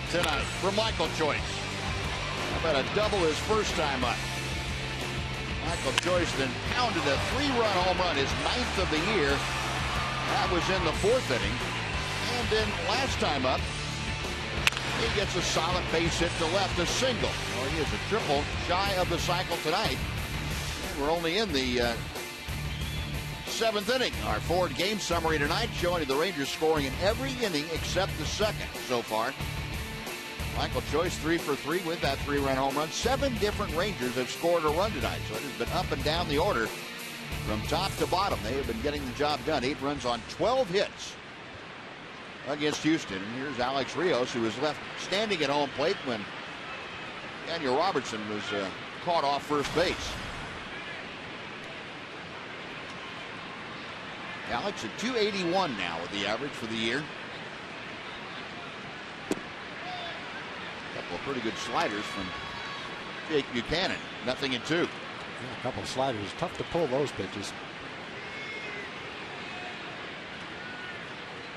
Tonight for Michael Choice. How about a double his first time up? Michael Choice then pounded a 3-run home run, his 9th of the year. That was in the 4th inning. And then last time up, he gets a solid base hit to left, a single. Well, he is a triple shy of the cycle tonight. And we're only in the 7th inning. Our Ford game summary tonight showing the Rangers scoring in every inning except the 2nd so far. Michael Choice 3 for 3 with that 3-run home run. 7 different Rangers have scored a run tonight, so it has been up and down the order from top to bottom. They have been getting the job done. 8 runs on 12 hits against Houston. And here's Alex Rios, who was left standing at home plate when Daniel Robertson was caught off first base. Alex at 281 now with the average for the year. A couple of pretty good sliders from Jake Buchanan. 0-2. Yeah, a couple of sliders. Tough to pull those pitches.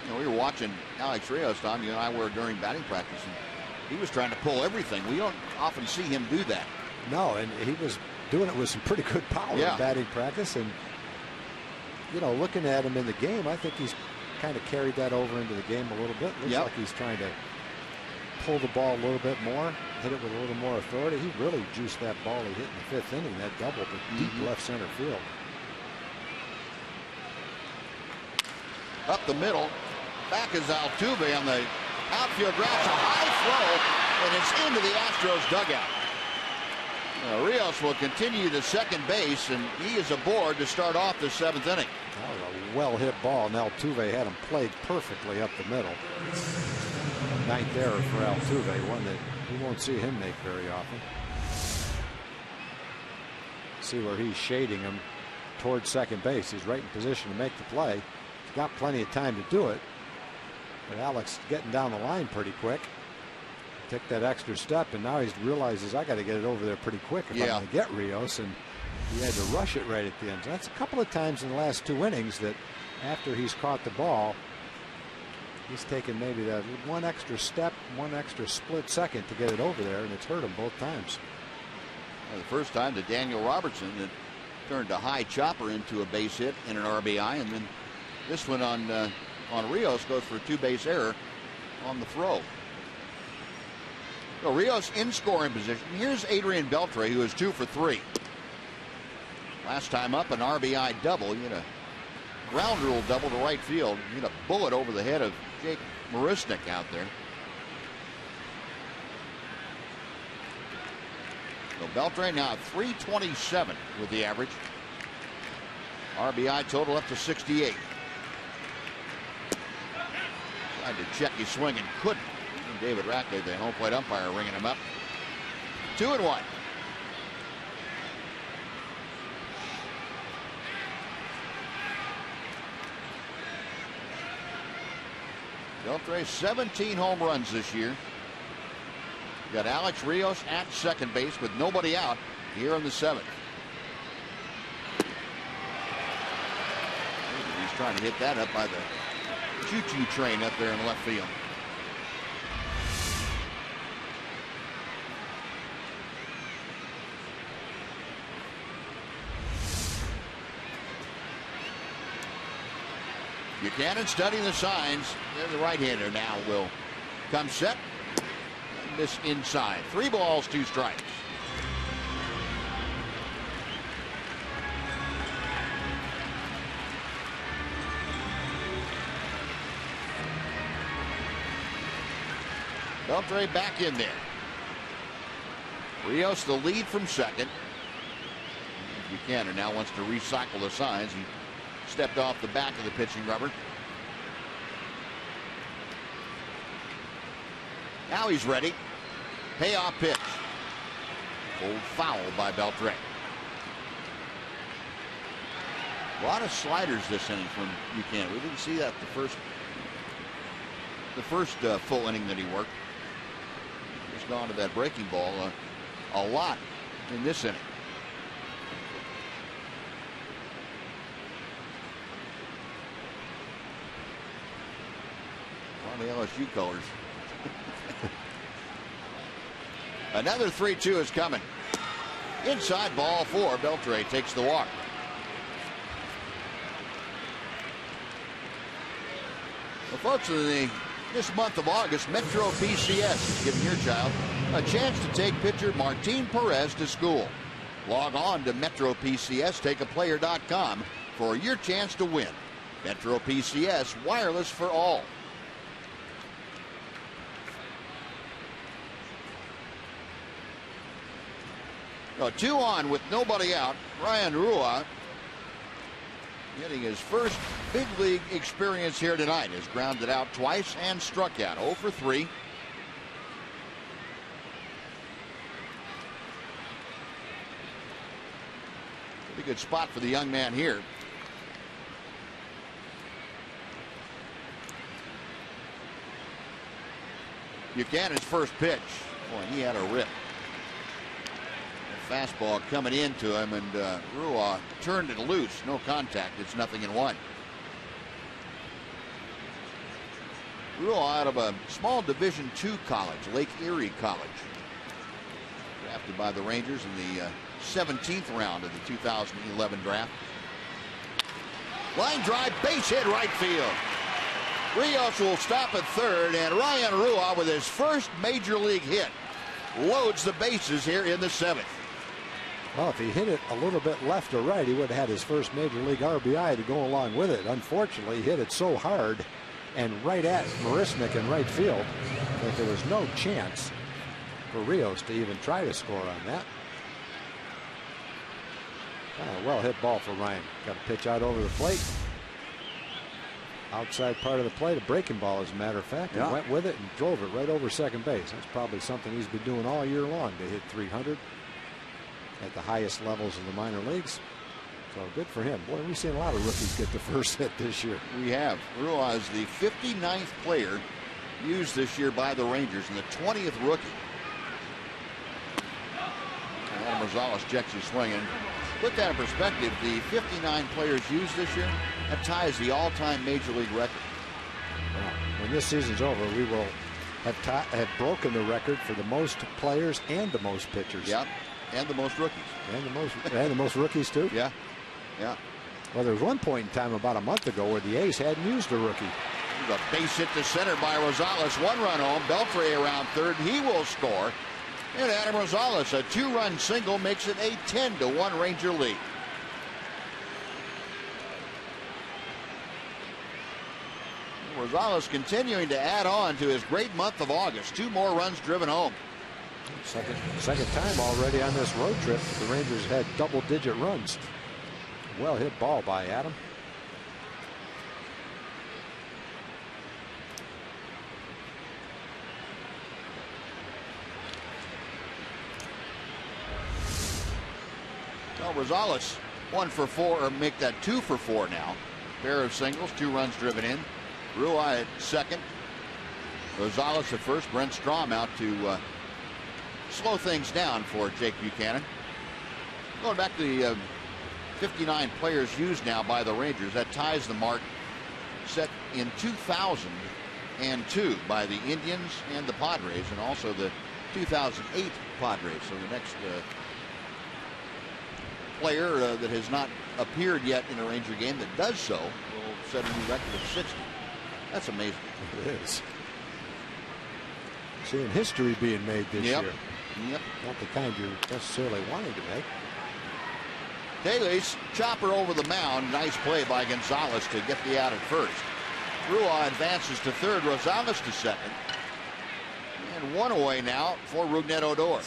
You know, we were watching Alex Rios, Tom, you and I were during batting practice, and he was trying to pull everything. We don't often see him do that. No, and he was doing it with some pretty good power in batting practice. And, you know, looking at him in the game, I think he's kind of carried that over into the game a little bit. Looks like he's trying to pull the ball a little bit more, hit it with a little more authority. He really juiced that ball he hit in the 5th inning, that double to deep left center field. Up the middle. Back is Altuve on the outfield grabs a high throw, and it's into the Astros dugout. Rios will continue to second base, and he is aboard to start off the 7th inning. That was a well-hit ball, and Altuve had him played perfectly up the middle. 9th error for Altuve, one that you won't see him make very often. See where he's shading him towards second base. He's right in position to make the play. He's got plenty of time to do it. But Alex getting down the line pretty quick. Took that extra step, and now he realizes I got to get it over there pretty quick if I'm going to get Rios, and he had to rush it right at the end. So that's a couple of times in the last 2 innings that after he's caught the ball, he's taken maybe that one extra step, one extra split second to get it over there, and it's hurt him both times. Well, the first time to Daniel Robertson that turned a high chopper into a base hit and an RBI, and then this one on Rios goes for a 2-base error on the throw. So Rios in scoring position. Here's Adrian Beltre, who is 2 for 3. Last time up, an RBI double. He hit a ground rule double to right field. He hit a bullet over the head of Jake Marisnik out there. So Beltre now at 327 with the average. RBI total up to 68. Tried to check his swing and couldn't. David Rackley, the home plate umpire, ringing him up. 2-1. Beltre 17 home runs this year. You got Alex Rios at second base with nobody out here in the 7th. He's trying to hit that up by the choo-choo train up there in left field. Buchanan studying the signs. There's the right-hander now will come set. And this inside. 3 balls, 2 strikes. Beltre back in there. Rios the lead from second. Buchanan now wants to recycle the signs. He stepped off the back of the pitching rubber. Now he's ready. Payoff pitch. Old foul by Beltre. A lot of sliders this inning from Buchanan. We didn't see that the first full inning that he worked. He's gone to that breaking ball a lot in this inning. The LSU colors. Another 3-2 is coming. Inside, ball 4. Beltre takes the walk. Well, folks, in this month of August, Metro PCS is giving your child a chance to take pitcher Martin Perez to school. Log on to MetroPCSTakeAPlayer.com for your chance to win. Metro PCS, wireless for all. So 2 on with nobody out. Ryan Rua getting his first big league experience here tonight. Has grounded out twice and struck out. 0 for 3. Good spot for the young man here. Buchanan's first pitch. Boy, he had a rip. A fastball coming into him, and Rua turned it loose. No contact. It's 0-1. Rua out of a small Division II college, Lake Erie College. Drafted by the Rangers in the 17th round of the 2011 draft. Line drive, base hit right field. Rios will stop at third, and Ryan Rua, with his first major league hit, loads the bases here in the 7th. Well, if he hit it a little bit left or right, he would have had his first major league RBI to go along with it. Unfortunately, he hit it so hard and right at Marisnik in right field that there was no chance for Rios to even try to score on that. A well hit ball for Ryan. Got a pitch out over the plate. Outside part of the plate, a breaking ball, as a matter of fact. Yeah. He went with it and drove it right over second base. That's probably something he's been doing all year long, to hit 300 at the highest levels of the minor leagues. So good for him. Boy, we've seen a lot of rookies get the first hit this year. We have. Rua is the 59th player used this year by the Rangers and the 20th rookie. And Adam Rosales checks his swing. And put that in perspective, the 59 players used this year, that ties the all-time major league record. Well, when this season's over, we will have broken the record for the most players and the most pitchers. Yep, and the most rookies. And the most rookies too. Yeah, yeah. Well, there was one point in time about a month ago where the A's hadn't used a rookie. The base hit to center by Rosales. One run home. Beltre around third. He will score. And Adam Rosales, a 2-run single, makes it a 10-1 Ranger lead. Rosales continuing to add on to his great month of August. 2 more runs driven home. Second time already on this road trip the Rangers had double-digit runs. Well hit ball by Adam. Well, Rosales 1 for 4, or make that 2 for 4 now. Pair of singles, 2 runs driven in. Rua at second. Rosales at first. Brent Strom out to slow things down for Jake Buchanan. Going back to the 59 players used now by the Rangers. That ties the mark set in 2002 by the Indians and the Padres, and also the 2008 Padres. So the next player that has not appeared yet in a Ranger game that does so will set a new record of 60. That's amazing. It is. Seeing history being made this year. Yep. Not the kind you're necessarily wanting to make. Taylor's chopper over the mound. Nice play by Gonzalez to get the out at first. Rua advances to third. Rosales to second. And 1 away now for Rougned Odor.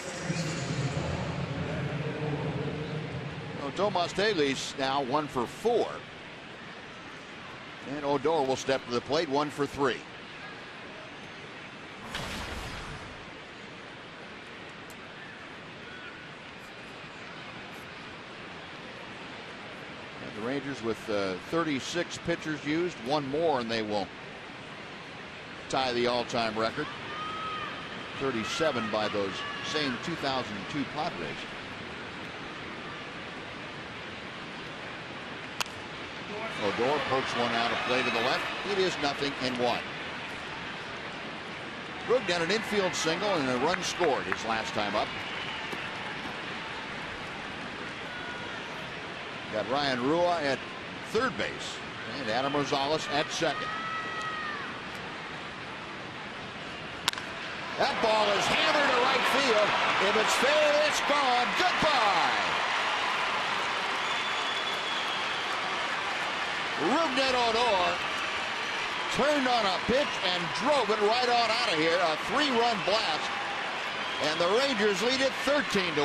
Tomas Taylor's now 1 for 4. And Odor will step to the plate, 1 for 3. And the Rangers with 36 pitchers used, 1 more, and they will tie the all-time record. 37 by those same 2002 Padres. Odor pokes one out of play to the left. It is 0-1. Rougned an infield single and a run scored his last time up. Got Ryan Rua at third base and Adam Rosales at second. That ball is hammered to right field. If it's fair, it's gone. Goodbye. Rougned Odor turned on a pitch and drove it right on out of here. A 3-run blast. And the Rangers lead it 13-1.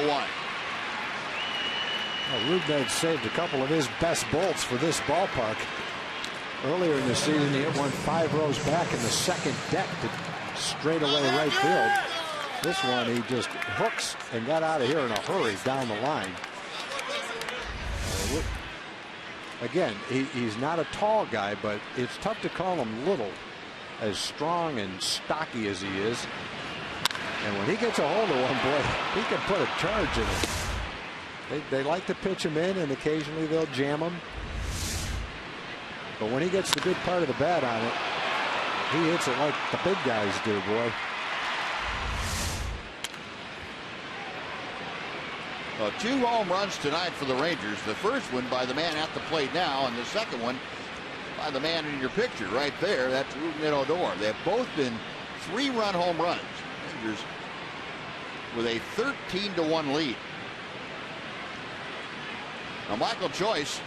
Well, Rougned saved a couple of his best bolts for this ballpark. Earlier in the season, he hit one 5 rows back in the second deck to straightaway right field. This one, he just hooks and got out of here in a hurry down the line. Again, he's not a tall guy, but it's tough to call him little, as strong and stocky as he is. And when he gets a hold of one, boy, he can put a charge in it. They like to pitch him in, and occasionally they'll jam him. But when he gets the good part of the bat on it, he hits it like the big guys do, boy. Well, 2 home runs tonight for the Rangers. The first one by the man at the plate now, and the second one by the man in your picture right there. That's Rougned Odor. They've both been 3-run home runs. Rangers with a 13-1 lead. Now Michael Choice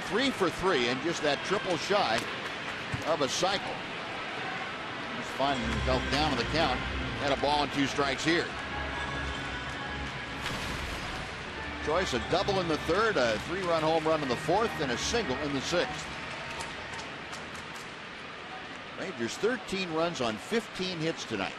3 for 3 and just that triple shy of a cycle. He's finding himself down to the count. Had a ball and 2 strikes here. Choice a double in the third, a 3-run home run in the fourth, and a single in the sixth. Rangers 13 runs on 15 hits tonight.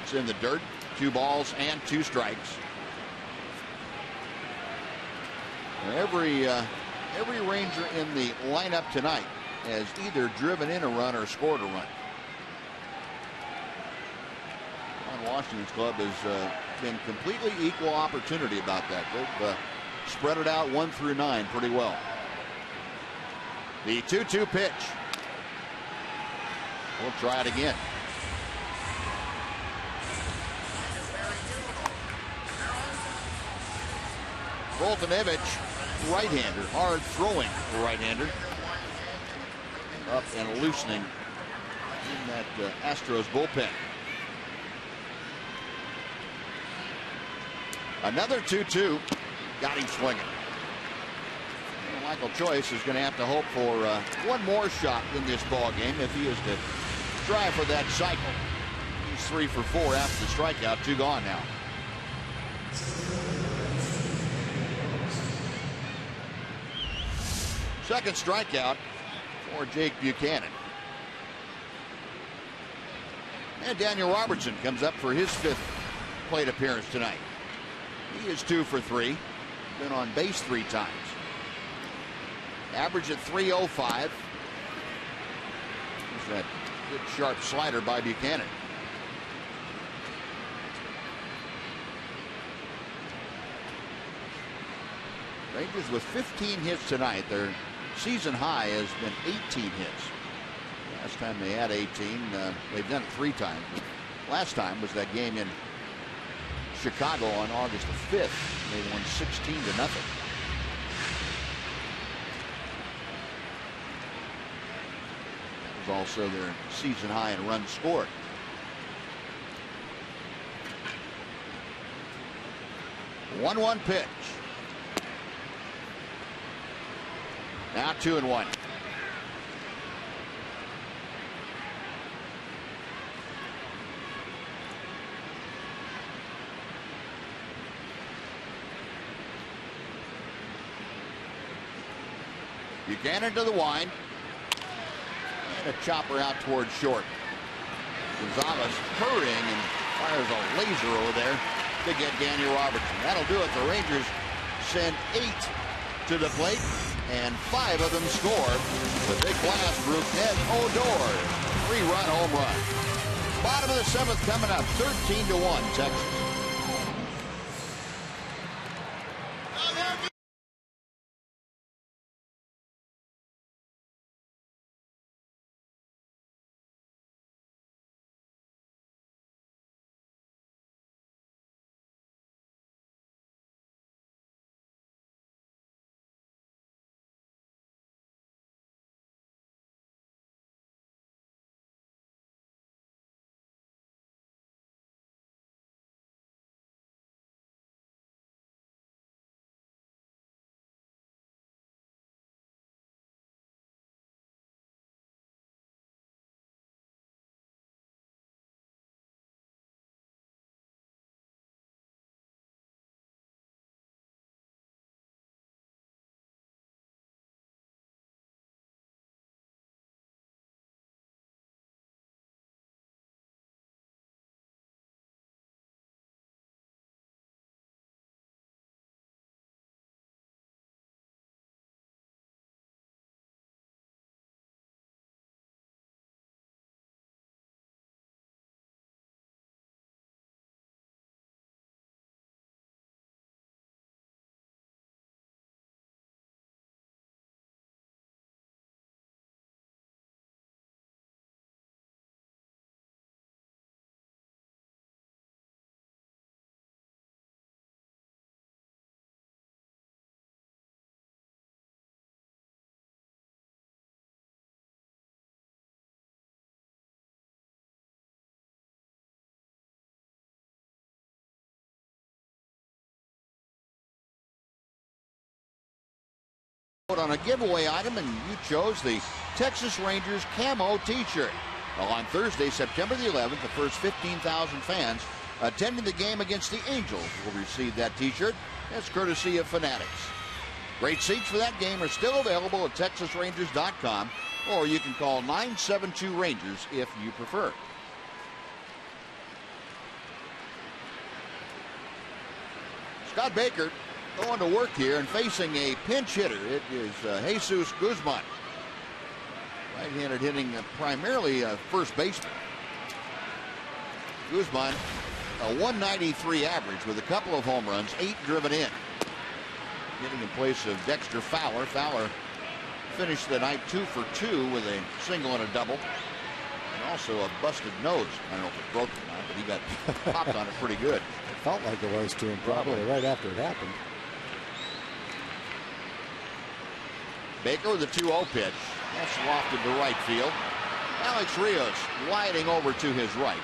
It's in the dirt. 2 balls and 2 strikes. Every Ranger in the lineup tonight has either driven in a run or scored a run. Washington's club has been completely equal opportunity about that. They've spread it out 1 through 9 pretty well. The 2-2 pitch. We'll try it again. Foltynewicz, right-hander, hard throwing right-hander. Up and loosening in that Astros bullpen. Another 2-2. Got him swinging. And Michael Choice is going to have to hope for one more shot in this ball game if he is to try for that cycle. He's 3 for 4 after the strikeout. 2 gone now. Second strikeout for Jake Buchanan. And Daniel Robertson comes up for his 5th plate appearance tonight. He is 2 for 3. Been on base 3 times. Average at .305. There's that good sharp slider by Buchanan. Rangers with 15 hits tonight. Their season high has been 18 hits. Last time they had 18, they've done it 3 times. Last time was that game in Chicago on August the 5th. They won 16-0. That was also their season high in runs scored. One pitch. Now 2-1. Buchanan to the wind. And a chopper out towards short. Gonzalez hurrying and fires a laser over there to get Daniel Robertson. That'll do it. The Rangers send 8 to the plate, and 5 of them score. The big blast, Rougned Odor, 3-run home run. Bottom of the 7th coming up, 13-1 Texas. On a giveaway item, and you chose the Texas Rangers camo t-shirt. Well, on Thursday, September the 11th, the first 15,000 fans attending the game against the Angels will receive that t-shirt. That's courtesy of Fanatics. Great seats for that game are still available at TexasRangers.com, or you can call 972-RANGERS if you prefer. Scott Baker going to work here and facing a pinch hitter. It is Jesus Guzman. Right-handed hitting primarily first baseman. Guzman, a 193 average with a couple of home runs, 8 driven in. Hitting in place of Dexter Fowler. Fowler finished the night 2 for 2 with a single and a double. And also a busted nose. I don't know if it's broken or not, but he got popped on it pretty good. It felt like it was to him probably right after it happened. Baker with a 2-0 pitch. That's lofted to right field. Alex Rios gliding over to his right.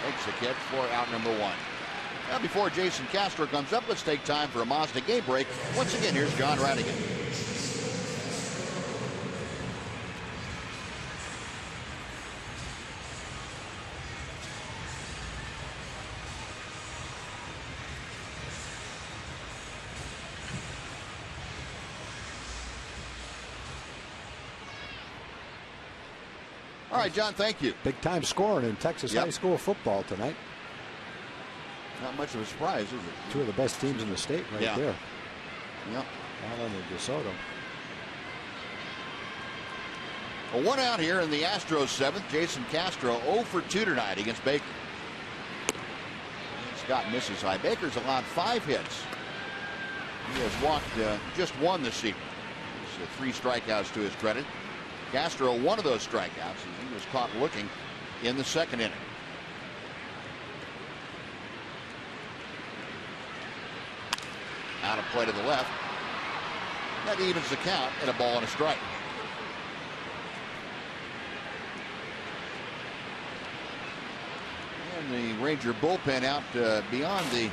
Makes the catch for out number 1. Now, before Jason Castro comes up, let's take time for a Mazda game break. Once again, here's John Radigan. All right, John, thank you. Big time scoring in Texas high school football tonight. Not much of a surprise, is it? 2 of the best teams in the state right there. Yep. Allen and DeSoto. A 1 out here in the Astros 7th. Jason Castro 0 for 2 tonight against Baker. And Scott misses high. Baker's allowed 5 hits. He has walked just 1 this season. 3 strikeouts to his credit. Castro, 1 of those strikeouts, as he was caught looking in the 2nd inning. Out of play to the left. That evens the count at a ball and a strike. And the Ranger bullpen out beyond the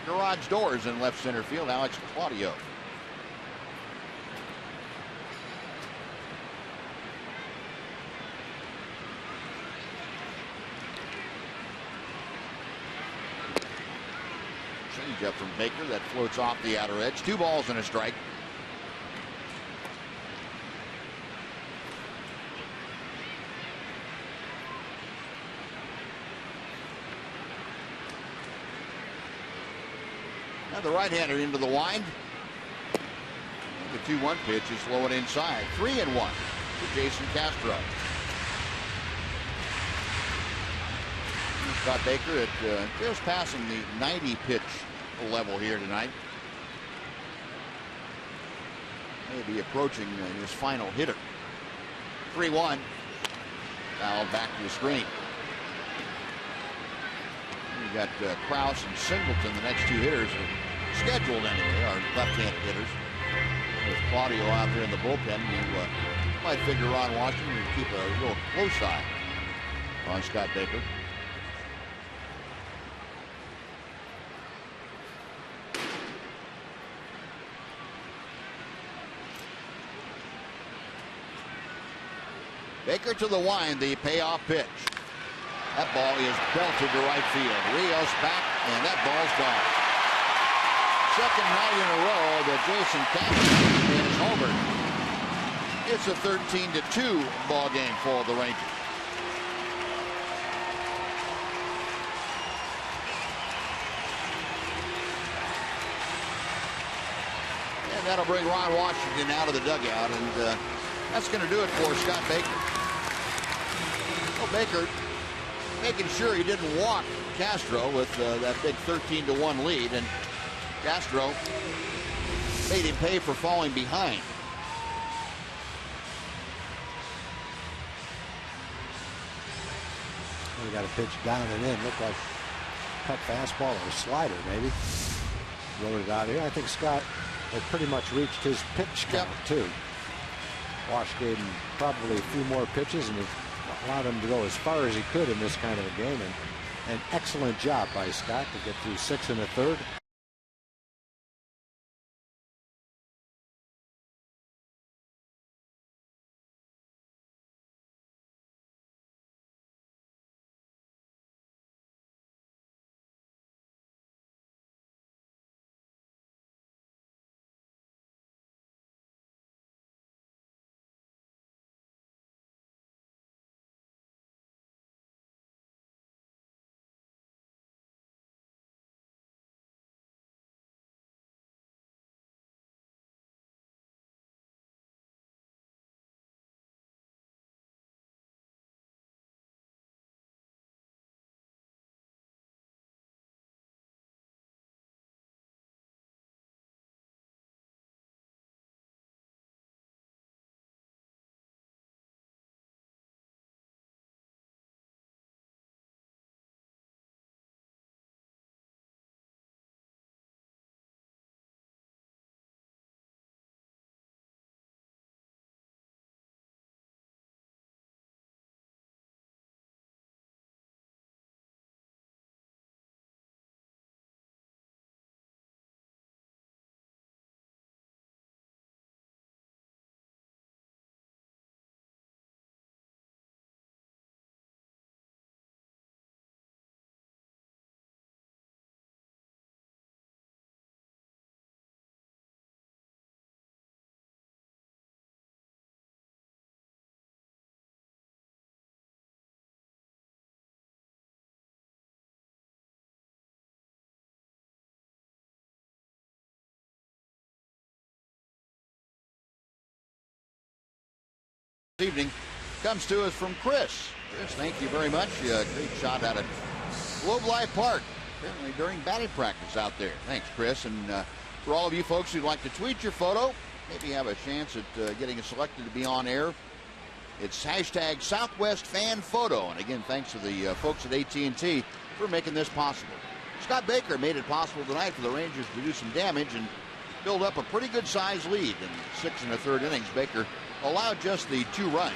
garage doors in left center field. Alex Claudio. Changeup from Baker that floats off the outer edge. 2 balls and a strike. Now the right-hander into the wind. The 2-1 pitch is low and inside. 3-1 to Jason Castro. Scott Baker at just passing the 90 pitch level here tonight. Maybe approaching his final hitter. 3-1. Fouled back to the screen. You got Krause and Singleton, the next 2 hitters are scheduled anyway, are left-handed hitters. With Claudio out there in the bullpen, you might figure Ron Washington would keep a real close eye on Scott Baker. Baker to the wind, the payoff pitch. That ball is belted to right field. Rios back, and that ball's gone. Second night in a row that Jason Castro is homered. It's a 13-2 ball game for the Rangers. And that'll bring Ron Washington out of the dugout, and that's going to do it for Scott Baker. Well, Baker making sure he didn't walk Castro with that big 13-1 lead, and Castro made him pay for falling behind. We got a pitch down and in. Looked like cut fastball or slider maybe. Wrote it out here. I think Scott had pretty much reached his pitch count too. Wash gave him probably a few more pitches and allowed him to go as far as he could in this kind of a game. And an excellent job by Scott to get through 6 1/3. Evening comes to us from Chris. Chris, thank you very much. Great shot out of Globe Life Park, apparently during batting practice out there. Thanks, Chris. And for all of you folks who'd like to tweet your photo, maybe have a chance at getting selected to be on air, it's hashtag Southwest Fan Photo. And again, thanks to the folks at AT&T for making this possible. Scott Baker made it possible tonight for the Rangers to do some damage and build up a pretty good size lead. In 6 1/3 innings, Baker allowed just the 2 runs.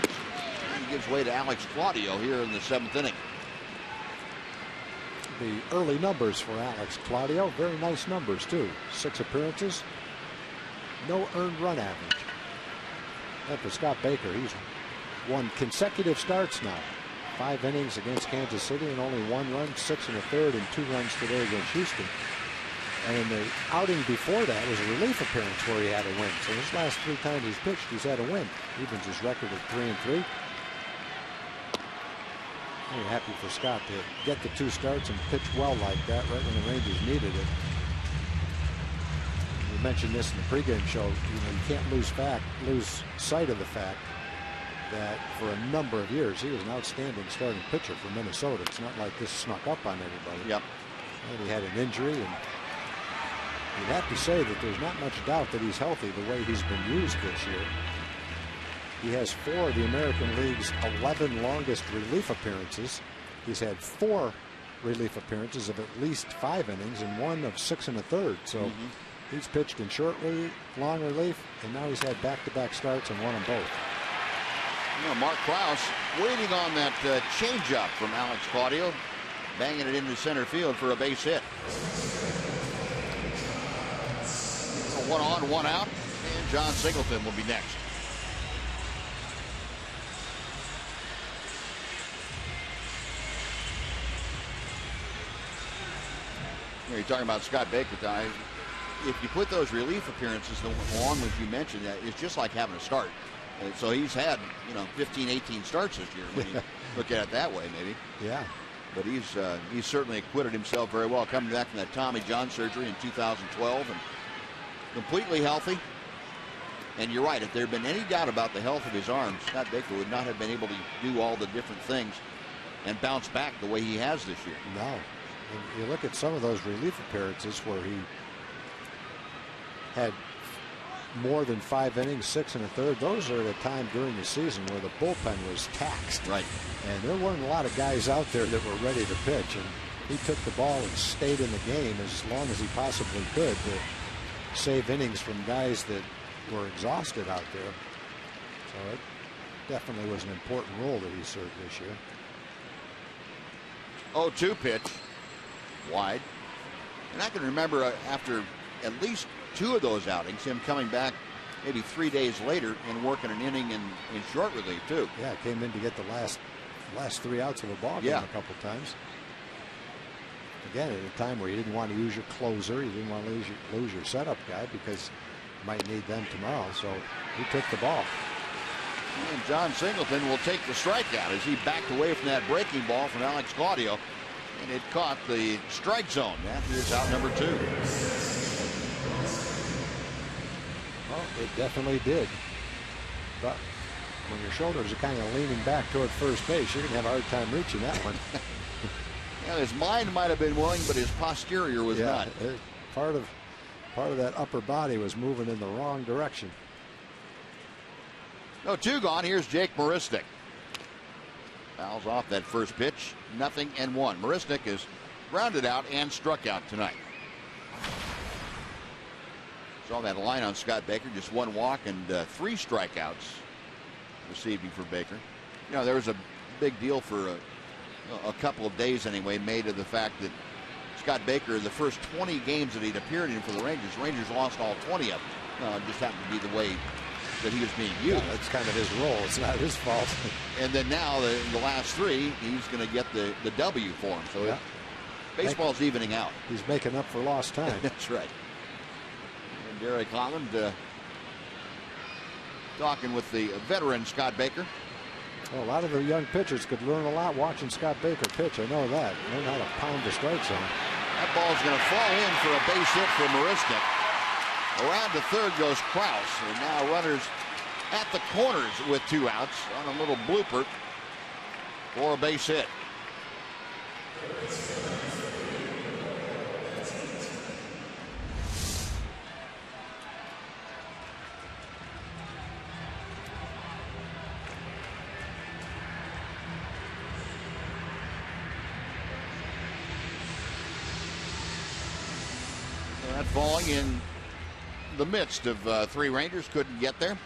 He gives way to Alex Claudio here in the 7th inning. The early numbers for Alex Claudio, very nice numbers too. 6 appearances, no earned run average. And for Scott Baker, he's won consecutive starts now. 5 innings against Kansas City and only 1 run, 6 1/3 and 2 runs today against Houston. And in the outing before that was a relief appearance where he had a win. So his last 3 times he's pitched, he's had a win. Evens his record of 3-3. Very happy for Scott to get the 2 starts and pitch well like that right when the Rangers needed it. We mentioned this in the pregame show. You can't lose sight of the fact that for a number of years he was an outstanding starting pitcher for Minnesota. It's not like this snuck up on anybody. Yep. And he had an injury, and you'd have to say that there's not much doubt that he's healthy the way he's been used this year. He has 4 of the American League's 11 longest relief appearances. He's had 4 relief appearances of at least 5 innings and 1 of 6 1/3. So he's pitched in short relief, long relief, and now he's had back-to-back starts and won them both. Mark Krause waiting on that changeup from Alex Claudio, banging it into center field for a base hit. 1 on, 1 out, and John Singleton will be next. You're talking about Scott Baker, Ty. If you put those relief appearances along with you mentioned, it's just like having a start. So he's had 15, 18 starts this year when you look at it that way, maybe. Yeah. But he's certainly acquitted himself very well, coming back from that Tommy John surgery in 2012 and completely healthy. And you're right, if there had been any doubt about the health of his arm, Scott Baker would not have been able to do all the different things and bounce back the way he has this year. No. And you look at some of those relief appearances where he had more than 5 innings, 6 1/3. Those are at a time during the season where the bullpen was taxed. Right. And there weren't a lot of guys out there that were ready to pitch. And he took the ball and stayed in the game as long as he possibly could to save innings from guys that were exhausted out there. So it definitely was an important role that he served this year. 0-2 pitch. Wide. And I can remember after at least 2 of those outings, him coming back maybe 3 days later and working an inning in short relief too. Yeah, came in to get the last 3 outs of a ball game a couple times. Again, at a time where you didn't want to use your closer, you didn't want to lose your setup guy because you might need them tomorrow. So he took the ball. And John Singleton will take the strikeout as he backed away from that breaking ball from Alex Claudio. And it caught the strike zone. That is out number 2. Well, it definitely did. But when your shoulders are kind of leaning back toward first base, you're going to have a hard time reaching that one. Yeah, his mind might have been willing, but his posterior was not. Part of that upper body was moving in the wrong direction. 0-2 gone. Here's Jake Marisnik. Fouls off that first pitch. 0-1. Marisnik is grounded out and struck out tonight. Saw that line on Scott Baker. Just 1 walk and 3 strikeouts this evening for Baker. There was a big deal for a couple of days anyway made of the fact that Scott Baker, the first 20 games that he'd appeared in for the Rangers lost all 20 of them. It just happened to be the way that he was being used. Yeah, that's kind of his role. It's not his fault. And then now the last 3, he's going to get the W for him. So baseball's evening out. He's making up for lost time. That's right. And Derek Holland talking with the veteran Scott Baker. Well, a lot of the young pitchers could learn a lot watching Scott Baker pitch. I know that. Learn how to pound the strike zone. That ball's going to fall in for a base hit for Marisnik. Around to third goes Krause. And now runners at the corners with 2 outs on a little blooper for a base hit. That falling in the midst of 3 Rangers, couldn't get there.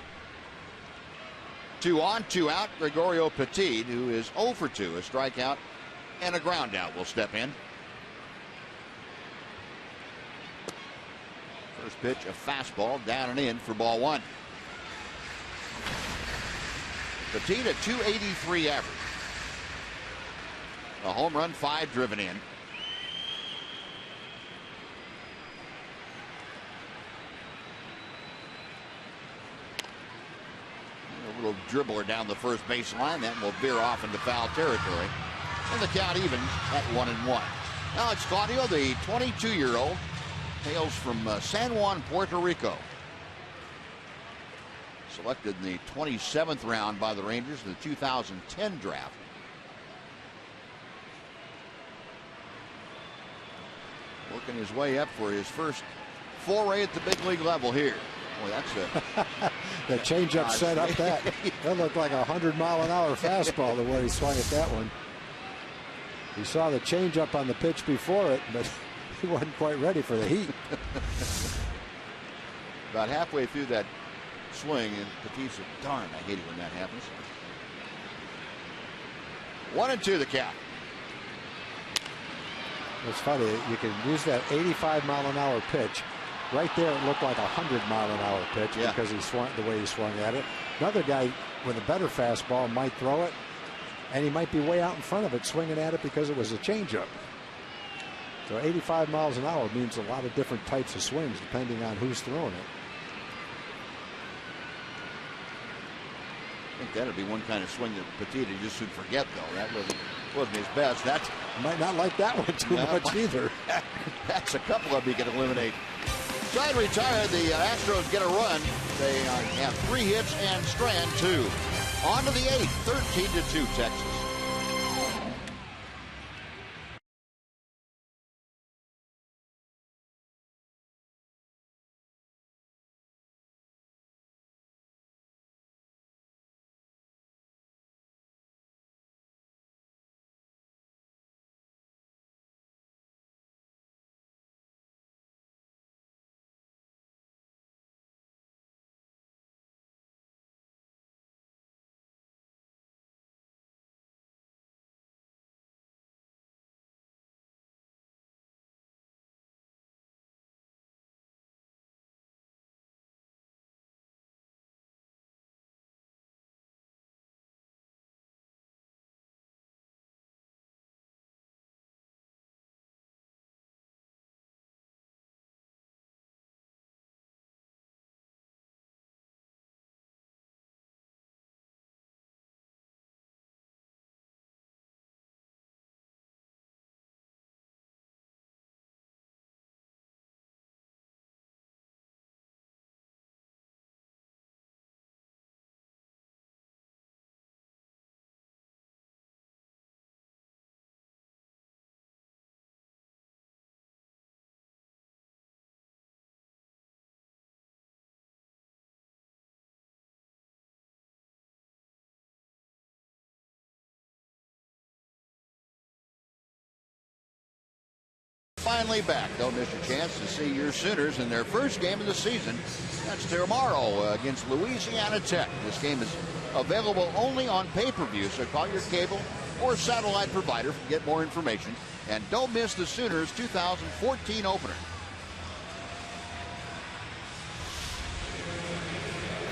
2 on, 2 out. Gregorio Petit, who is 0 for 2, a strikeout and a ground out, will step in. First pitch, a fastball, down and in for ball 1. Petit, a .283 average. A home run, 5 driven in. A little dribbler down the first baseline, that will veer off into foul territory. And the count even at 1-1. Alex Claudio, the 22-year-old, hails from San Juan, Puerto Rico. Selected in the 27th round by the Rangers in the 2010 draft. Working his way up for his first foray at the big league level here. Boy, that's a the changeup set up that. That looked like a 100-mile-an-hour fastball the way he swung at that one. He saw the changeup on the pitch before it, but he wasn't quite ready for the heat. About halfway through that swing, and Petit said, "Darn, I hate it when that happens." 1-2 the count. It's funny, you can use that 85-mile-an-hour pitch. Right there, it looked like a 100-mile-an-hour pitch because he swung the way he swung at it. Another guy with a better fastball might throw it, and he might be way out in front of it swinging at it because it was a changeup. So 85 miles an hour means a lot of different types of swings depending on who's throwing it. I think that'd be one kind of swing that Petit just would forget, though. That wasn't his best. That might not like that one too much either. That's a couple of them you can eliminate. Try to retire. The Astros get a run. They have 3 hits and strand 2. On to the 8th, 13-2 Texas. Finally back. Don't miss your chance to see your Sooners in their first game of the season. That's tomorrow against Louisiana Tech. This game is available only on pay-per-view, so call your cable or satellite provider to get more information. And don't miss the Sooners 2014 opener.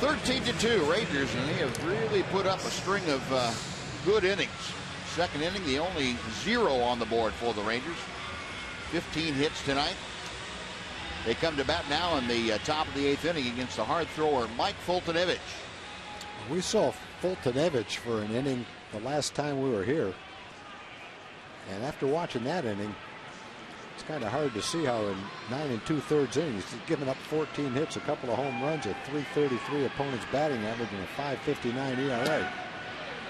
13-2 Rangers, and they have really put up a string of good innings. Second inning, the only 0 on the board for the Rangers. 15 hits tonight. They come to bat now in the top of the 8th inning against the hard thrower Mike Fultonevich. We saw Fultonevich for an inning the last time we were here. And after watching that inning, It's kind of hard to see how in 9 2/3 innings he's given up 14 hits, a couple of home runs, a .333 opponent's batting average, and a .559 ERA.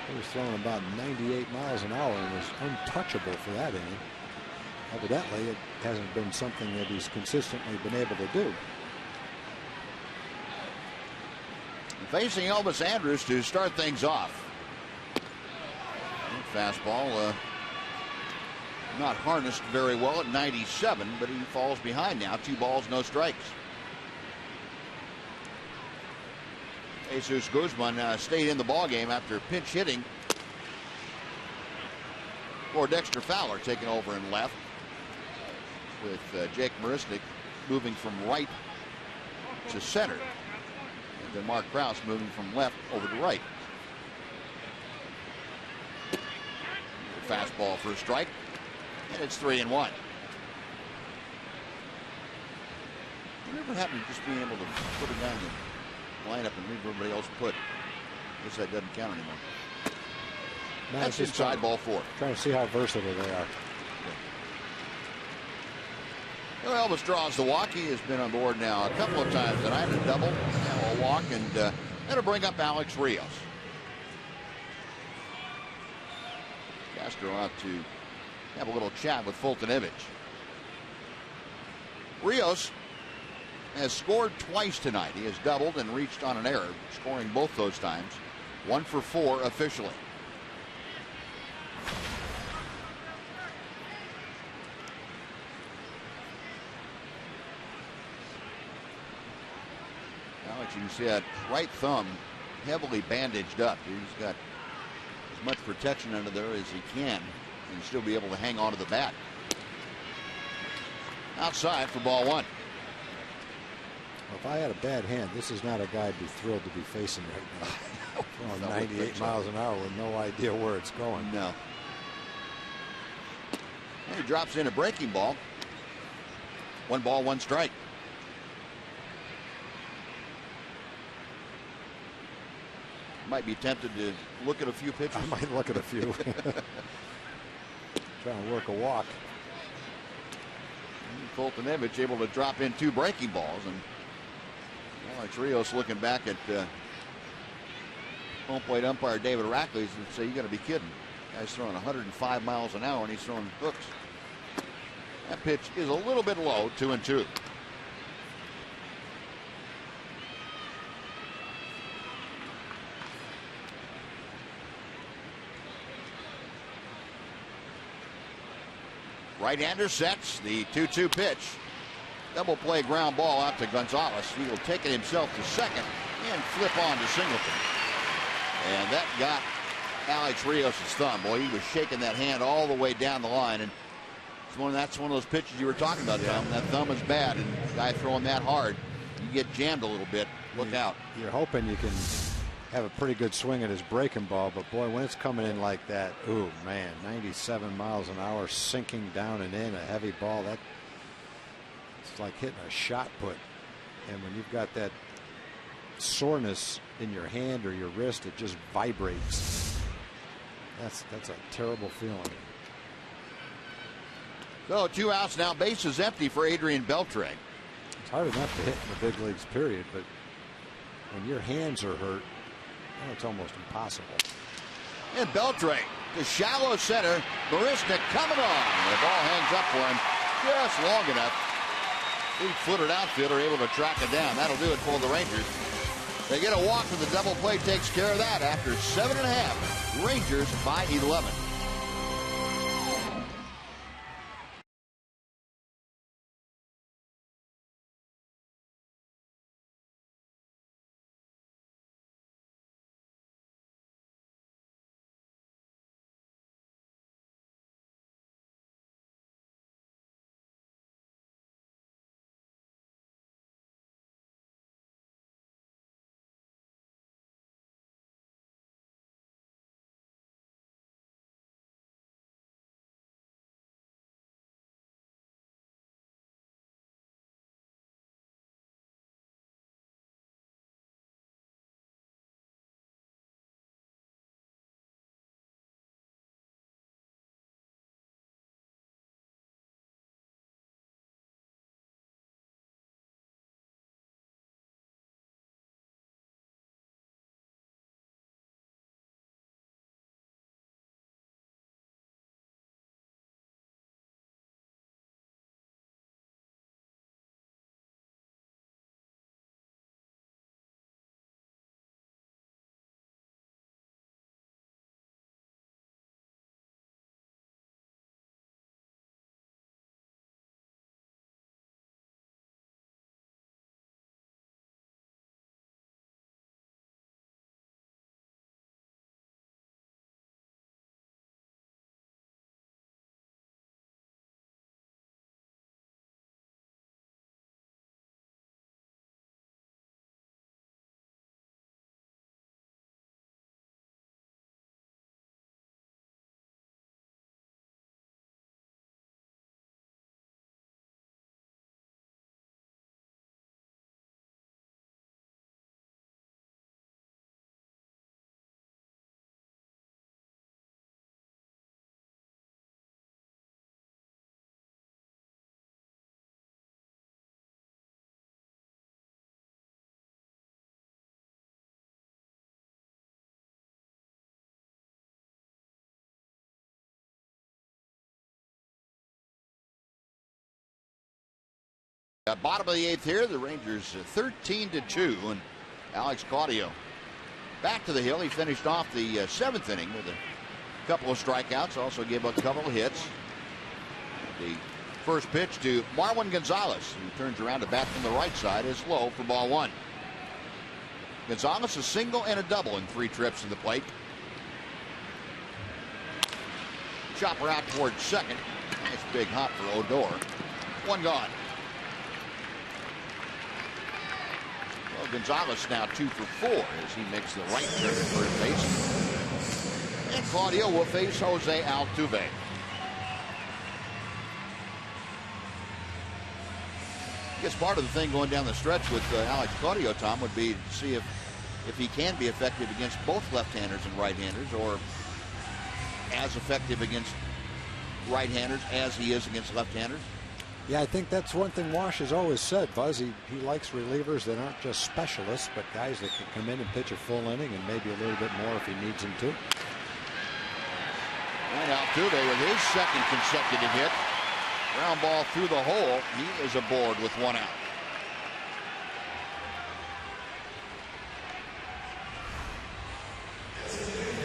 He was throwing about 98 miles an hour and was untouchable for that inning. Evidently, it hasn't been something that he's consistently been able to do. Facing Elvis Andrus to start things off. Fastball not harnessed very well at 97, but he falls behind now. 2 balls, no strikes. Jesus Guzman stayed in the ballgame after pinch hitting for Dexter Fowler, taking over in left, with Jake Marisnik moving from right to center, and then Mark Krause moving from left over to right. Fastball for a strike, and it's 3-1. Whatever happened to just being able to put it down the lineup and leave everybody else put? I guess that doesn't count anymore. No, that's inside ball 4. Trying to see how versatile they are. Well, Elvis draws the walk. He has been on board now a couple of times tonight. A double, now a walk, and that'll bring up Alex Rios. Castro out to have a little chat with Fultonevich. Rios has scored twice tonight. He has doubled and reached on an error, scoring both those times. 1 for 4 officially. Alex, you can see that right thumb heavily bandaged up. He's got as much protection under there as he can and still be able to hang on to the bat. Outside for ball 1. Well, if I had a bad hand, this is not a guy I'd be thrilled to be facing right now. Throwing 98 miles an hour with no idea where it's going. No. And he drops in a breaking ball. 1 ball, 1 strike. Might be tempted to look at a few pitches. I might look at a few. Trying to work a walk. Fultonevich able to drop in 2 breaking balls, and Alex Rios looking back at home plate umpire David Rackley and say, "You got to be kidding! Guy's throwing 105 miles an hour and he's throwing hooks." That pitch is a little bit low, 2-2. Right-hander sets the 2-2 pitch. Double play ground ball out to Gonzalez. He will take it himself to second and flip on to Singleton. And that got Alex Rios' thumb. Boy, he was shaking that hand all the way down the line. And that's one of those pitches you were talking about, Tom. That thumb is bad, and the guy throwing that hard, you get jammed a little bit. Look out. You're hoping you can have a pretty good swing at his breaking ball, but boy, when it's coming in like that, ooh man, 97 miles an hour sinking down and in, a heavy ball, that it's like hitting a shot put. And when you've got that soreness in your hand or your wrist, it just vibrates. That's a terrible feeling. So 2 outs now, bases empty for Adrian Beltre. It's hard enough to hit in the big leagues, period, but when your hands are hurt, it's almost impossible. And Beltre to shallow center. Marisnik coming on. The ball hangs up for him just long enough. 8-footed outfielder able to track it down. That'll do it for the Rangers. They get a walk, and the double play takes care of that after 7.5. Rangers by 11. Bottom of the 8th here, the Rangers 13-2, and Alex Claudio back to the hill. He finished off the 7th inning with a couple of strikeouts, also gave up a couple of hits. The first pitch to Marwin Gonzalez, who turns around to bat from the right side, is low for ball 1. Gonzalez a single and a double in 3 trips to the plate. Chopper out towards second. Nice big hop for Odor. 1 gone. Well, Gonzalez now 2 for 4 as he makes the right turn at first base. And Claudio will face Jose Altuve. I guess part of the thing going down the stretch with Alex Claudio, Tom, would be to see if he can be effective against both left-handers and right-handers, or as effective against right-handers as he is against left-handers. Yeah, I think that's one thing Wash has always said, Buzz. He likes relievers that aren't just specialists, but guys that can come in and pitch a full inning and maybe a little bit more if he needs them to. And Altuve with his second consecutive hit. Ground ball through the hole. He is aboard with 1 out.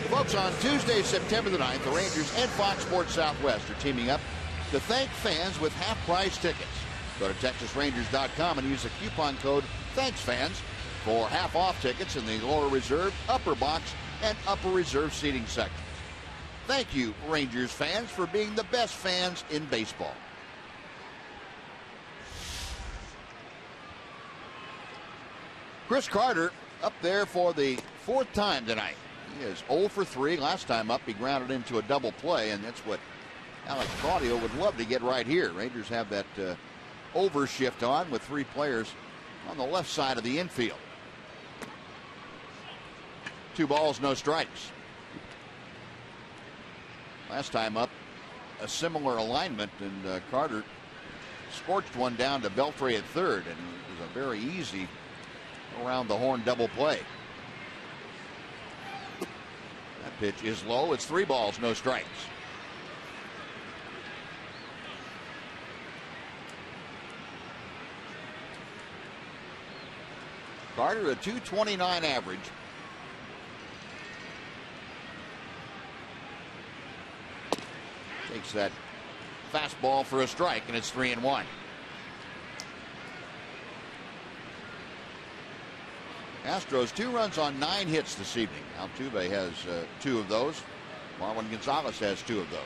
Folks, on Tuesday, September the 9th, the Rangers and Fox Sports Southwest are teaming up to thank fans with half-price tickets. Go to TexasRangers.com and use the coupon code THANKSFANS for half-off tickets in the lower reserve, upper box, and upper reserve seating sections. Thank you, Rangers fans, for being the best fans in baseball. Chris Carter up there for the 4th time tonight. He is 0 for 3. Last time up, he grounded into a double play, and that's what Alex Claudio would love to get right here. Rangers have that overshift on with 3 players on the left side of the infield. 2 balls, no strikes. Last time up, a similar alignment, and Carter scorched one down to Beltre at third, and it was a very easy around the horn double play. That pitch is low. It's 3 balls, no strikes. Carter a .229 average. Takes that fastball for a strike, and it's 3-1. Astros 2 runs on 9 hits this evening. Altuve has 2 of those. Marwin Gonzalez has 2 of those.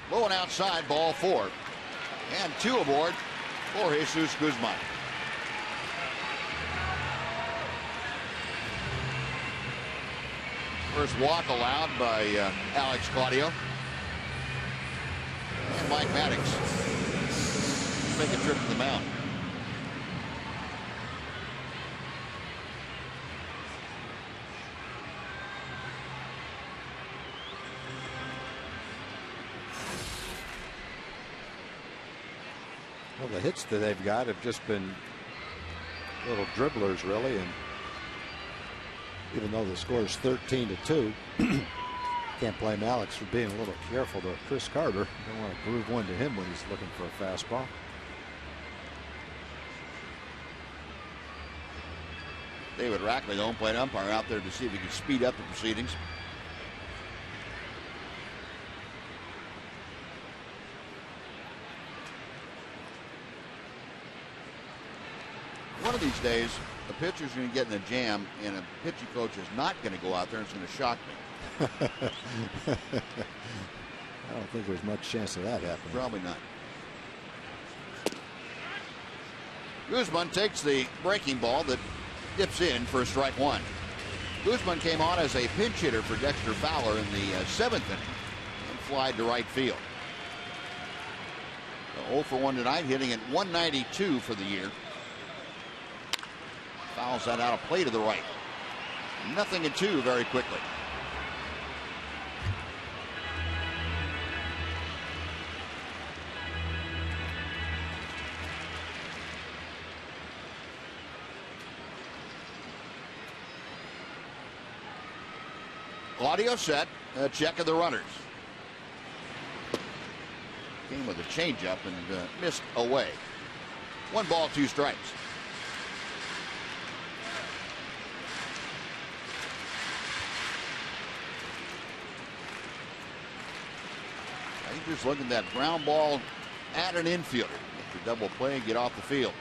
Low and outside, ball 4. And 2 aboard for Jesus Guzman. First walk allowed by Alex Claudio. And Mike Maddox make a trip to the mound. Well, the hits that they've got have just been little dribblers, really, and even though the score is 13-2, can't blame Alex for being a little careful to Chris Carter. Don't want to groove one to him when he's looking for a fastball. David Rackley, the home plate umpire, out there to see if he can speed up the proceedings. One of these days, a pitcher's going to get in a jam, and a pitching coach is not going to go out there, and it's going to shock me. I don't think there's much chance of that happening. Probably not. Guzman takes the breaking ball that dips in for strike 1. Guzman came on as a pinch hitter for Dexter Fowler in the 7th inning and flied to right field. So 0 for 1 tonight, hitting at .192 for the year. Fouls that out of play to the right. 0-2 very quickly. Claudio set. A check of the runners. Came with a changeup and missed away. 1 ball, 2 strikes. Rangers looking at that ground ball at an infielder. Get the double play and get off the field.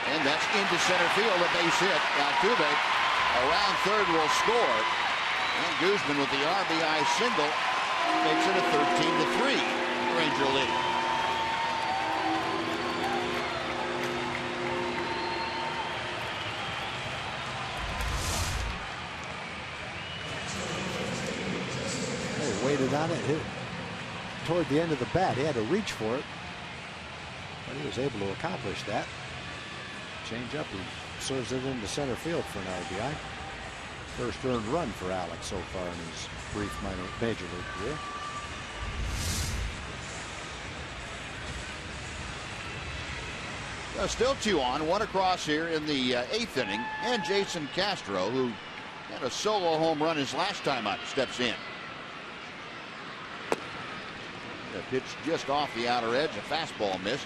And that's into center field, a base hit. Altuve around third will score. And Guzman with the RBI single makes it a 13-3 Ranger lead. They waited on it, hit toward the end of the bat. He had to reach for it, but he was able to accomplish that. Change up, he serves it into center field for an RBI. First earned run for Alex so far in his brief major league career. Still 2 on, 1 across here in the 8th inning, and Jason Castro, who had a solo home run his last time out, steps in. The pitch just off the outer edge, a fastball missed.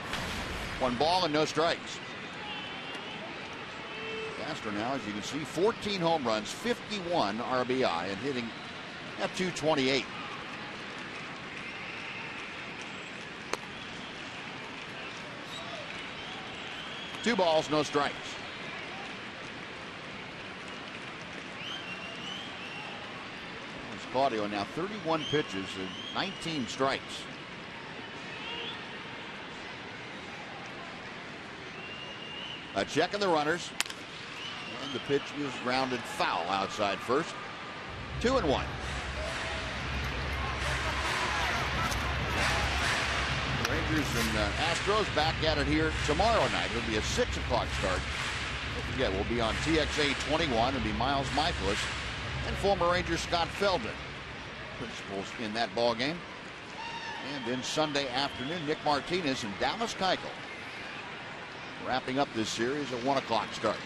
1 ball and no strikes. Castro now, as you can see, 14 home runs, 51 RBI, and hitting at .228. Two balls, no strikes. Claudio now 31 pitches and 19 strikes. A check of the runners. And the pitch is grounded foul outside first. 2-1. Rangers and Astros back at it here tomorrow night. It'll be a 6 o'clock start. Don't forget, we'll be on TXA 21. It'll be Miles Michaelis and former Ranger Scott Feldman, principals in that ball game. And then Sunday afternoon, Nick Martinez and Dallas Keuchel wrapping up this series at 1 o'clock start.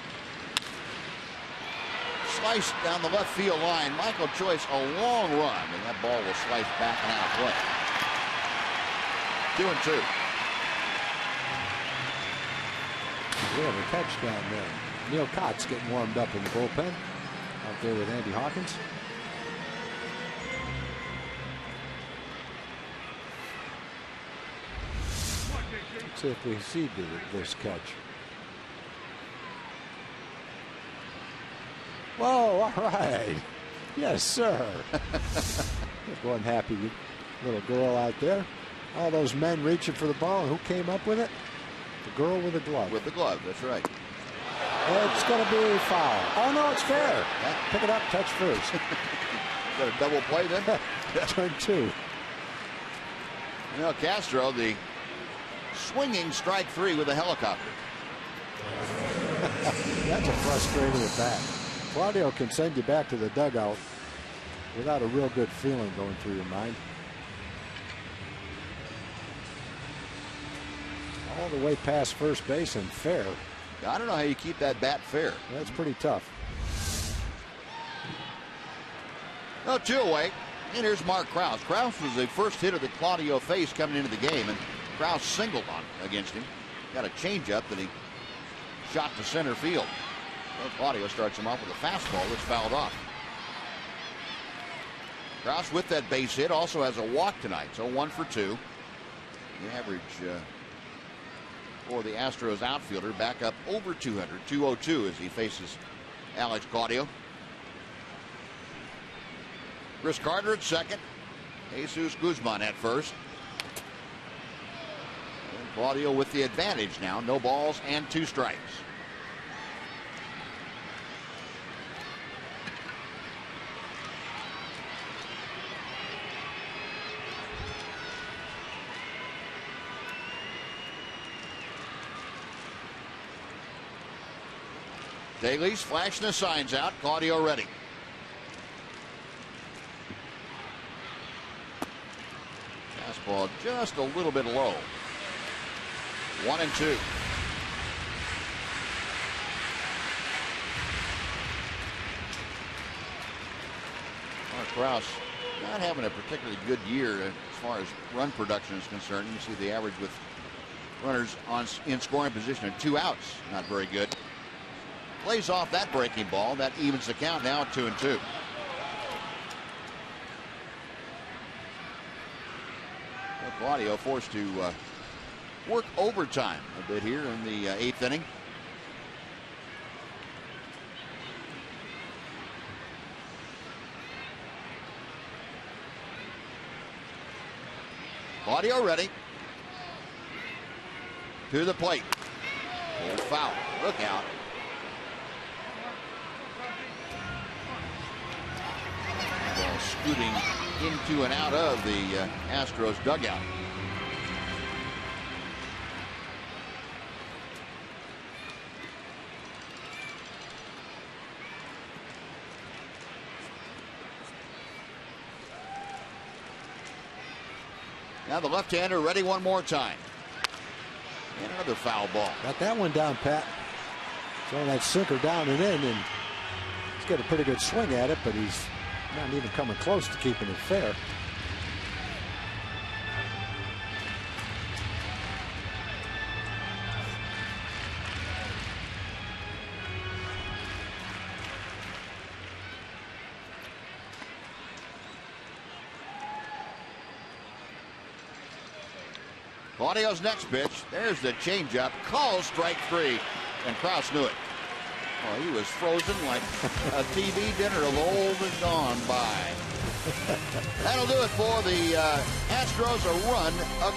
Sliced down the left field line. Michael Choice, a long run, and that ball will slice back and out of play. 2-2. We have a catch down there. Neil Cott's getting warmed up in the bullpen out there with Andy Hawkins. Let's see if we see this catch. Whoa, all right. Yes, sir. One happy little girl out there. All those men reaching for the ball. Who came up with it? The girl with the glove. With the glove, that's right. It's going to be foul. Oh, no, it's fair. Yeah. Pick it up, touch first. Got a double play then? Turn 2. You know, Castro, the swinging strike 3 with a helicopter. That's a frustrating at bat. Claudio can send you back to the dugout without a real good feeling going through your mind. All the way past first base and fair. I don't know how you keep that bat fair. That's pretty tough. No, 2 away. And here's Mark Krause. Krause was the first hitter that Claudio faced coming into the game, and Krause singled on against him. Got a changeup that he shot to center field. So Claudio starts him off with a fastball that's fouled off. Krause with that base hit also has a walk tonight, so 1 for 2. The average for the Astros outfielder back up over 200, 202 as he faces Alex Claudio. Chris Carter at second. Jesus Guzman at first. And Claudio with the advantage now. No balls and 2 strikes. Daly's flashing the signs out. Claudio ready. Fastball just a little bit low. 1-2. Mark Krause not having a particularly good year as far as run production is concerned. You see the average with runners in scoring position and 2 outs. Not very good. Plays off that breaking ball. That evens the count now at 2-2. Claudio forced to work overtime a bit here in the 8th inning. Claudio ready. To the plate. Old foul. Look out. Ball scooting into and out of the Astros dugout. Now the left-hander ready one more time. And another foul ball. Got that one down, Pat. Throwing that sinker down and in, and he's got a pretty good swing at it, but he's not even coming close to keeping it fair. Claudio's next pitch. There's the changeup. Calls strike 3. And Krause knew it. Oh, he was frozen like a TV dinner old and gone by. That'll do it for the Astros. A run up.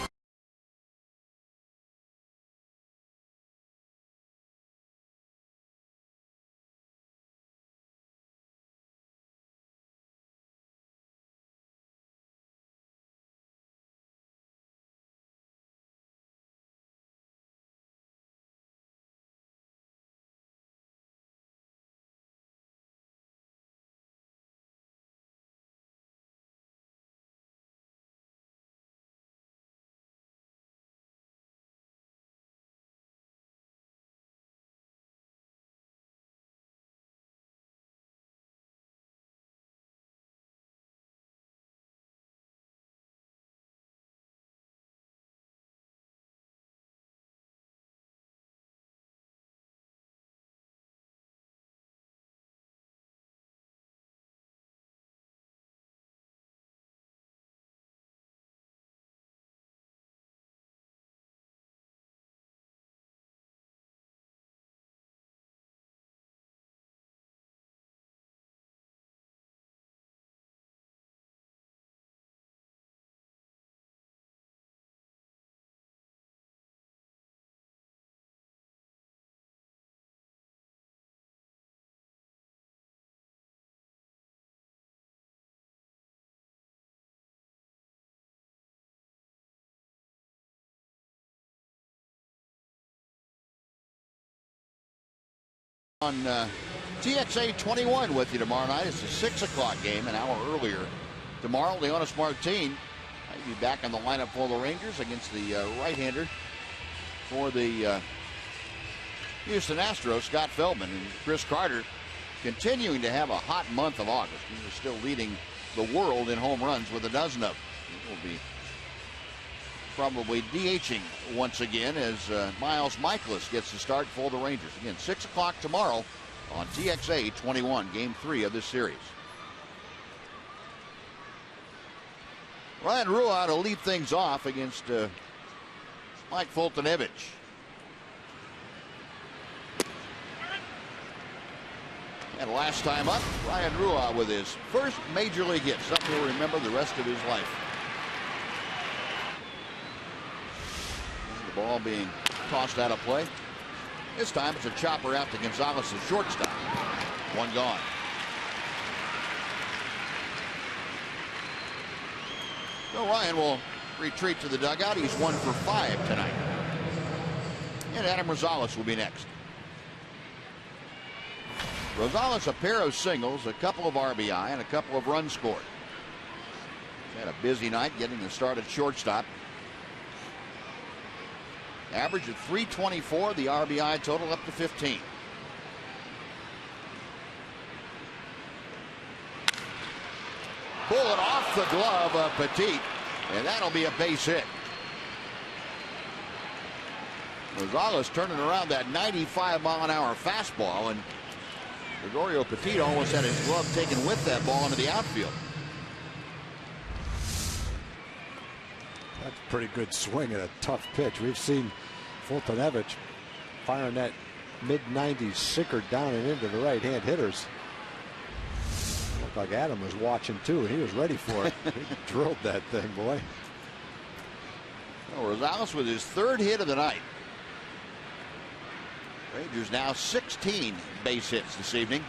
On TXA 21 with you tomorrow night. It's a 6 o'clock game, an hour earlier. Tomorrow, Leonis Martin might be back in the lineup for the Rangers against the right-hander for the Houston Astros, Scott Feldman. And Chris Carter continuing to have a hot month of August. He was still leading the world in home runs with a dozen of them. He will be probably DHing once again as Miles Michaelis gets the start for the Rangers. Again, 6 o'clock tomorrow on TXA 21, Game 3 of this series. Ryan Rua to lead things off against Mike Fultonevich. And last time up, Ryan Rua with his first major league hit, something he'll remember the rest of his life. Ball being tossed out of play. This time it's a chopper out to Gonzalez, shortstop. One gone. So Ryan will retreat to the dugout. He's 1 for 5 tonight. And Adam Rosales will be next. Rosales, a pair of singles, a couple of RBI, and a couple of runs scored. He's had a busy night getting the start at shortstop. Average at 324, the RBI total up to 15. Pull it off off the glove of Petit, and that'll be a base hit. Gonzalez turning around that 95-mile-an-hour fastball, and Gregorio Petit almost had his glove taken with that ball into the outfield. That's a pretty good swing and a tough pitch. We've seen Fultonevich firing that mid-90s sinker down and into the right-hand hitters. Looked like Adam was watching too, and he was ready for it. He drilled that thing, boy. Well, Rosales with his third hit of the night. Rangers now 16 base hits this evening.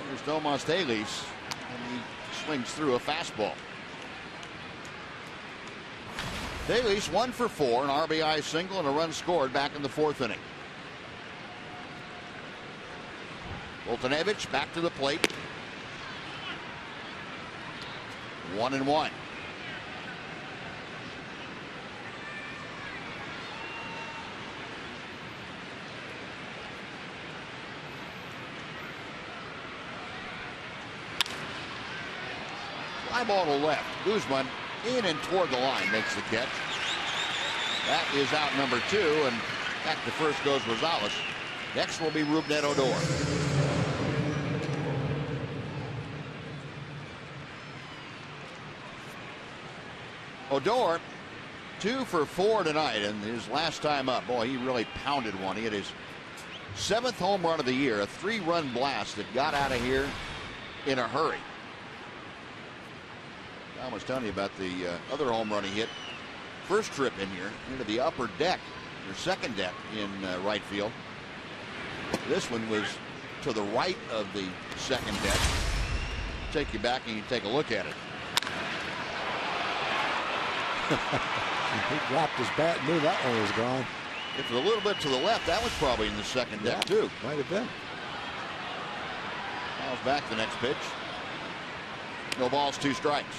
Here's Tomas Talis, and he swings through a fastball. Talis 1 for 4, an RBI single and a run scored back in the 4th inning. Fultonevich back to the plate. 1-1. Fly ball to left. Guzman in and toward the line makes the catch. That is out number 2, and back to first goes Rosales. Next will be Rougned Odor. Odor 2 for 4 tonight, and his last time up, boy, he really pounded one. He had his 7th home run of the year, a 3-run blast that got out of here in a hurry. I was telling you about the other home run he hit first trip in here into the upper deck, or second deck in right field. This one was to the right of the second deck. Take you back and you take a look at it. He dropped his bat and knew that one was gone. If it was a little bit to the left, that was probably in the second deck too. Might have been. Fouls back the next pitch. No balls, 2 strikes.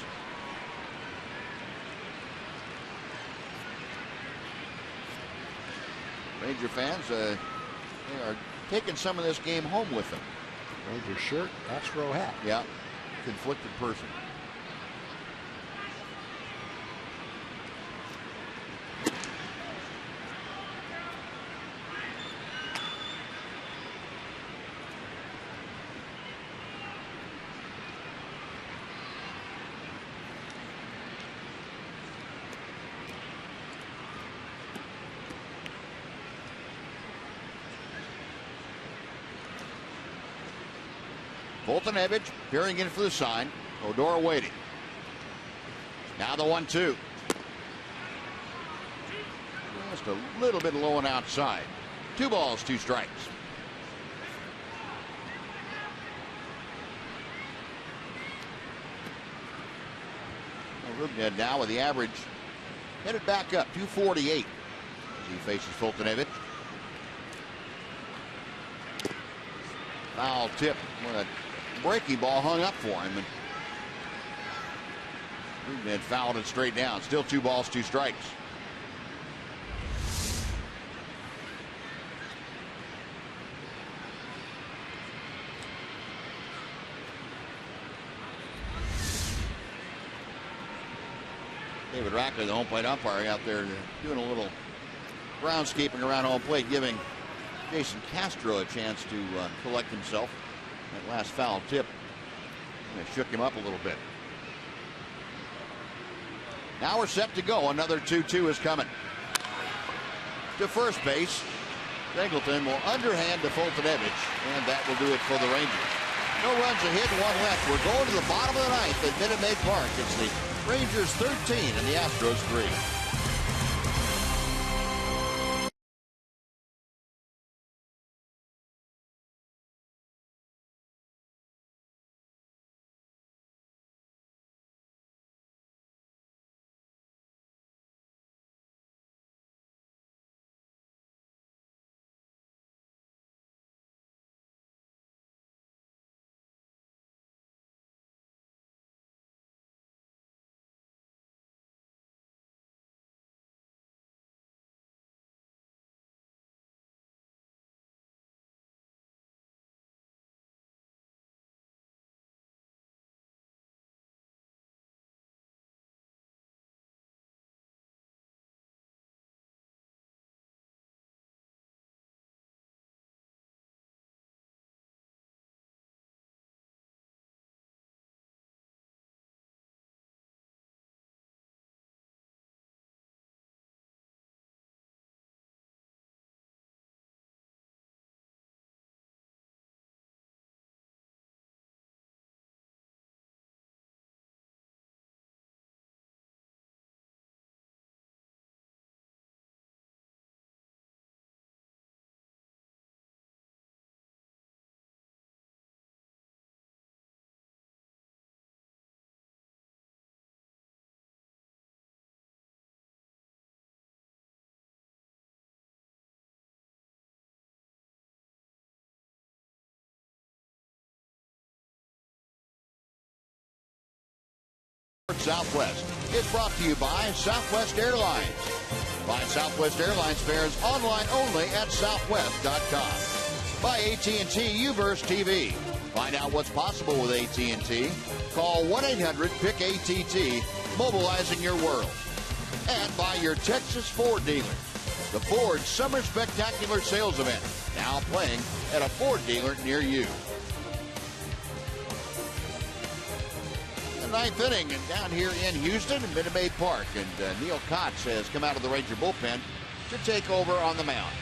Ranger fans, they are taking some of this game home with them. Ranger shirt, Astro hat. Yeah, conflicted person. Fultonevich peering in for the sign. Odor waiting. Now the 1-2. Just a little bit low and outside. 2 balls, 2 strikes. Rougned now with the average headed back up, 248 as he faces Fultonevich. Foul tip with a breaking ball hung up for him, and Rougned fouled it straight down. Still 2 balls, 2 strikes. David Rackley, the home plate umpire, out there doing a little groundskeeping around home plate, giving Jason Castro a chance to collect himself. That last foul tip shook him up a little bit. Now we're set to go. Another 2-2 is coming. To first base, Singleton will underhand to Fultonevich, and that will do it for the Rangers. No runs, a hit, 1 left. We're going to the bottom of the 9th at Minute Maid Park. It's the Rangers 13 and the Astros 3. Southwest is brought to you by Southwest Airlines. Buy Southwest Airlines fares online only at southwest.com. By AT&T UVerse TV. Find out what's possible with AT&T. Call 1-800-PIC-ATT, mobilizing your world. And by your Texas Ford dealer. The Ford Summer Spectacular Sales Event, now playing at a Ford dealer near you. The ninth inning and down here in Houston in Minute Maid Park, and Neil Kotz has come out of the Ranger bullpen to take over on the mound.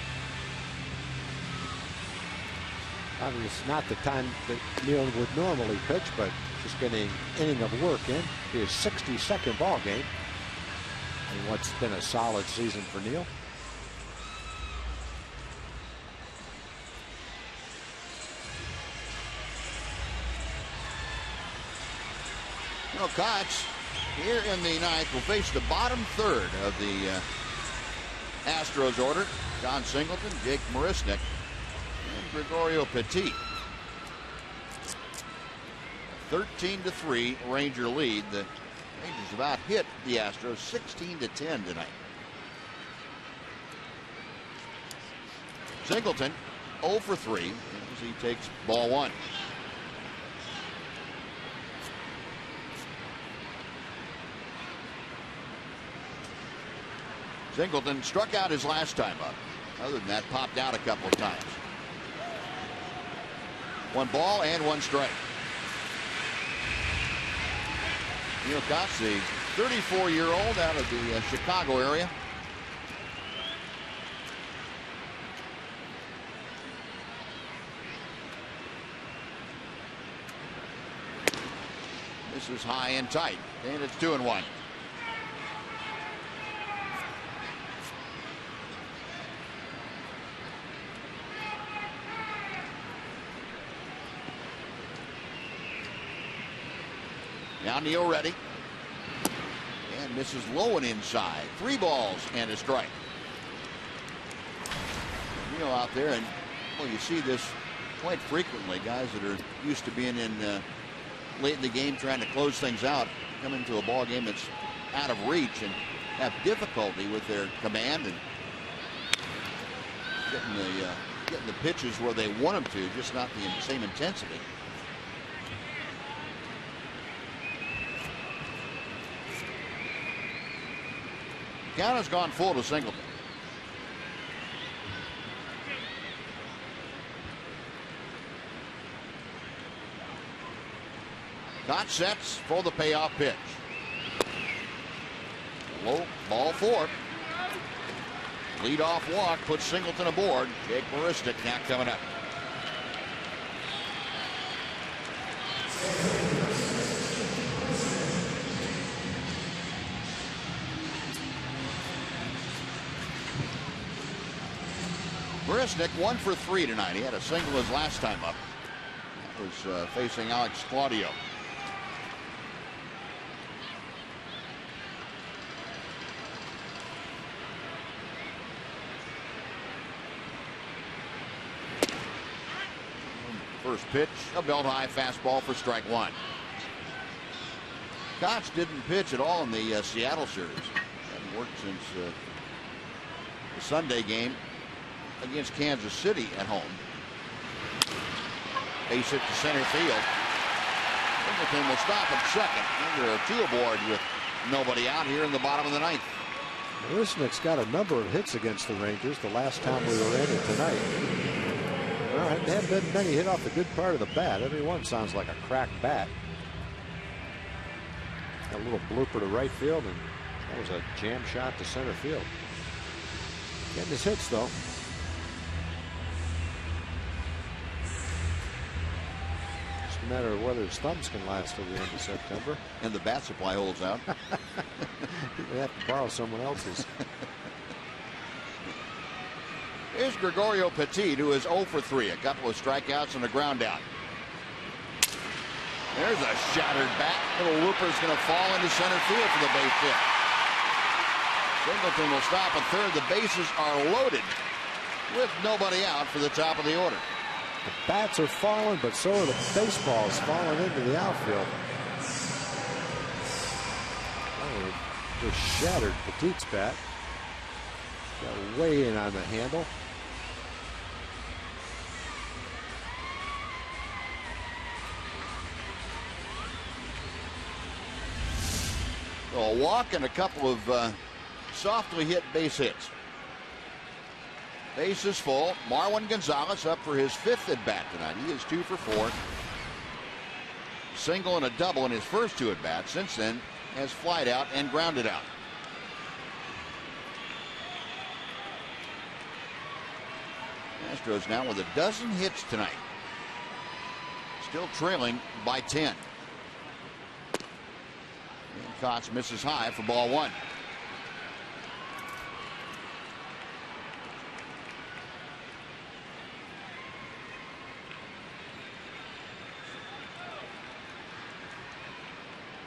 I mean, it's not the time that Neil would normally pitch, but just getting an inning of work in. His 62nd ball game in what's been a solid season for Neil. Well, Kotz here in the ninth will face the bottom third of the Astros order. John Singleton, Jake Marisnick, and Gregorio Petit. 13-3 Ranger lead. The Rangers about hit the Astros 16-10 tonight. Singleton 0 for 3 as he takes ball one. Singleton struck out his last time up. Other than that, popped out a couple of times. 1 ball and 1 strike. Neil Kotz, the 34-year-old out of the Chicago area. This is high and tight, and it's 2-1. Now Neil ready. And misses low and inside. 3 balls and a strike. Neil out there, and well, you see this quite frequently. Guys that are used to being in late in the game trying to close things out come into a ball game that's out of reach and have difficulty with their command and getting the pitches where they want them to, just not the same intensity. Count has gone full to Singleton. Kotz sets for the payoff pitch. Low ball 4. Leadoff walk puts Singleton aboard. Jake Marisnick now coming up. Marisnick 1 for 3 tonight. He had a single his last time up. That was facing Alex Claudio. First pitch, a belt high fastball for strike 1. Kotz didn't pitch at all in the Seattle series. Hasn't worked since the Sunday game against Kansas City at home. Base hit to center field. Singleton will stop at second. And there are 2 aboard with nobody out here in the bottom of the ninth. Marisnick's got a number of hits against the Rangers the last time we were in it tonight. Well, there haven't been many hit off the good part of the bat. Every one sounds like a cracked bat. A little blooper to right field, and that was a jam shot to center field. Getting his hits, though. Just a matter of whether his thumbs can last till the end of September. And the bat supply holds out. They have to borrow someone else's. Here's Gregorio Petit, who is 0 for 3. A couple of strikeouts and a ground out. There's a shattered bat. Little looper's going to fall into center field for the base hit. Singleton will stop at third. The bases are loaded with nobody out for the top of the order. The bats are falling, but so are the baseballs falling into the outfield. Oh, it just shattered Petit's bat. Got way in on the handle. A walk and a couple of softly hit base hits. Bases full. Marwin Gonzalez up for his 5th at bat tonight. He is 2 for 4. Single and a double in his first 2 at bats. Since then, has flied out and grounded out. Astros now with a dozen hits tonight. Still trailing by 10. And Kotz misses high for ball 1.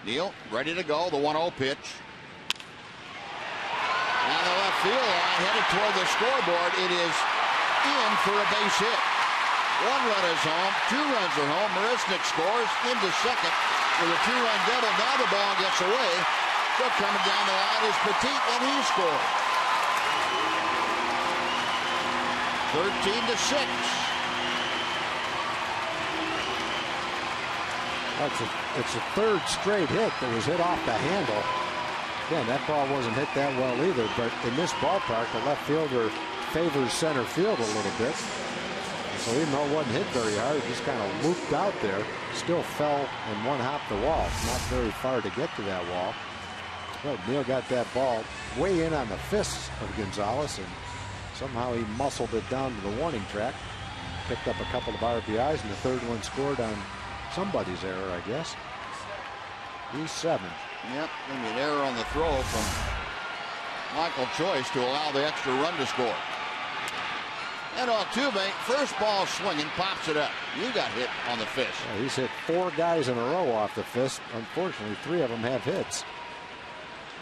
Neal ready to go. The 1-0 pitch. On the left field line, headed toward the scoreboard. It is in for a base hit. 1 run is home. 2 runs are home. Marisnik scores into second with a 2-run double. Now the ball gets away. So coming down the line is Petit, and he scores. 13-6. It's a 3rd straight hit that was hit off the handle. Again, that ball wasn't hit that well either, but in this ballpark, the left fielder favors center field a little bit. So even though it wasn't hit very hard, it just kind of looped out there. Still fell and one-hopped the wall. Not very far to get to that wall. But Neal got that ball way in on the fists of Gonzalez, and somehow he muscled it down to the warning track. Picked up a couple of RBIs, and the 3rd one scored on somebody's error, I guess. He's 7. Yep, maybe an error on the throw from Michael Choice to allow the extra run to score. And Altuve, first ball swinging, pops it up. You got hit on the fist. Yeah, he's hit 4 guys in a row off the fist. Unfortunately, 3 of them have hits.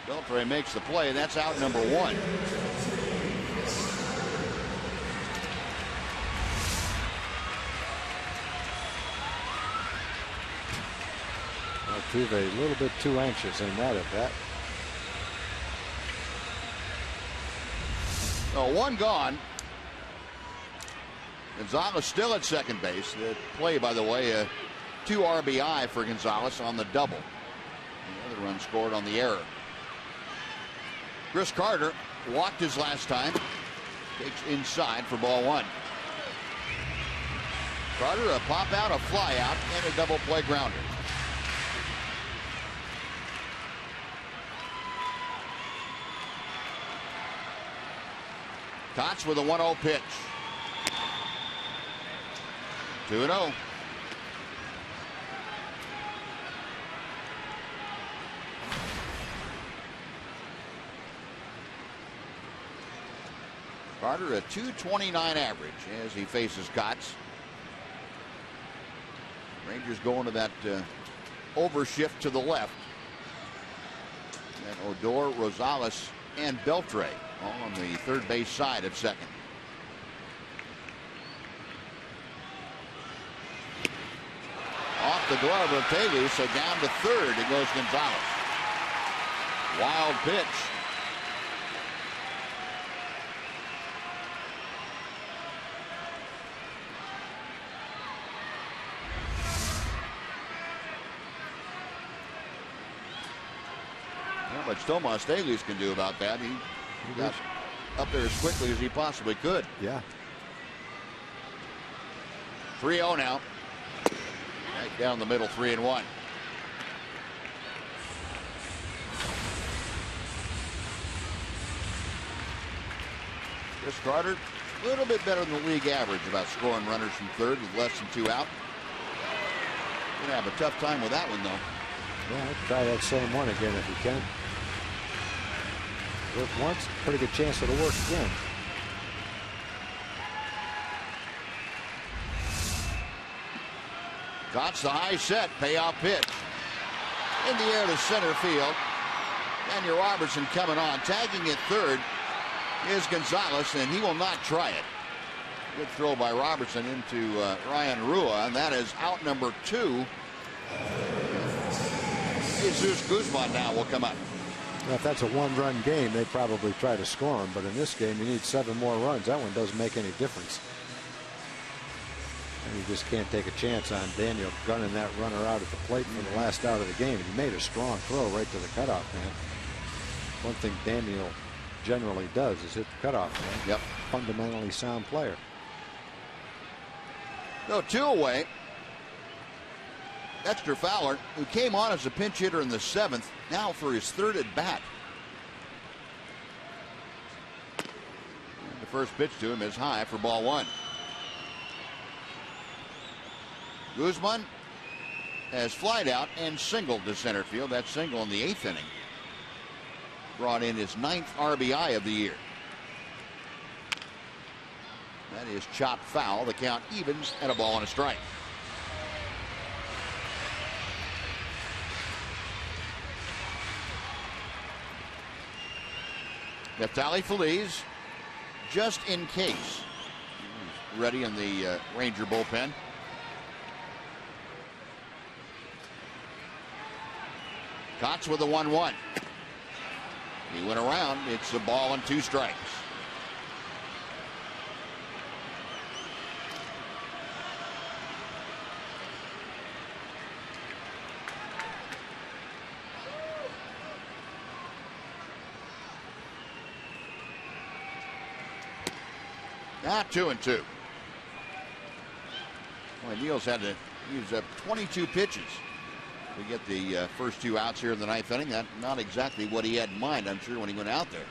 Beltre makes the play. That's out number 1. Altuve a little bit too anxious in that at bat. Oh, 1 gone. Gonzalez still at second base. The play, by the way, 2 RBI for Gonzalez on the double. The other run scored on the error. Chris Carter walked his last time. Takes inside for ball 1. Carter a pop out, a fly out, and a double play grounder. Kotz with a 1-0 pitch. 2-0. Carter a .229 average as he faces Kotz. Rangers going to that overshift to the left. And Odor, Rosales, and Beltre all on the 3rd base side at second. Off the glove of Telu, so down to 3rd it goes Gonzalez. Wild pitch. Not much Tomas Dailies can do about that. He got up there as quickly as he possibly could. Yeah. 3-0 now. Right down the middle, 3-1. Chris Carter, a little bit better than the league average about scoring runners from 3rd with less than 2 out. Gonna have a tough time with that one, though. Yeah, I'd try that same one again if you can. Worked once, pretty good chance it'll work again. Kotz the high set, payoff pitch. In the air to center field. Daniel Robertson coming on. Tagging at 3rd is Gonzalez, and he will not try it. Good throw by Robertson into Ryan Rua, and that is out number 2. Jesus Guzman now will come up. Now, if that's a one-run game, they probably try to score them. But in this game, you need 7 more runs. That one doesn't make any difference. And you just can't take a chance on Daniel gunning that runner out at the plate for the last out of the game. He made a strong throw right to the cutoff man. One thing Daniel generally does is hit the cutoff man. Yep. Fundamentally sound player. So 2 away. Dexter Fowler, who came on as a pinch hitter in the 7th, now for his 3rd at bat. And the first pitch to him is high for ball 1. Guzman has flied out and singled to center field. That single in the 8th inning brought in his 9th RBI of the year. That is chopped foul. The count evens at a ball and a strike. Neftali Feliz, just in case, ready in the Ranger bullpen. Cox with a 1-1. He went around. It's a ball and 2 strikes. Now 2-2. Well, Neal's had to use up 22 pitches to get the first 2 outs here in the 9th inning. That's not exactly what he had in mind, I'm sure, when he went out there.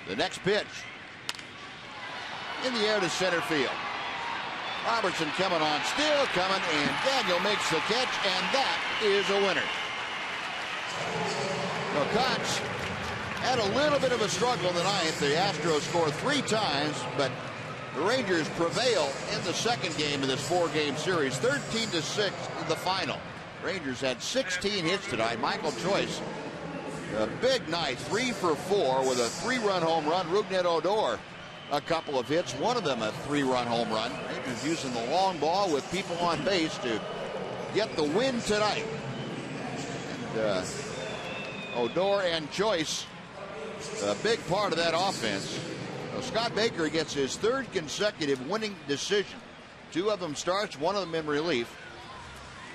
The next pitch in the air to center field. Robertson coming on, still coming, and Daniel makes the catch, and that is a winner. Well, Cox had a little bit of a struggle in the 9th. The Astros scored 3 times, but the Rangers prevail in the 2nd game of this 4-game series, 13-6 in the final. Rangers had 16 hits tonight. Michael Choice, a big night, 3 for 4 with a 3-run home run. Rougned Odor, a couple of hits, one of them a 3-run home run. Rangers using the long ball with people on base to get the win tonight. And Odor and Choice, a big part of that offense. Scott Baker gets his 3rd consecutive winning decision. 2 of them starts, 1 of them in relief.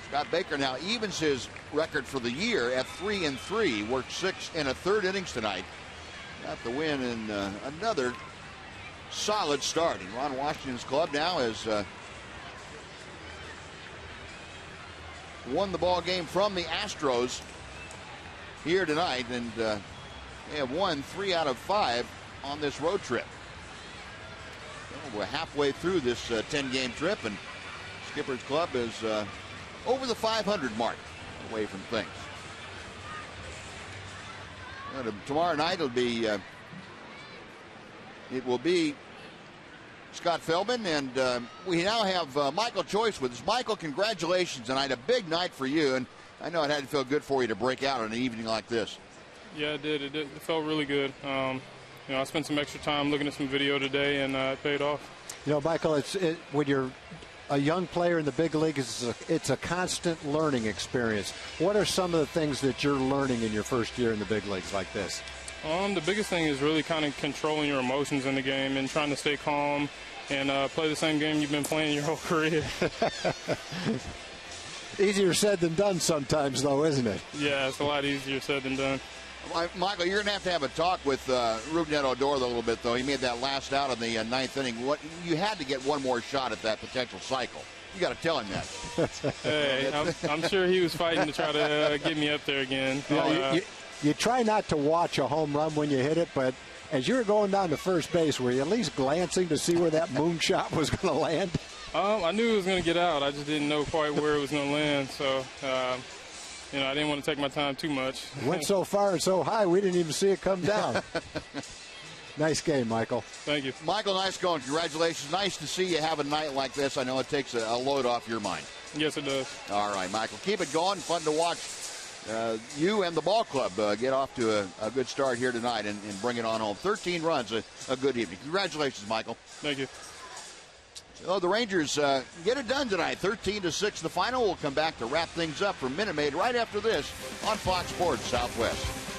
Scott Baker now evens his record for the year at 3-3. Worked 6 1/3 innings tonight. Got the win in another solid start. And Ron Washington's club now has won the ball game from the Astros here tonight, and they have won 3 out of 5 on this road trip. Well, we're halfway through this 10-game trip, and Skipper's club is over the 500 mark away from things. Tomorrow night it will be Scott Feldman, and we now have Michael Choice with us. Michael, congratulations tonight. A big night for you, and I know it had to feel good for you to break out on an evening like this. Yeah, it did. It felt really good. I spent some extra time looking at some video today, and it paid off. Michael, when you're a young player in the big leagues, it's a constant learning experience. What are some of the things that you're learning in your first year in the big leagues like this? The biggest thing is really kind of controlling your emotions in the game and trying to stay calm and play the same game you've been playing your whole career. Easier said than done sometimes, though, isn't it? Yeah, it's a lot easier said than done. Michael, you're going to have a talk with Rougned Odor a little bit, though. He made that last out in the 9th inning. You had to get one more shot at that potential cycle. You got to tell him that. Hey, I'm sure he was fighting to try to get me up there again. You try not to watch a home run when you hit it, but as you were going down to first base, were you at least glancing to see where that moonshot was going to land? I knew it was going to get out. I just didn't know quite where it was going to land. So, I didn't want to take my time too much. Went so far and so high, we didn't even see it come down. Nice game, Michael. Thank you. Michael, nice going. Congratulations. Nice to see you have a night like this. I know it takes a load off your mind. Yes, it does. All right, Michael. Keep it going. Fun to watch you and the ball club get off to a good start here tonight and bring it on home. 13 runs, a good evening. Congratulations, Michael. Thank you. So the Rangers get it done tonight, 13-6 the final. We'll come back to wrap things up for Minute Maid right after this on Fox Sports Southwest.